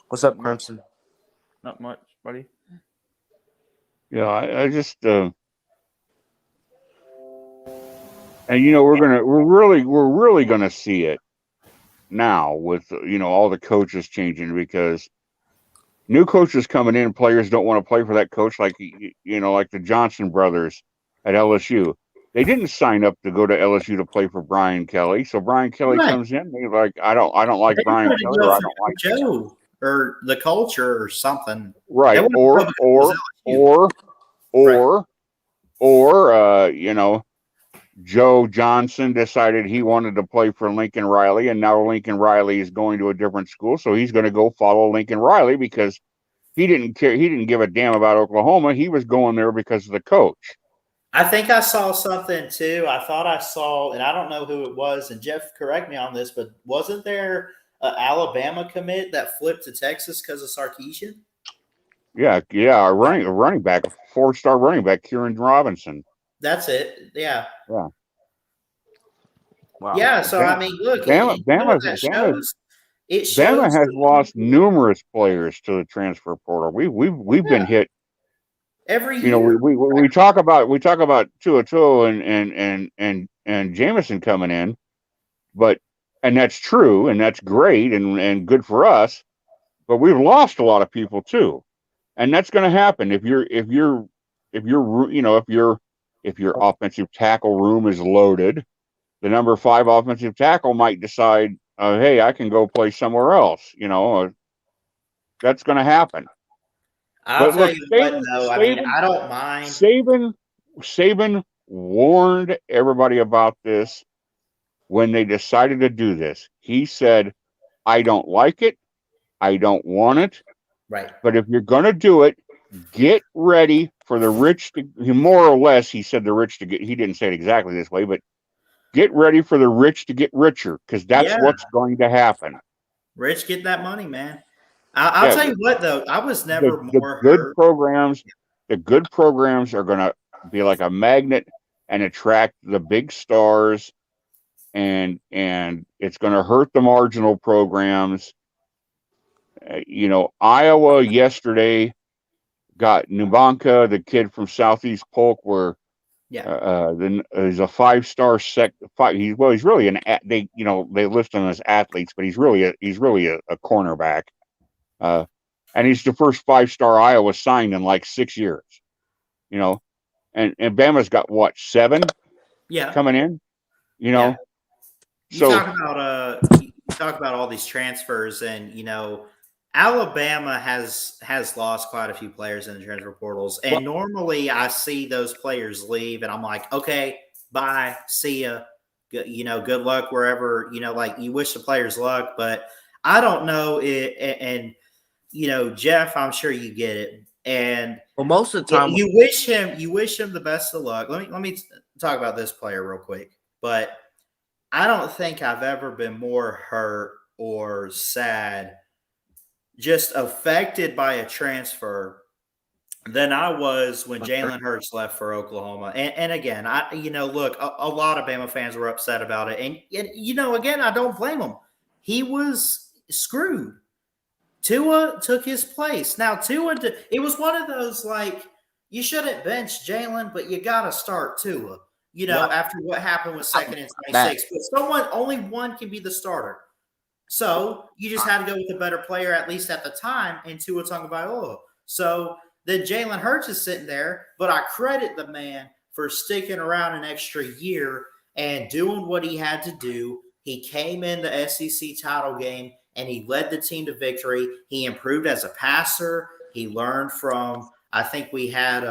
What's up, Crimson?
Not much, buddy.
Yeah, I just and we're really gonna see it now with all the coaches changing because new coaches coming in, players don't want to play for that coach like like the Johnson brothers at LSU. They didn't sign up to go to LSU to play for Brian Kelly. So Brian Kelly comes in, they're like, I don't like Brian Kelly, or I don't like
Joe or the culture or something.
Right. Or Joe Johnson decided he wanted to play for Lincoln Riley, and now Lincoln Riley is going to a different school, so he's going to go follow Lincoln Riley because he didn't care. He didn't give a damn about Oklahoma. He was going there because of the coach.
I think I saw something too. I thought I saw, and I don't know who it was, and Jeff, correct me on this, but wasn't there an Alabama commit that flipped to Texas because of Sarkisian?
Yeah, a running back, a 4-star running back, Kieran Robinson.
That's it. Yeah.
Yeah.
Wow.
Yeah. So I mean, look,
Bama has lost numerous players to the transfer portal. We've been hit
every year.
We talk about To'oTo'o and Jameson coming in, and that's true and that's great and good for us, but we've lost a lot of people too. And that's going to happen if your offensive tackle room is loaded. The number 5 offensive tackle might decide, hey, I can go play somewhere else. That's going to happen.
I don't mind.
Saban warned everybody about this when they decided to do this. He said, I don't like it. I don't want it.
Right.
But if you're going to do it, get ready for the rich to, more or less, he said the rich to get, he didn't say it exactly this way, but get ready for the rich to get richer because that's what's going to happen.
Rich get that money, man. I'll tell you what, though, I was never more
good programs. The good programs are going to be like a magnet and attract the big stars, and it's going to hurt the marginal programs. Iowa yesterday got Nubanka, the kid from Southeast Polk, where then he's a 5-star he's really they list him as athletes, but he's really a cornerback. And he's the first 5-star Iowa signed in like 6 years. And Bama's got what, 7 coming in?
You
So
talk about all these transfers, and Alabama has lost quite a few players in the transfer portals, and normally I see those players leave, and I'm like, okay, bye, see ya, good luck wherever, like you wish the players luck, but I don't know it, and Jeff, I'm sure you get it, and
most of the time
you wish him the best of luck. Let me talk about this player real quick, but I don't think I've ever been more hurt or sad, just affected by a transfer than I was when Jalen Hurts left for Oklahoma. And again, look, a lot of Bama fans were upset about it. And again, I don't blame them. He was screwed. Tua took his place. Now, it was one of those, like, you shouldn't bench Jalen, but you got to start Tua. After what happened with 2nd and 26. But only one can be the starter. So you just had to go with a better player, at least at the time, in Tua Tagovailoa. So then Jalen Hurts is sitting there, but I credit the man for sticking around an extra year and doing what he had to do. He came in the SEC title game, and he led the team to victory. He improved as a passer. He learned from, I think we had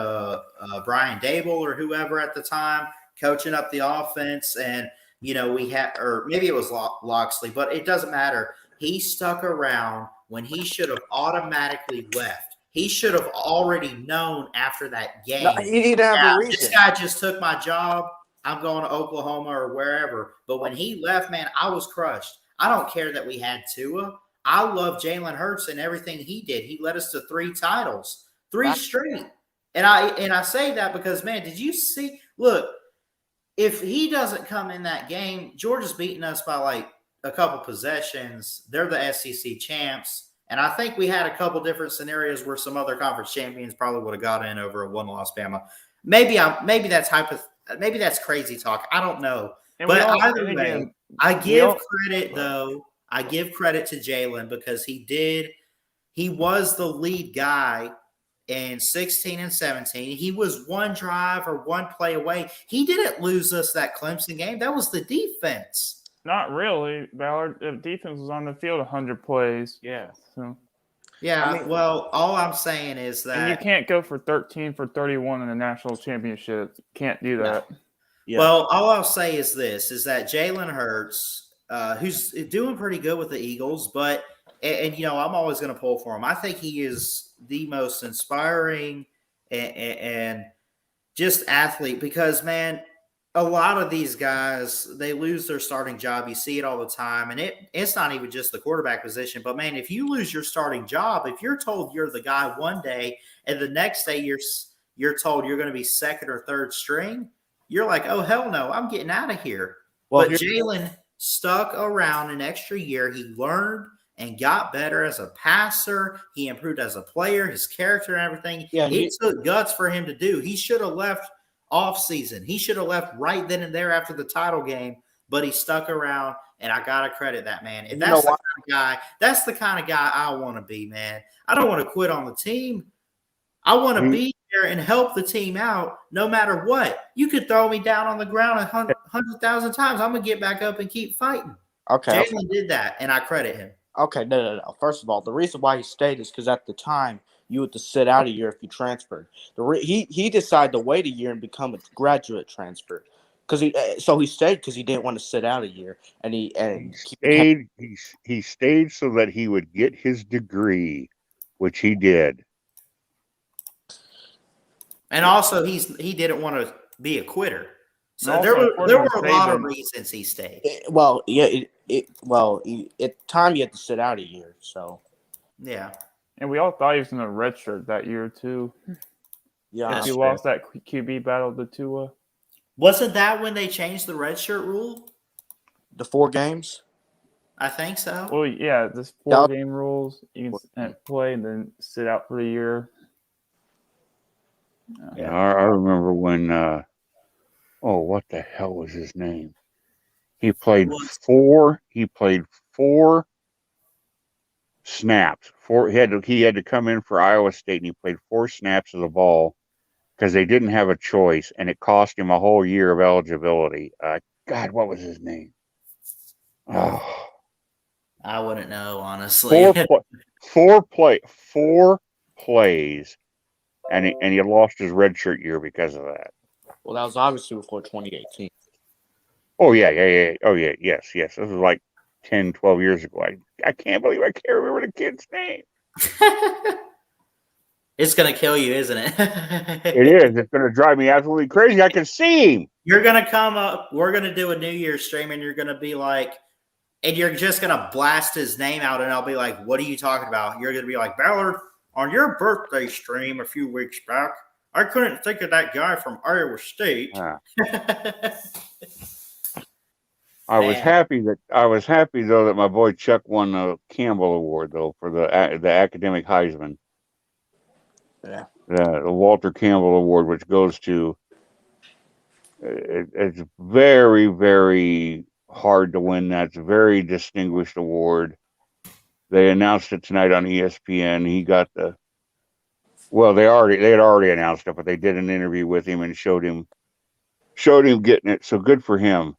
Brian Dable or whoever at the time, coaching up the offense, and we had, or maybe it was Loxley, but it doesn't matter. He stuck around when he should have automatically left. He should have already known after that game.
No, you need to have a reason.
This guy just took my job. I'm going to Oklahoma or wherever. But when he left, man, I was crushed. I don't care that we had Tua. I love Jalen Hurts and everything he did. He led us to 3 titles, 3 straight. And I say that because, man, did you see? Look, if he doesn't come in that game, Georgia's beating us by like a couple possessions. They're the SEC champs. And I think we had a couple different scenarios where some other conference champions probably would have got in over a 1-loss Bama. Maybe that's crazy talk. I don't know. But either way, I give credit though. I give credit to Jalen because he was the lead guy in 16 and 17. He was one drive or one play away. He didn't lose us that Clemson game. That was the defense.
Not really, Ballard. The defense was on the field 100 plays.
Yeah.
So.
Yeah, well, all I'm saying is that
and you can't go for 13 for 31 in the national championship. Can't do that.
No. Yeah. Well, all I'll say is this, is that Jalen Hurts, who's doing pretty good with the Eagles, but and I'm always going to pull for him. I think he is the most inspiring and just athlete because, man, a lot of these guys, they lose their starting job. You see it all the time. And it's not even just the quarterback position. But, man, if you lose your starting job, if you're told you're the guy one day and the next day you're told you're going to be 2nd or 3rd string, you're like, oh, hell no, I'm getting out of here. Well, but Jalen stuck around an extra year. He learned and got better as a passer. He improved as a player, his character and everything. Yeah, it took guts for him to do. He should have left off season. He should have left right then and there after the title game, but he stuck around, and I got to credit that man. If that's the kind of guy, that's the kind of guy I want to be, man. I don't want to quit on the team. I want to be there and help the team out no matter what. You could throw me down on the ground 100,000 times. I'm going to get back up and keep fighting.
Okay.
Jalen did that, and I credit him.
Okay, no. First of all, the reason why he stayed is because at the time you had to sit out a year if you transferred. He decided to wait a year and become a graduate transfer because he stayed because he didn't want to sit out a year he
stayed so that he would get his degree, which he did.
And also, he didn't want to be a quitter. So there were a lot of reasons he stayed.
At time you had to sit out a year. So
yeah,
and we all thought he was in a redshirt that year too.
Yeah,
he lost that QB battle to Tua.
Wasn't that when they changed the redshirt rule?
The 4 games.
I think so.
Well, yeah, this 4 game rules. You can play and then sit out for a year.
Yeah, I remember when. What the hell was his name? He played four. He played 4 snaps. He had to come in for Iowa State, and he played 4 snaps of the ball because they didn't have a choice, and it cost him a whole year of eligibility. God, what was his name? Oh,
I wouldn't know, honestly.
4 plays, and he lost his redshirt year because of that.
Well, that was obviously before 2018.
Oh yeah. Oh yeah, yes. This was like 10, 12 years ago. I can't believe I can't remember the kid's name.
It's gonna kill you, isn't it?
It is. It's gonna drive me absolutely crazy. I can see him.
You're gonna come up. We're gonna do a New Year's stream, and you're gonna be like, and you're just gonna blast his name out, and I'll be like, "What are you talking about?" You're gonna be like, "Ballard, on your birthday stream a few weeks back, I couldn't think of that guy from Iowa State."
I was happy though that my boy Chuck won the Campbell Award though for the academic Heisman.
Yeah.
The Walter Campbell Award, which goes to. It's very, very hard to win. That's a very distinguished award. They announced it tonight on ESPN. He got the. Well, they had already announced it, but they did an interview with him and showed him getting it. So good for him.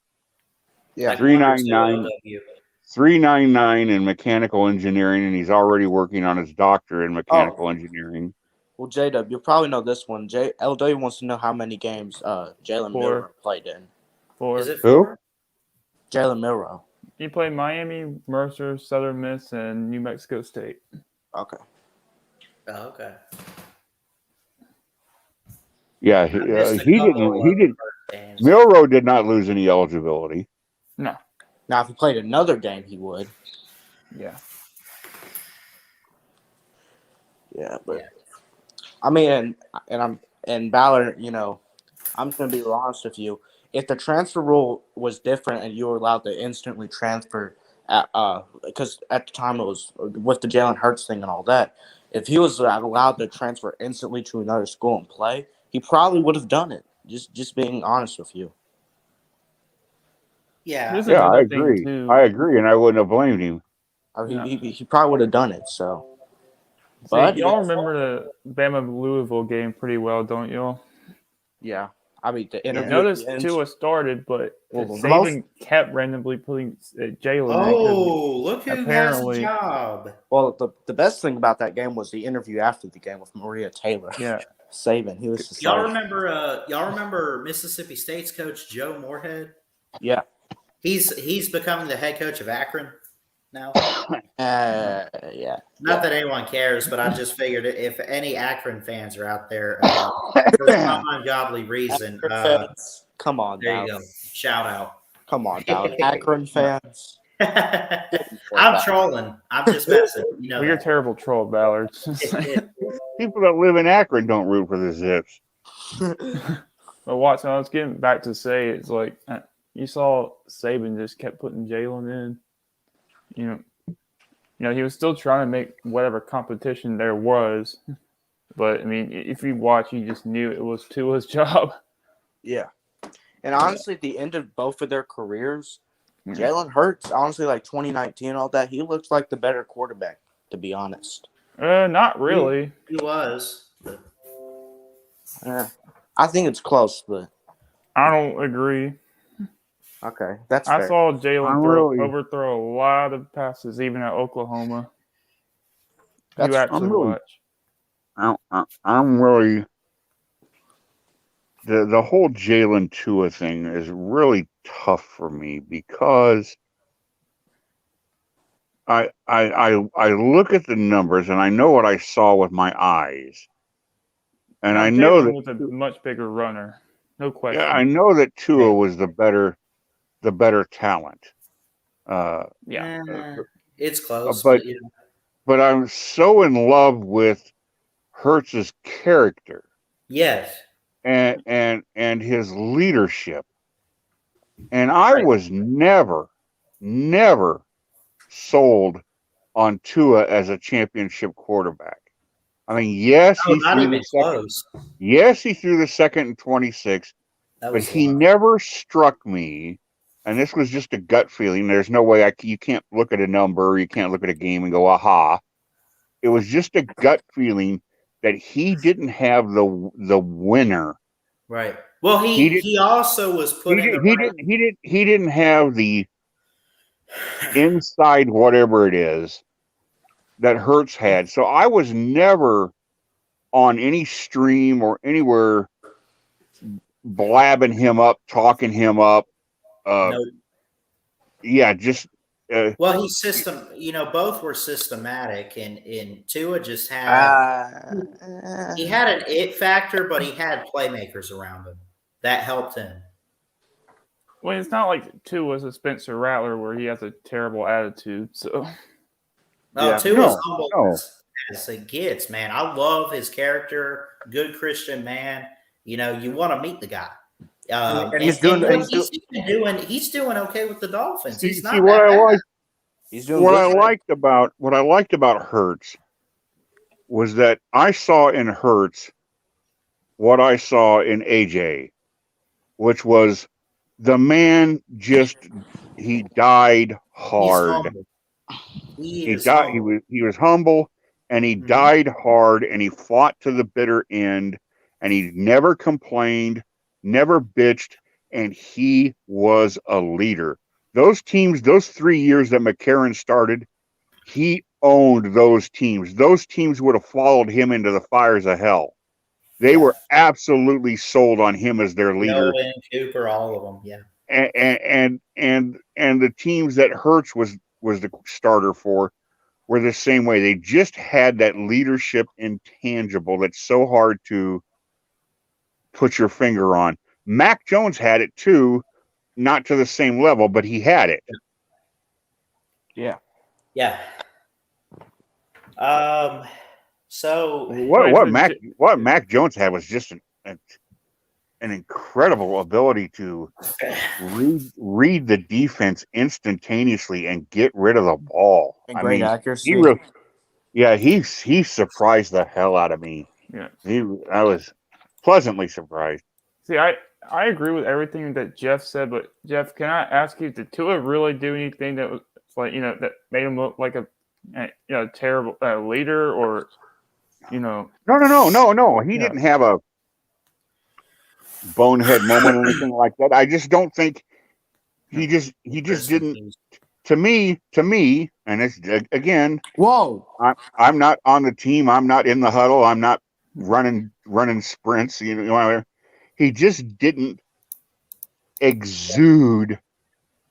Yeah,
399 in mechanical engineering, and he's already working on his doctorate in mechanical engineering.
Well, J-Dub, you'll probably know this one. LW wants to know how many games Jalen Milroe played in.
4.
Is it
4?
Jalen Milroe.
He played Miami, Mercer, Southern Miss, and New Mexico State.
Okay.
Oh, okay.
Yeah, he didn't. Milroe did not lose any eligibility.
No.
Now, if he played another game, he would.
Yeah.
Yeah, but I mean, and Ballard, I'm just gonna be real honest with you. If the transfer rule was different and you were allowed to instantly transfer, because at the time it was with the Jalen Hurts thing and all that, if he was allowed to transfer instantly to another school and play, he probably would have done it. Just being honest with you.
Yeah,
I agree. I agree, and I wouldn't have blamed him.
He probably would have done it. So,
but y'all remember the Bama Louisville game pretty well, don't y'all?
Yeah, I mean, the interview.
Notice Tua started, but Saban kept randomly putting Jalen.
Oh, look who has the job.
Well, the best thing about that game was the interview after the game with Maria Taylor.
Yeah,
Saban. He was.
Y'all remember Mississippi State's coach Joe Moorhead?
Yeah.
He's becoming the head coach of Akron now.
Yeah.
Not that anyone cares, but I just figured if any Akron fans are out there for some ungodly reason,
come on,
there you go. Shout out.
Come on, down. Akron fans.
I'm trolling. I'm just messing.
You're a terrible troll, Ballard.
People that live in Akron don't root for the Zips.
But Watson, I was getting back to say, it's like you saw Saban just kept putting Jalen in. He was still trying to make whatever competition there was. But, I mean, if you watch, you just knew it was Tua's job.
Yeah. And honestly, at the end of both of their careers, Jalen Hurts, honestly, like 2019 and all that, he looks like the better quarterback, to be honest.
Not really.
He was.
I think it's close, but
I don't agree.
Okay, that's fair.
I saw Jalen overthrow a lot of passes, even at Oklahoma. I'm
really the whole Jalen Tua thing is really tough for me because I look at the numbers and I know what I saw with my eyes, and I know that
was a much bigger runner, no question.
Yeah, I know that Tua was the better talent.
It's close,
but I'm so in love with Hurts's character.
Yes.
And his leadership. And I was never sold on Tua as a championship quarterback. I mean, yes,
Oh,
he
not
threw
even
the second.
close.
Yes, he threw the second and 26,
That
but
was
he
long.
never struck me. And this was just a gut feeling. There's no way you can't look at a number, you can't look at a game and go, aha. It was just a gut feeling that he didn't have the winner.
Right. Well, he also was put in the right.
He didn't have the inside whatever it is that Hurts had. So I was never on any stream or anywhere blabbing him up, talking him up.
Nope.
Yeah, just.
Well, both were systematic, and Tua just had he had an it factor, but he had playmakers around him that helped him.
Well, it's not like Tua was a Spencer Rattler where he has a terrible attitude. So,
Tua's humble as it gets, man. I love his character. Good Christian man. You want to meet the guy.
And he's doing
okay with the Dolphins. He's not
see what I liked.
He's doing
what
good.
I liked about Hurts was that I saw in Hurts what I saw in AJ, which was the man he died hard. He was humble, and he died hard, and he fought to the bitter end, and he never complained, never bitched, and he was a leader. Those teams, those 3 years that McCarron started, he owned those teams. Those teams would have followed him into the fires of hell. They were absolutely sold on him as their leader.
Nolan, Cooper, all of them, yeah.
And the teams that Hurts was the starter for were the same way. They just had that leadership intangible that's so hard to put your finger on. Mac Jones had it too, not to the same level, but he had it.
Yeah. So
what Mac Jones had was just an incredible ability to read the defense instantaneously and get rid of the ball.
And great accuracy.
He surprised the hell out of me.
Yeah.
I was pleasantly surprised.
See, I agree with everything that Jeff said, but Jeff, can I ask you, did Tua really do anything that was like, that made him look like a terrible leader, or No.
He didn't have a bonehead moment or anything like that. I just don't think he just didn't. To me, and it's again.
Whoa!
I'm not on the team. I'm not in the huddle. I'm not running sprints. He just didn't exude.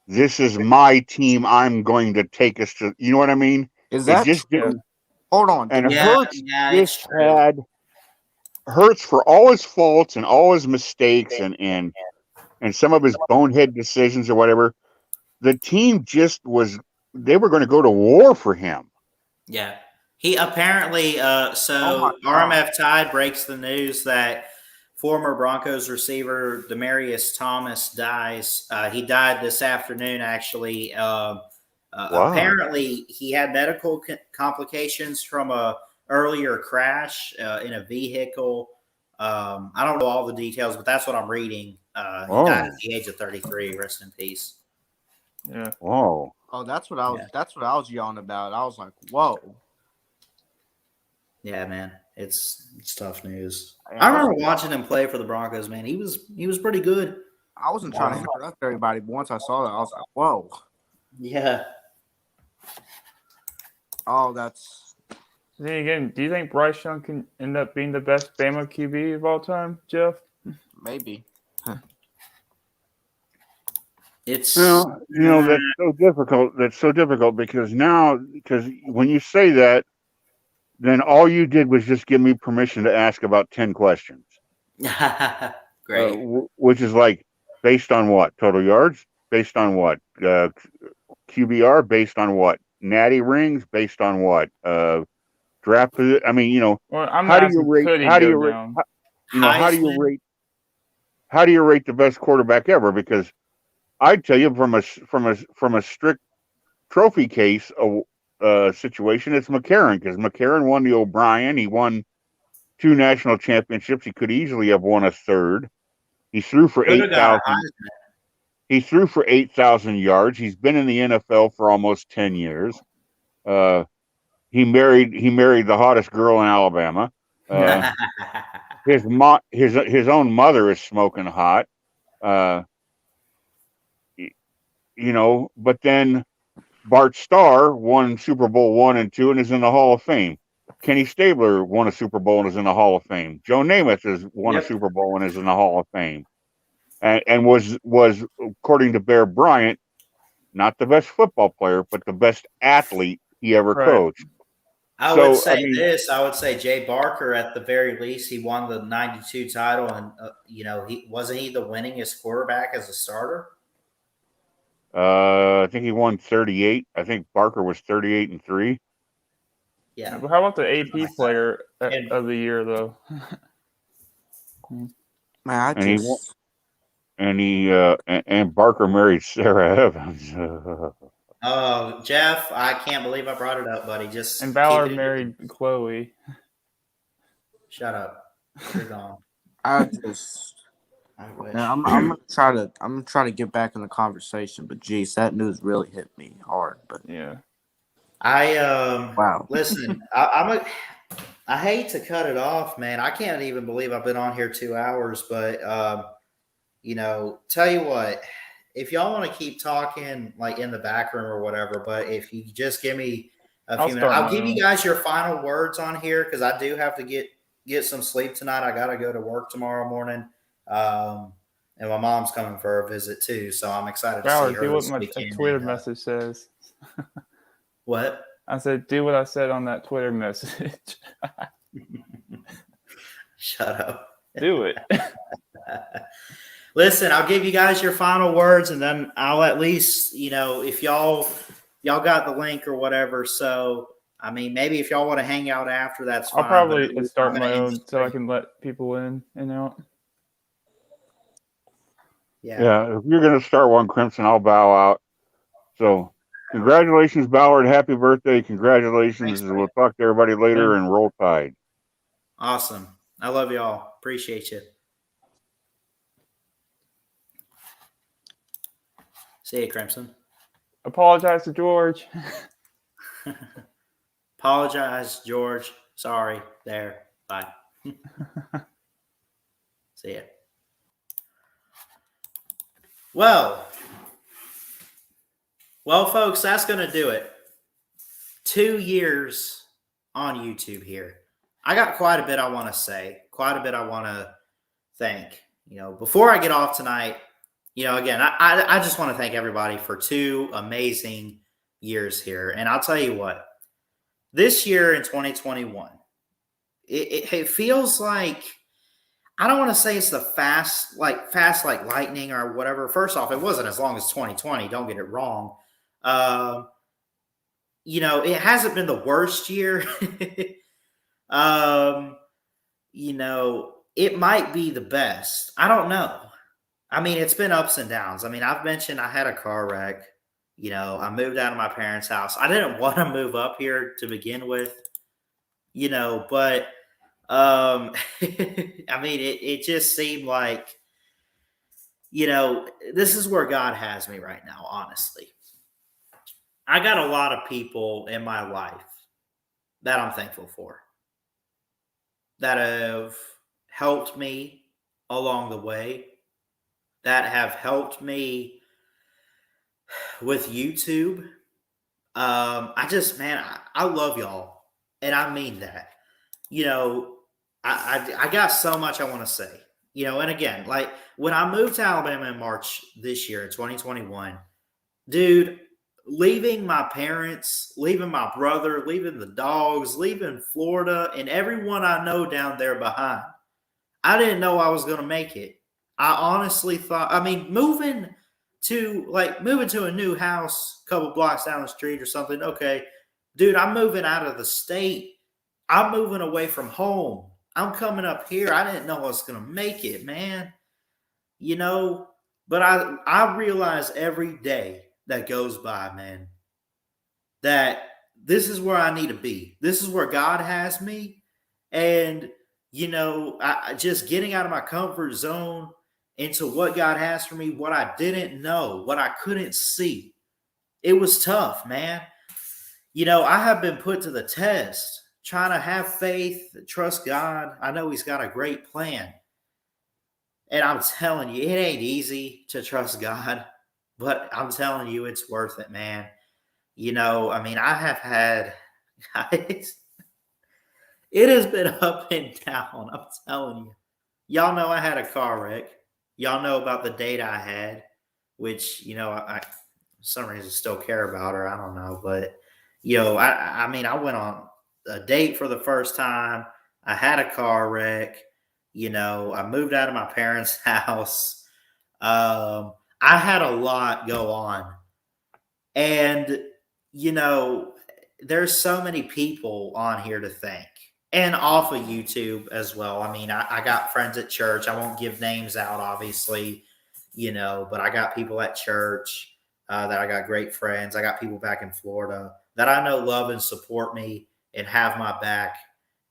This is my team. I'm going to take us to. You know what I mean?
Is that
just
true? Hold on.
And Hurts just had Hurts, for all his faults and all his mistakes and some of his bonehead decisions or whatever. The team just was. They were going to go to war for him.
Yeah, he apparently. RMF Tide breaks the news that former Broncos receiver Demaryius Thomas dies. He died this afternoon, actually. Apparently, he had medical complications from a earlier crash in a vehicle. I don't know all the details, but that's what I'm reading. He died at the age of 33. Rest in peace.
Yeah.
Whoa.
Oh, that's what I was. Yeah. That's what I was yelling about. I was like, "Whoa."
Yeah, man, it's tough news. I remember watching him play for the Broncos. Man, he was pretty good.
I wasn't trying to interrupt everybody, but once I saw that, I was like, "Whoa."
Yeah.
Oh, that's.
Then again, do you think Bryce Young can end up being the best Bama QB of all time, Jeff?
Maybe.
It's
that's so difficult. That's so difficult because when you say that, then all you did was just give me permission to ask about 10 questions.
Great.
Which is like based on what? Total yards? Based on what? QBR? Based on what? Natty rings? Based on what? Draft position? I mean,
well, I'm
how do you rate? How do you rate? How do you rate the best quarterback ever? Because I'd tell you from a strict trophy case situation. It's McCarron, because McCarron won the O'Brien. He won 2 national championships. He could easily have won a third. He threw for 8,000. He threw for 8,000 yards. He's been in the NFL for almost 10 years. He married the hottest girl in Alabama. His own mother is smoking hot. But then Bart Starr won Super Bowl 1 and 2 and is in the Hall of Fame. Kenny Stabler won a Super Bowl and is in the Hall of Fame. Joe Namath has won a Super Bowl and is in the Hall of Fame. And was according to Bear Bryant, not the best football player, but the best athlete he ever coached.
I would say Jay Barker, at the very least, he won the 92 title, and he wasn't he the winningest quarterback as a starter?
I think he won 38. I think Barker was 38-3.
Yeah.
But how about the AP player of the year, though?
Man, and Barker married Sarah Evans.
Oh, Jeff, I can't believe I brought it up, buddy.
And Ballard married Chloe.
Shut up. You're gone.
I wish. I'm gonna try to get back in the conversation, but geez, that news really hit me hard. But
yeah,
wow.
Listen, I hate to cut it off, man. I can't even believe I've been on here 2 hours, but tell you what, if y'all want to keep talking like in the back room or whatever, but if you just give me a few minutes, I'll give you guys your final words on here, because I do have to get some sleep tonight. I gotta go to work tomorrow morning. And my mom's coming for a visit too, so I'm excited to see her.
Do what my Twitter message says.
What?
I said, do what I said on that Twitter message.
Shut up.
Do it.
Listen, I'll give you guys your final words, and then I'll at least, if y'all got the link or whatever. So, I mean, maybe if y'all want to hang out after, that's fine.
I'll probably start my own so I can let people in and out.
Yeah, if you're going to start one, Crimson, I'll bow out. So, congratulations, Ballard. Happy birthday. Congratulations. Thanks, we'll talk to everybody later, and roll tide.
Awesome. I love y'all. Appreciate you. See you, Crimson.
Apologize to George.
Apologize, George. Sorry. There. Bye. See ya. Well, folks, that's going to do it. 2 years on YouTube here. I got quite a bit I want to say, quite a bit I want to thank. Before I get off tonight, again, I just want to thank everybody for 2 amazing years here. And I'll tell you what, this year in 2021, it feels like, I don't want to say it's the fast like lightning or whatever. First off, it wasn't as long as 2020. Don't get it wrong. It hasn't been the worst year. It might be the best. I don't know. I mean, it's been ups and downs. I mean, I've mentioned I had a car wreck. I moved out of my parents' house. I didn't want to move up here to begin with, but I mean, it just seemed like, this is where God has me right now, honestly. I got a lot of people in my life that I'm thankful for, that have helped me along the way, that have helped me with YouTube. I love y'all, and I mean that. I got so much I want to say, and again, like when I moved to Alabama in March this year in 2021, dude, leaving my parents, leaving my brother, leaving the dogs, leaving Florida and everyone I know down there behind. I didn't know I was going to make it. I honestly thought, moving to a new house a couple blocks down the street or something. Okay, dude, I'm moving out of the state. I'm moving away from home. I'm coming up here. I didn't know I was going to make it, man. But I realize every day that goes by, man, that this is where I need to be. This is where God has me. And, I just getting out of my comfort zone into what God has for me, what I didn't know, what I couldn't see. It was tough, man. I have been put to the test trying to have faith, trust God. I know He's got a great plan. And I'm telling you, it ain't easy to trust God, but I'm telling you, it's worth it, man. I have had, guys, it has been up and down. I'm telling you. Y'all know I had a car wreck. Y'all know about the date I had, which, I for some reason still care about her. I don't know. But, I went on a date for the first time. I had a car wreck. I moved out of my parents' house. I had a lot go on. And, there's so many people on here to thank. And off of YouTube as well. I got friends at church. I won't give names out, obviously, but I got people at church that I got great friends. I got people back in Florida that I know love and support me and have my back.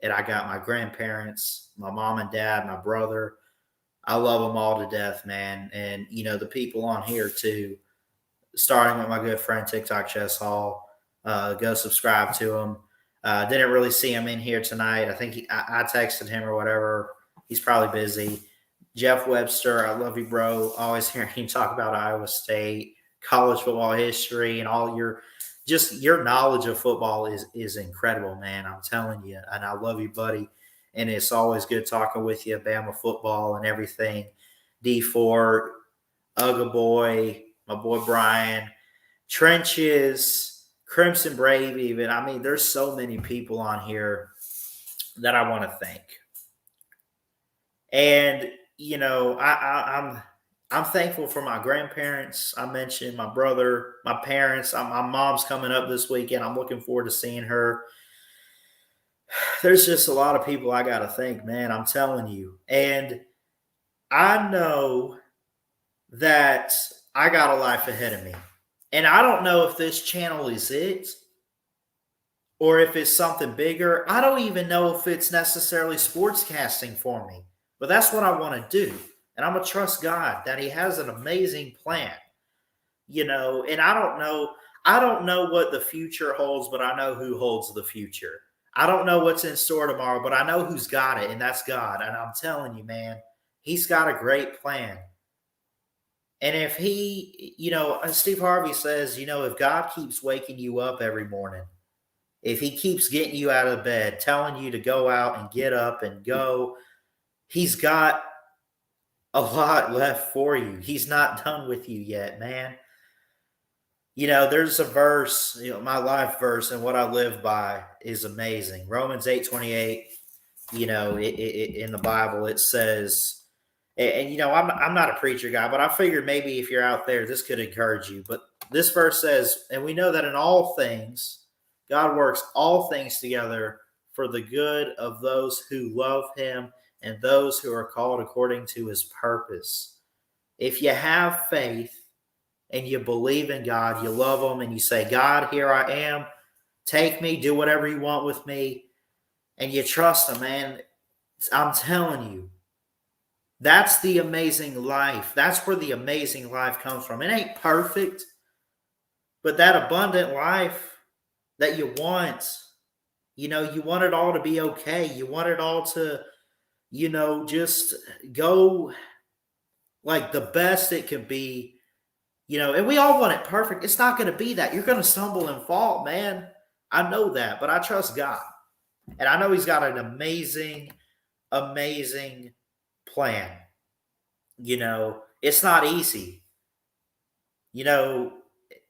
And I got my grandparents, my mom and dad, my brother. I love them all to death, man. And, the people on here too, starting with my good friend TikTok Chess Hall. Go subscribe to him. Didn't really see him in here tonight. I think I texted him or whatever. He's probably busy. Jeff Webster, I love you, bro. Always hearing you talk about Iowa State, college football history, and all your knowledge of football is incredible, man. I'm telling you. And I love you, buddy. And it's always good talking with you, Bama football and everything. D4, Ugga Boy, my boy Brian, Trenches, Crimson Brave, even. There's so many people on here that I want to thank. And, I'm thankful for my grandparents. I mentioned my brother, my parents. My mom's coming up this weekend. I'm looking forward to seeing her. There's just a lot of people I got to thank, man. I'm telling you. And I know that I got a life ahead of me. And I don't know if this channel is it or if it's something bigger. I don't even know if it's necessarily sportscasting for me. But that's what I want to do. And I'm going to trust God that He has an amazing plan. And I don't know what the future holds, but I know who holds the future. I don't know what's in store tomorrow, but I know who's got it, and that's God. And I'm telling you, man, He's got a great plan. And if He, Steve Harvey says, if God keeps waking you up every morning, if He keeps getting you out of bed, telling you to go out and get up and go, He's got a lot left for you. He's not done with you yet, man. There's a verse, my life verse, and what I live by is amazing. Romans 8:28, in the Bible, it says, and I'm not a preacher guy, but I figured maybe if you're out there, this could encourage you. But this verse says, and we know that in all things, God works all things together for the good of those who love Him and those who are called according to His purpose. If you have faith and you believe in God, you love Him, and you say, God, here I am, take me, do whatever you want with me, and you trust Him, man, I'm telling you, that's the amazing life. That's where the amazing life comes from. It ain't perfect, but that abundant life that you want, you want it all to be okay. You want it all to, just go like the best it can be, and we all want it perfect. It's not going to be that. You're going to stumble and fall, man. I know that, but I trust God. And I know He's got an amazing, amazing plan. It's not easy,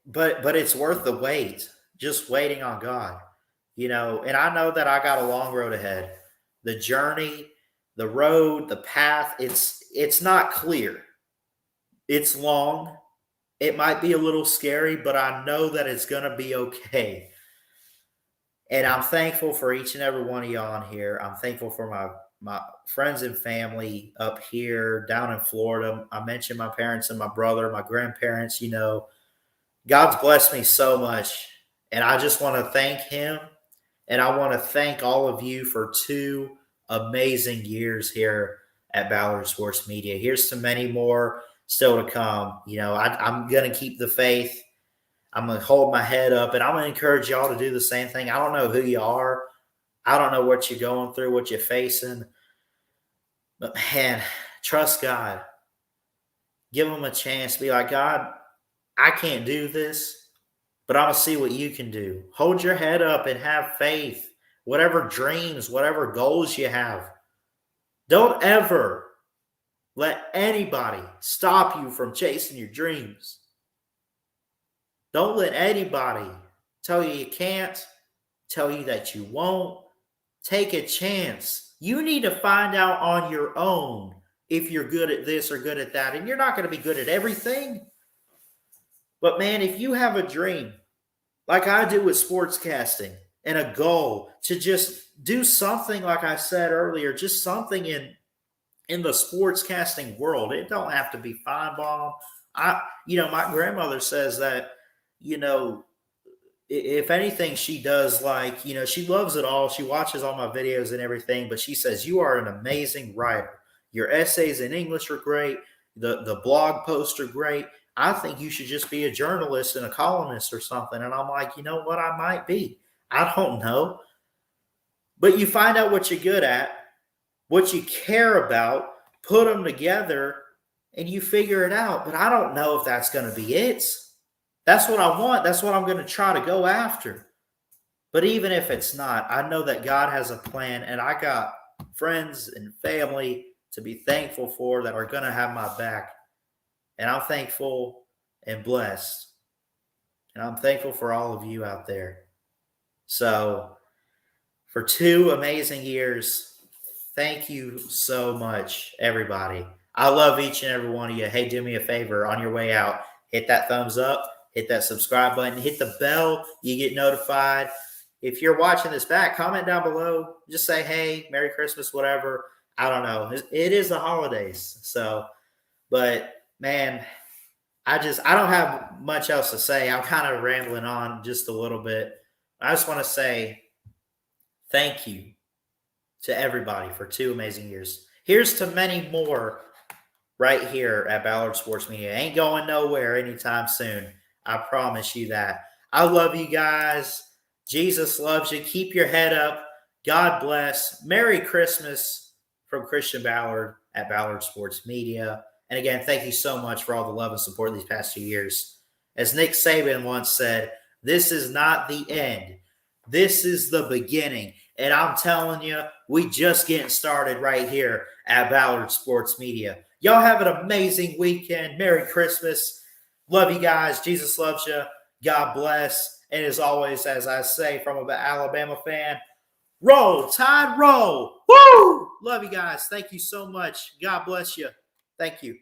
but it's worth the wait, just waiting on God, and I know that I got a long road ahead. The journey, the road, the path, it's not clear. It's long. It might be a little scary, but I know that it's going to be okay. And I'm thankful for each and every one of you on here. I'm thankful for my friends and family up here, down in Florida. I mentioned my parents and my brother, my grandparents. God's blessed me so much. And I just want to thank him. And I want to thank all of you for 2 amazing years here at Ballard Sports Media. Here's to many more still to come. You know, I'm going to keep the faith. I'm going to hold my head up, and I'm going to encourage y'all to do the same thing. I don't know who you are. I don't know what you're going through, what you're facing. But, man, trust God. Give him a chance. Be like, God, I can't do this, but I'm going to see what you can do. Hold your head up and have faith. Whatever dreams, whatever goals you have. Don't ever let anybody stop you from chasing your dreams. Don't let anybody tell you can't, tell you that you won't. Take a chance. You need to find out on your own if you're good at this or good at that. And you're not going to be good at everything. But man, if you have a dream, like I do with sportscasting, and a goal to just do something, like I said earlier, just something in the sportscasting world. It don't have to be fine ball. My grandmother says that, if anything, she does she loves it all. She watches all my videos and everything, but she says, you are an amazing writer. Your essays in English are great. The blog posts are great. I think you should just be a journalist and a columnist or something. And I'm like, you know what? I might be. I don't know. But you find out what you're good at, what you care about, put them together, and you figure it out. But I don't know if that's going to be it. That's what I want. That's what I'm going to try to go after. But even if it's not, I know that God has a plan, and I got friends and family to be thankful for that are going to have my back. And I'm thankful and blessed. And I'm thankful for all of you out there. So, for 2 amazing years, thank you so much, everybody. I love each and every one of you. Hey, do me a favor on your way out. Hit that thumbs up. Hit that subscribe button. Hit the bell. You get notified. If you're watching this back, comment down below. Just say, hey, Merry Christmas, whatever. I don't know. It is the holidays. So, but, man, I don't have much else to say. I'm kind of rambling on just a little bit. I just want to say thank you to everybody for 2 amazing years. Here's to many more right here at Ballard Sports Media. Ain't going nowhere anytime soon. I promise you that. I love you guys. Jesus loves you. Keep your head up. God bless. Merry Christmas from Christian Ballard at Ballard Sports Media. And again, thank you so much for all the love and support these past 2 years. As Nick Saban once said, this is not the end. This is the beginning. And I'm telling you, we just getting started right here at Ballard Sports Media. Y'all have an amazing weekend. Merry Christmas. Love you guys. Jesus loves you. God bless. And as always, as I say from an Alabama fan, roll, Tide, roll. Woo! Love you guys. Thank you so much. God bless you. Thank you.